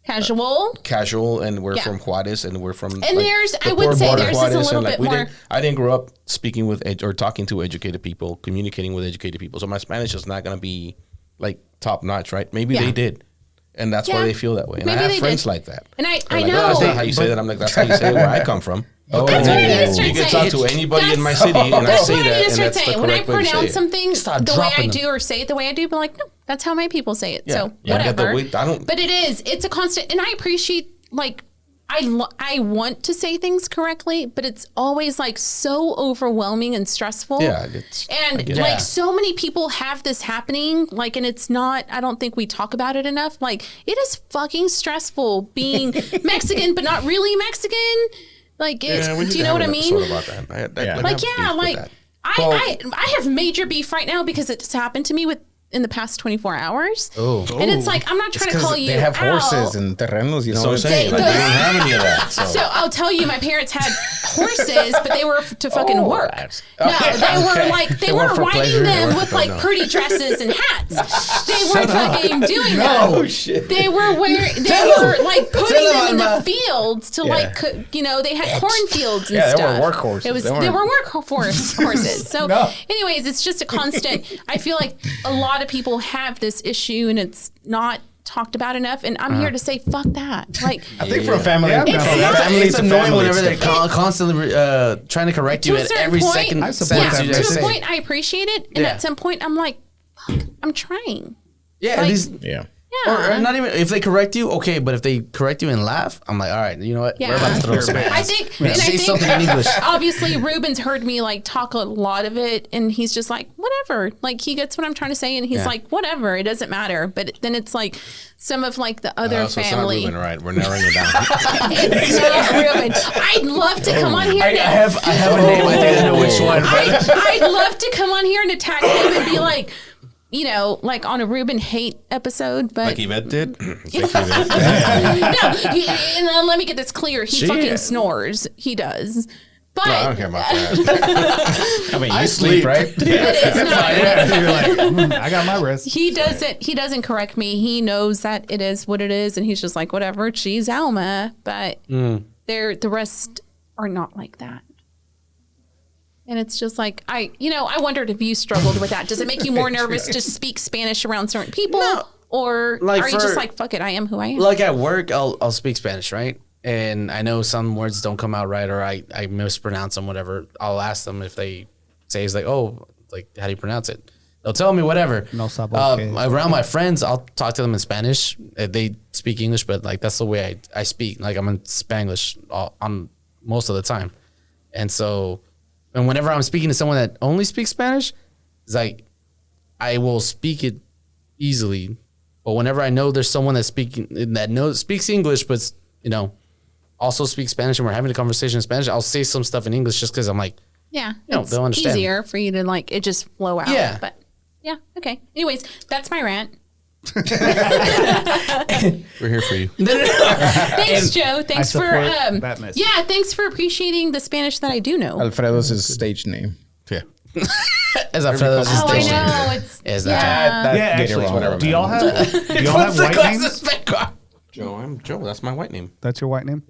Casual. casual, and we're Yeah. from Juarez, and we're from And there's- the I would poor say border theirs is a little bit more- I didn't grow up speaking with or talking to educated people, communicating with educated people, so my Spanish is not going to be top notch, right? Maybe Yeah. they did, and that's why Yeah. they feel that way. And Maybe I have they friends did. like that. And I They're like, know. "Oh, that's not how you say that." I'm like, that's how you say it where I come from. Oh. That's what I need to start You can saying. talk to anybody in my That's- city, and I That's say what I that, need to and start that's the saying. When I correct way to say pronounce it. something Start the way I dropping do or say it the way I do, but no, that's how my people say it. Yeah. So Yeah, I get the whatever. way- I don't- But it's a constant, and I appreciate I want to say things correctly, but it's always so overwhelming and stressful. Yeah, it's- I and get it. so many people have this happening, and it's not. I don't think we talk about it enough. It is fucking stressful being Mexican, but not really Mexican. Yeah, we need do to you know have what I an mean? episode about that. Yeah. I have major beef right now because it's happened to me in the past 24 hours. Oh. And it's I'm not trying to call you they have out. horses and terrenos, So I'm it's- saying, They- they don't have any of that. So I'll tell you, my parents had horses, but they were to fucking work. No, they weren't were for riding pleasure, they them weren't with pretty dresses and hats. They weren't fucking doing that. Oh shit. They were putting Tell them in them, the fields to they had cornfields and Yeah, they were stuff. workhorses. It was They they weren't- were horses. So, anyways, it's just a constant. I feel like a lot of people have this issue, and it's not talked about enough. And I'm here to say, fuck that. I think from family, It's annoying whenever they're family. constantly trying to correct you to a at certain every point, second I support sentence that. you to just a say. point, I appreciate it, and Yeah. at some point, I'm like, fuck, I'm trying. Yeah, at Like- least. Yeah. Yeah. Or not even if they correct you, okay. But if they correct you and laugh, I'm like, all right, you know what? Yeah. We're about to throw some I ass. think, Yeah. and I Say think something in English. obviously Ruben's heard me talk a lot of it, and he's just like, whatever. He gets what I'm trying to say, and he's Yeah. like, whatever, it doesn't matter. But then it's some of the other So it's not family. Ruben, right? We're narrowing it down. It's not Ruben. I'd love to come on here. I have a name. I think I know which one. But I'd love to come on here and attack him and be on a Ruben hate episode, but Like Yvette did. no. And then let me get this clear. He fucking snores. He does. But I don't care about that. I mean, you sleep, right? but it's not. You're like, I got my rest. He doesn't correct me. He knows that it is what it is, and he's just like, whatever, she's Alma. But the rest are not like that. And it's just like, I wondered if you struggled with that. Does it make you more nervous to speak Spanish around certain people? No. Or Like are you just for- like, fuck it, I am who I am? Like at work, I'll speak Spanish, right? And I know some words don't come out right, or I mispronounce them, whatever. I'll ask them if they say it's like, oh, like how do you pronounce it? They'll tell me whatever. No sabo que. Around my friends, I'll talk to them in Spanish. They speak English, but like that's the way I speak. Like I'm in Spanglish on most of the time, and so and whenever I'm speaking to someone that only speaks Spanish, it's like I will speak it easily. But whenever I know there's someone that's speaks English, but also speaks Spanish, and we're having a conversation in Spanish, I'll say some stuff in English just because I'm like, Yeah. know, It's they'll understand. easier for you to like, it just flow out. Yeah. But yeah. Okay. Anyways, that's my rant. We're here for you. Thanks, Joe. Thanks for, support that message. yeah, thanks for appreciating the Spanish that I do know. Alfredo's his stage name. Yeah. as Alfredo's Oh, I station. know. It's, Is yeah. that Yeah, Get it actually, wrong. do y'all have white names? Joe, I'm Joe. That's my white name. That's your white name?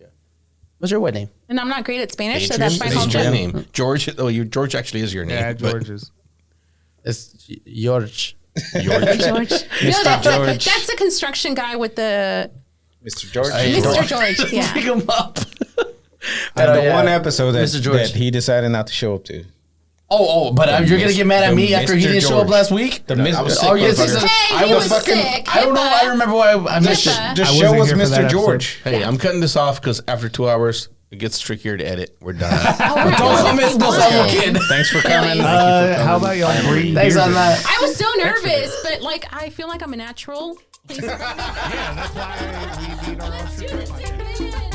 What's your white name? And I'm not great at Spanish, so Adrian that's my is home my joke. name. George. Oh, George actually is your name. Yeah, but George's. It's George. George. George. No, George. that's the construction guy with the Mr. George. Mr. George. Yeah. Pick him up. And the yeah. one episode Mr. George. that he decided not to show up to. But you're gonna get mad at the me after he Mr. didn't show up George. last week? The Mr. I was sick, Oh, yes, motherfucker. Hey, I he was was fucking. sick. I don't know. HIPAA. I remember why I missed it. HIPAA. The I show wasn't was here for that Mr. episode. George. Hey, I'm cutting this off because after 2 hours, it gets trickier to edit. We're done. Don't miss no sabo kid. Thanks for coming. How about y'all bring Thanks beers on in? that. I was so nervous, but like I feel like I'm a natural. Please. Yeah, that's why we need our own Let's do shit. this.